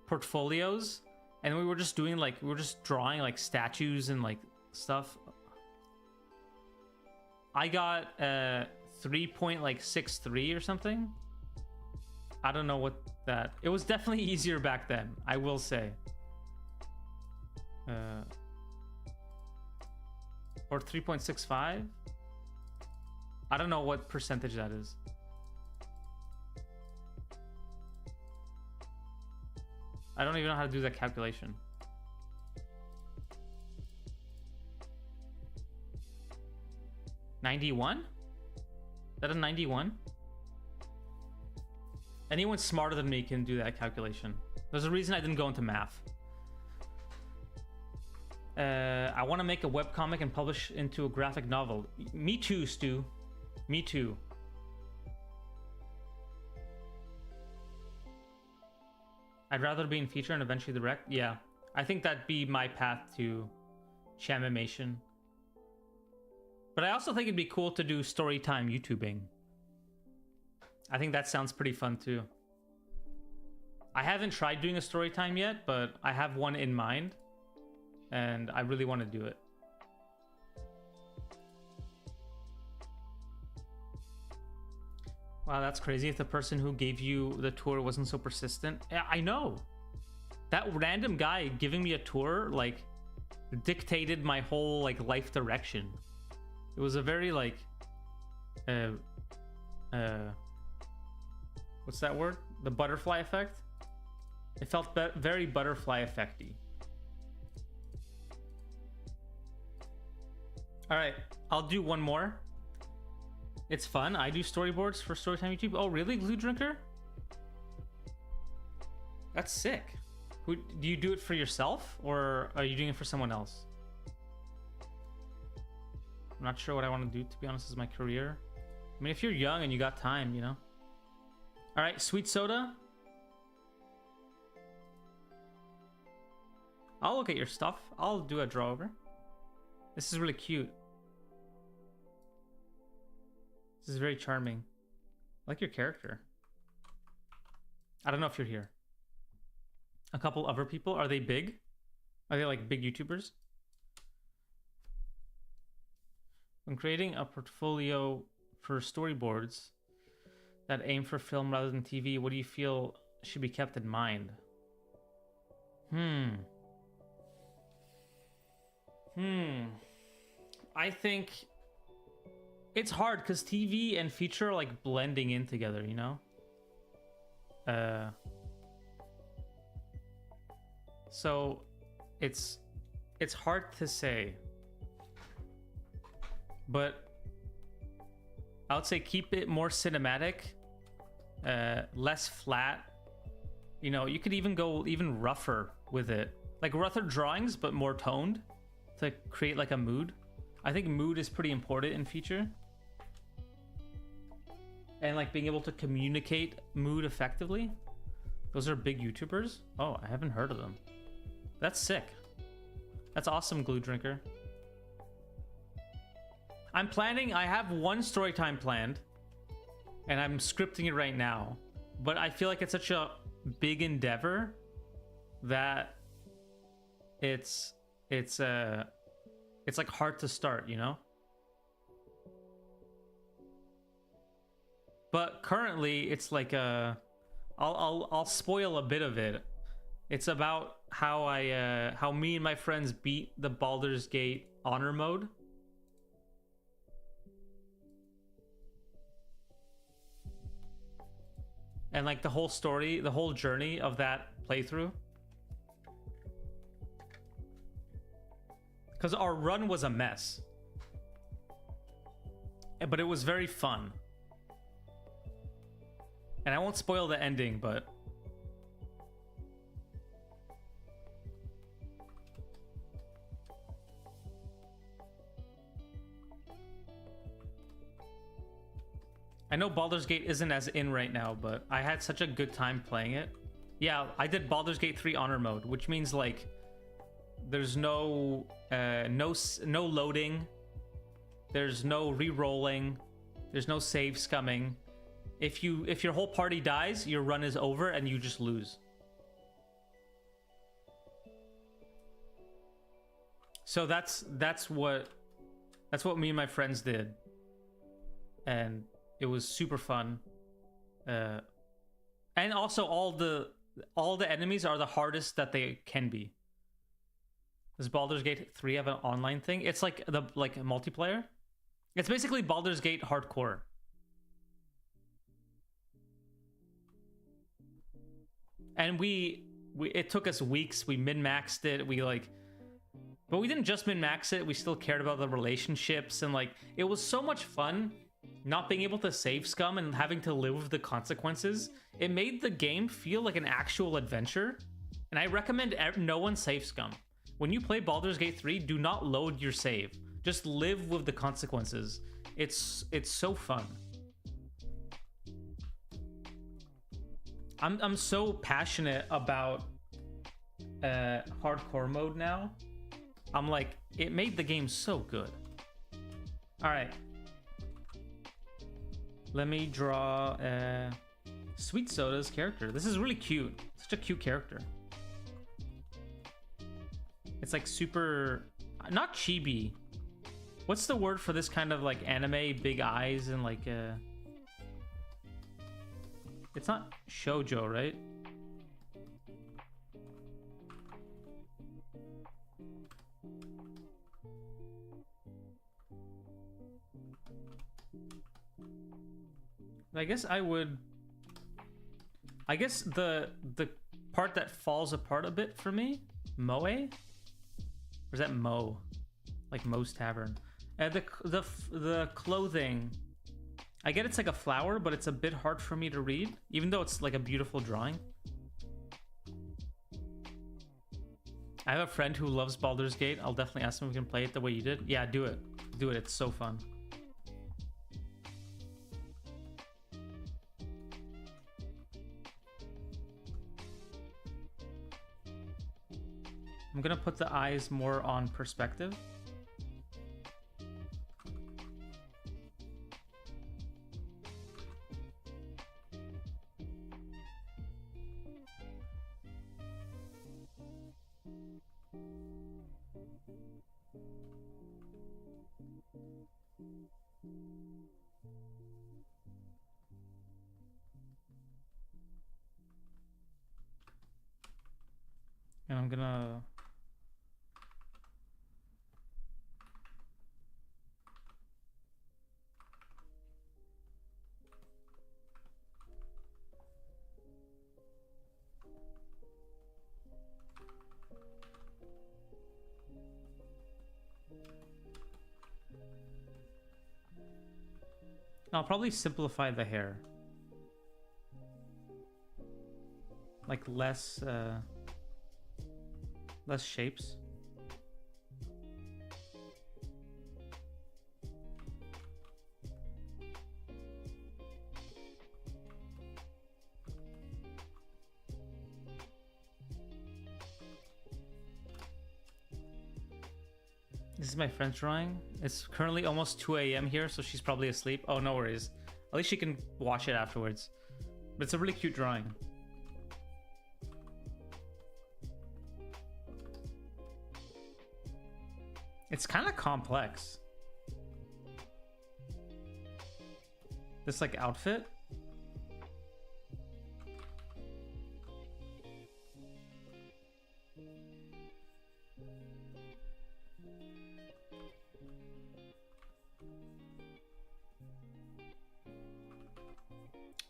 portfolios, and we were just doing like, we were just drawing like statues and like stuff. I got 3.63 or something. I don't know what that. It was definitely easier back then, I will say. Or 3.65. I don't know what percentage that is. I don't even know how to do that calculation. $91? Is that a 91? Anyone smarter than me can do that calculation. There's a reason I didn't go into math. I want to make a webcomic and publish into a graphic novel. Me too, Stu. Me too. I'd rather be in feature and eventually direct. Yeah, I think that'd be my path to Chamimation. But I also think it'd be cool to do story time YouTubing. I think that sounds pretty fun too. I haven't tried doing a story time yet, but I have one in mind. And I really want to do it. Wow, that's crazy if the person who gave you the tour wasn't so persistent. Yeah, I know. That random guy giving me a tour, like, dictated my whole, like, life direction. It was a very, like, what's that word? The butterfly effect? It felt very butterfly effecty. All right, I'll do one more. It's fun. I do storyboards for Storytime YouTube. Oh, really, Glue Drinker? That's sick. Do you do it for yourself, or are you doing it for someone else? I'm not sure what I want to do, to be honest, as my career. I mean, if you're young and you got time, you know. All right, Sweet Soda. I'll look at your stuff. I'll do a draw over. This is really cute. This is very charming. I like your character. I don't know if you're here. A couple other people. Are they big? Are they like big YouTubers? When creating a portfolio for storyboards that aim for film rather than TV, what do you feel should be kept in mind? I think it's hard because TV and feature are like blending in together, you know? So it's hard to say. But I would say keep it more cinematic, less flat. You know, you could even go even rougher with it. Like rougher drawings, but more toned to create like a mood. I think mood is pretty important in feature. And like being able to communicate mood effectively. Those are big YouTubers. Oh, I haven't heard of them. That's sick. That's awesome, Glue Drinker. I'm planning, I have one story time planned, and I'm scripting it right now. But I feel like it's such a big endeavor that it's like hard to start, you know? But currently it's like I'll spoil a bit of it. It's about how how me and my friends beat the Baldur's Gate honor mode. And like the whole story, the whole journey of that playthrough. Because our run was a mess. But it was very fun. And I won't spoil the ending, but... I know Baldur's Gate isn't as in right now, but I had such a good time playing it. Yeah, I did Baldur's Gate 3 honor mode, which means like there's no no loading, there's no re-rolling, there's no save scumming. If your whole party dies, your run is over and you just lose. So that's what me and my friends did, and it was super fun. And also all the enemies are the hardest that they can be. Does Baldur's Gate 3 have an online thing? It's like a multiplayer. It's basically Baldur's Gate hardcore. And it took us weeks. We min-maxed it. But we didn't just min-max it. We still cared about the relationships, and like it was so much fun. Not being able to save scum and having to live with the consequences, it made the game feel like an actual adventure. And I recommend no one save scum. When you play Baldur's Gate 3, do not load your save. Just live with the consequences. It's so fun. I'm so passionate about hardcore mode now. I'm like, it made the game so good. All right. Let me draw Sweet Soda's character. This is really cute. Such a cute character. It's like super, not chibi. What's the word for this kind of like anime, big eyes and like it's not shoujo, right? I guess the part that falls apart a bit for me, Moe? Or is that Mo? Like Moe's Tavern. The clothing, I get it's like a flower, but it's a bit hard for me to read, even though it's like a beautiful drawing. I have a friend who loves Baldur's Gate. I'll definitely ask him if we can play it the way you did. Yeah, do it. Do it. It's so fun. I'm gonna put the eyes more on perspective. And I'm gonna I'll probably simplify the hair. Like less shapes. This is my friend's drawing. It's currently almost 2 a.m. here, so she's probably asleep. Oh, no worries. At least she can watch it afterwards. But it's a really cute drawing. It's kind of complex. This like outfit.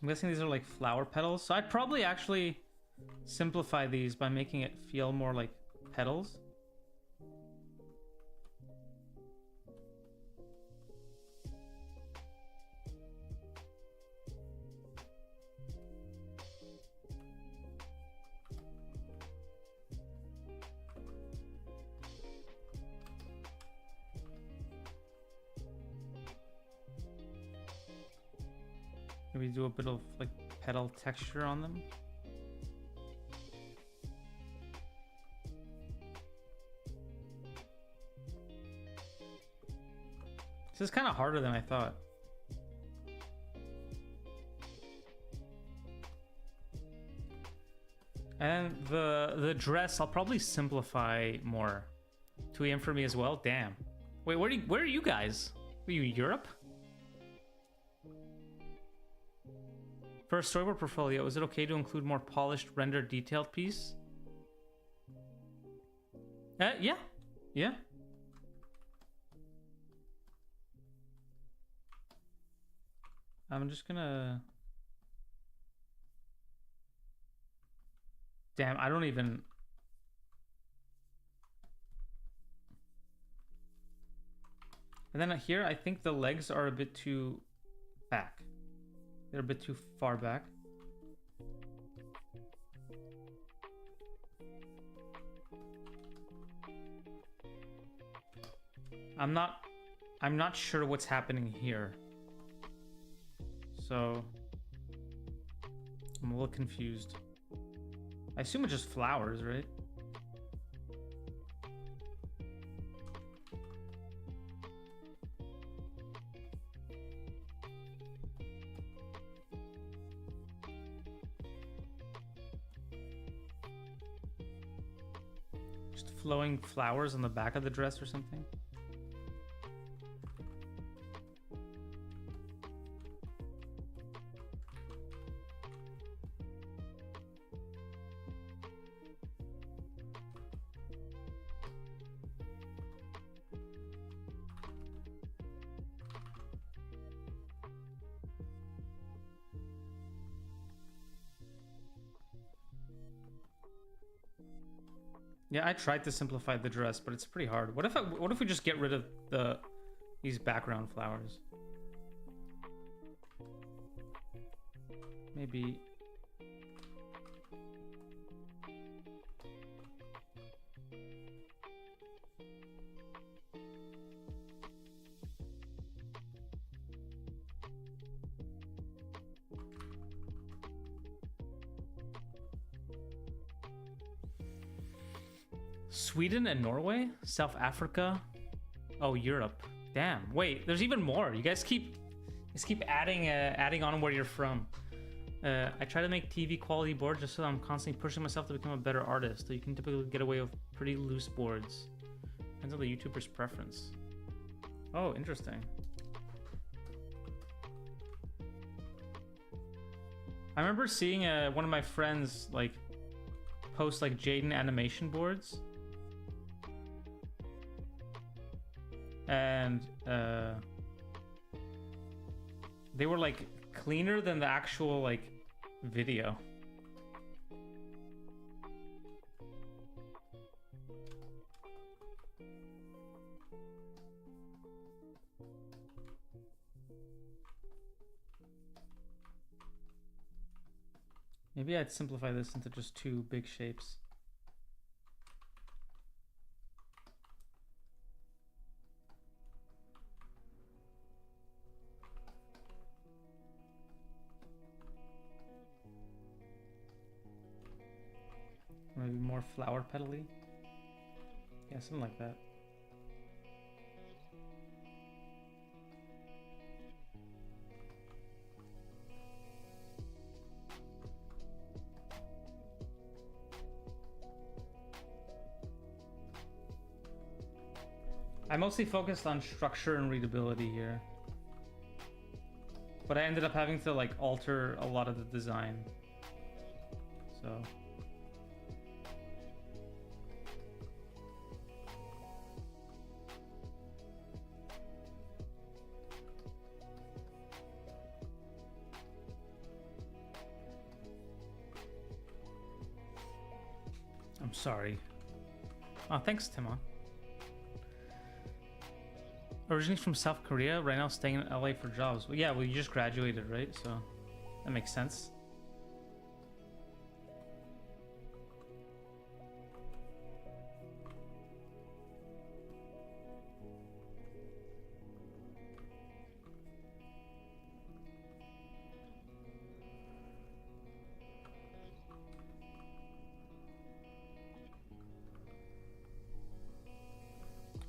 I'm guessing these are like flower petals. So I'd probably actually simplify these by making it feel more like petals. Maybe do a bit of like petal texture on them. This is kind of harder than I thought. And the dress, I'll probably simplify more. 2 a.m. for me as well. Damn. Wait, where are you guys? Are you in Europe? For a storyboard portfolio, is it okay to include more polished, rendered, detailed piece? Yeah. Yeah. I'm just gonna... Damn, I don't even... And then here, I think the legs are a bit too back. They're a bit too far back. I'm not sure what's happening here. So I'm a little confused. I assume it's just flowers, right? Just flowing flowers on the back of the dress or something. Yeah, I tried to simplify the dress, but it's pretty hard. What if we just get rid of these background flowers? Maybe. Sweden and Norway? South Africa? Oh, Europe. Damn. Wait, there's even more. You guys keep adding on where you're from. I try to make TV quality boards just so I'm constantly pushing myself to become a better artist. So you can typically get away with pretty loose boards. Depends on the YouTuber's preference. Oh, interesting. I remember seeing one of my friends like post like Jaden animation boards. And they were like cleaner than the actual like video. Maybe I'd simplify this into just two big shapes. Maybe more flower petal-y. Yeah, something like that. I mostly focused on structure and readability here. But I ended up having to like alter a lot of the design. So... I'm sorry. Oh, thanks, Timon. Originally from South Korea, right now staying in LA for jobs. Well, yeah, well, you just graduated, right? So that makes sense.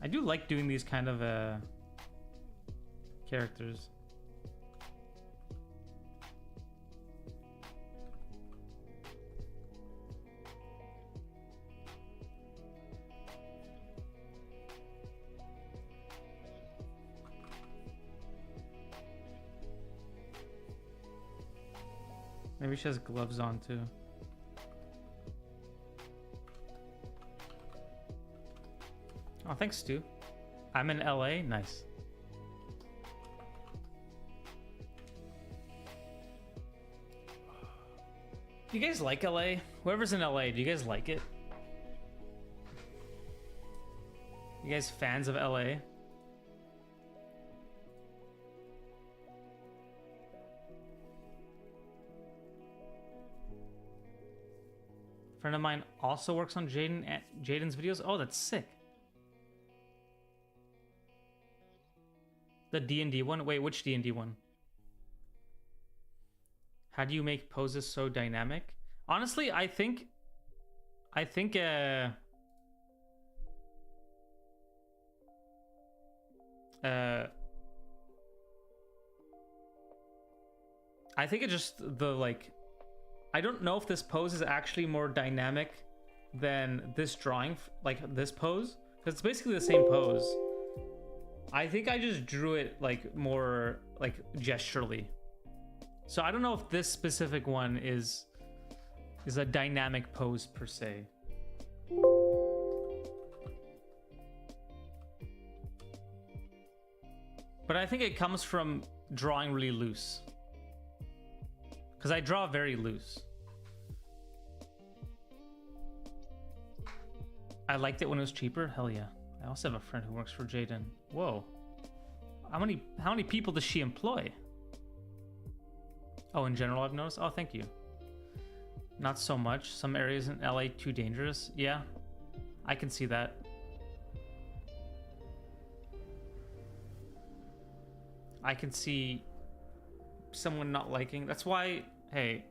I do like doing these kind of characters. Maybe she has gloves on too. Oh, thanks, Stu. I'm in LA. Nice. Do you guys like LA? Whoever's in LA, do you guys like it? You guys fans of LA? A friend of mine also works on Jaden's videos. Oh, that's sick. The D&D one? Wait, which D&D one? How do you make poses so dynamic? Honestly, I think it just the like, I don't know if this pose is actually more dynamic than this drawing, like this pose, because it's basically the same pose. I think I just drew it like more like gesturally. So I don't know if this specific one is a dynamic pose per se. But I think it comes from drawing really loose. Because I draw very loose. I liked it when it was cheaper. Hell yeah. I also have a friend who works for Jaden. Whoa. How many people does she employ? Oh, in general, I've noticed. Oh, thank you. Not so much. Some areas in LA too dangerous. Yeah, I can see that. I can see someone not liking. That's why, hey,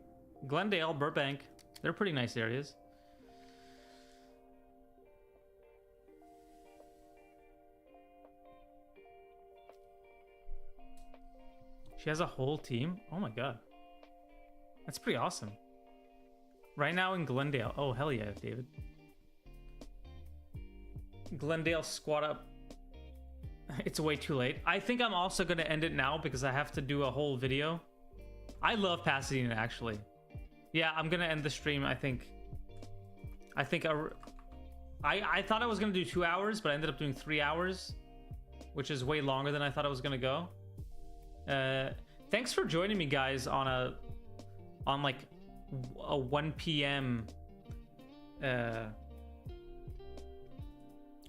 Glendale, Burbank, they're pretty nice areas. She has a whole team? Oh my god. That's pretty awesome. Right now in Glendale. Oh, hell yeah, David. Glendale squat up. It's way too late. I think I'm also going to end it now because I have to do a whole video. I love Pasadena, actually. Yeah, I'm going to end the stream, I think. I thought I was going to do 2 hours, but I ended up doing 3 hours, which is way longer than I thought it was going to go. Thanks for joining me, guys, on like a 1 p.m. On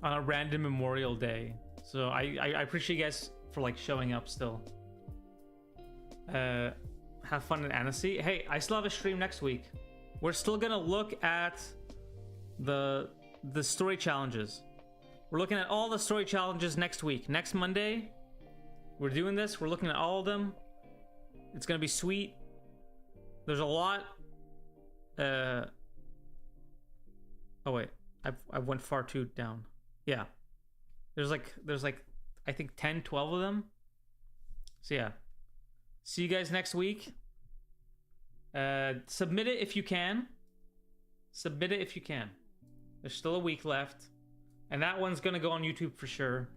a random Memorial Day. So I appreciate you guys for like showing up still. Have fun in Annecy. Hey, I still have a stream next week. We're still gonna look at the story challenges. We're looking at all the story challenges next week. Next Monday, we're doing this. We're looking at all of them. It's gonna be sweet. There's a lot. Oh wait, I went far too down. Yeah. There's like I think 10, 12 of them. So yeah. See you guys next week. Submit it if you can. Submit it if you can. There's still a week left. And that one's gonna go on YouTube for sure.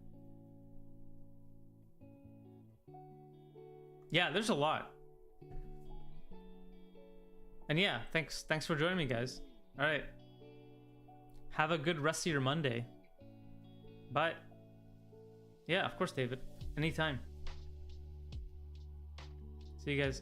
Yeah, there's a lot. And yeah, thanks for joining me, guys. All right. Have a good rest of your Monday. Bye. Yeah, of course, David. Anytime. See you guys.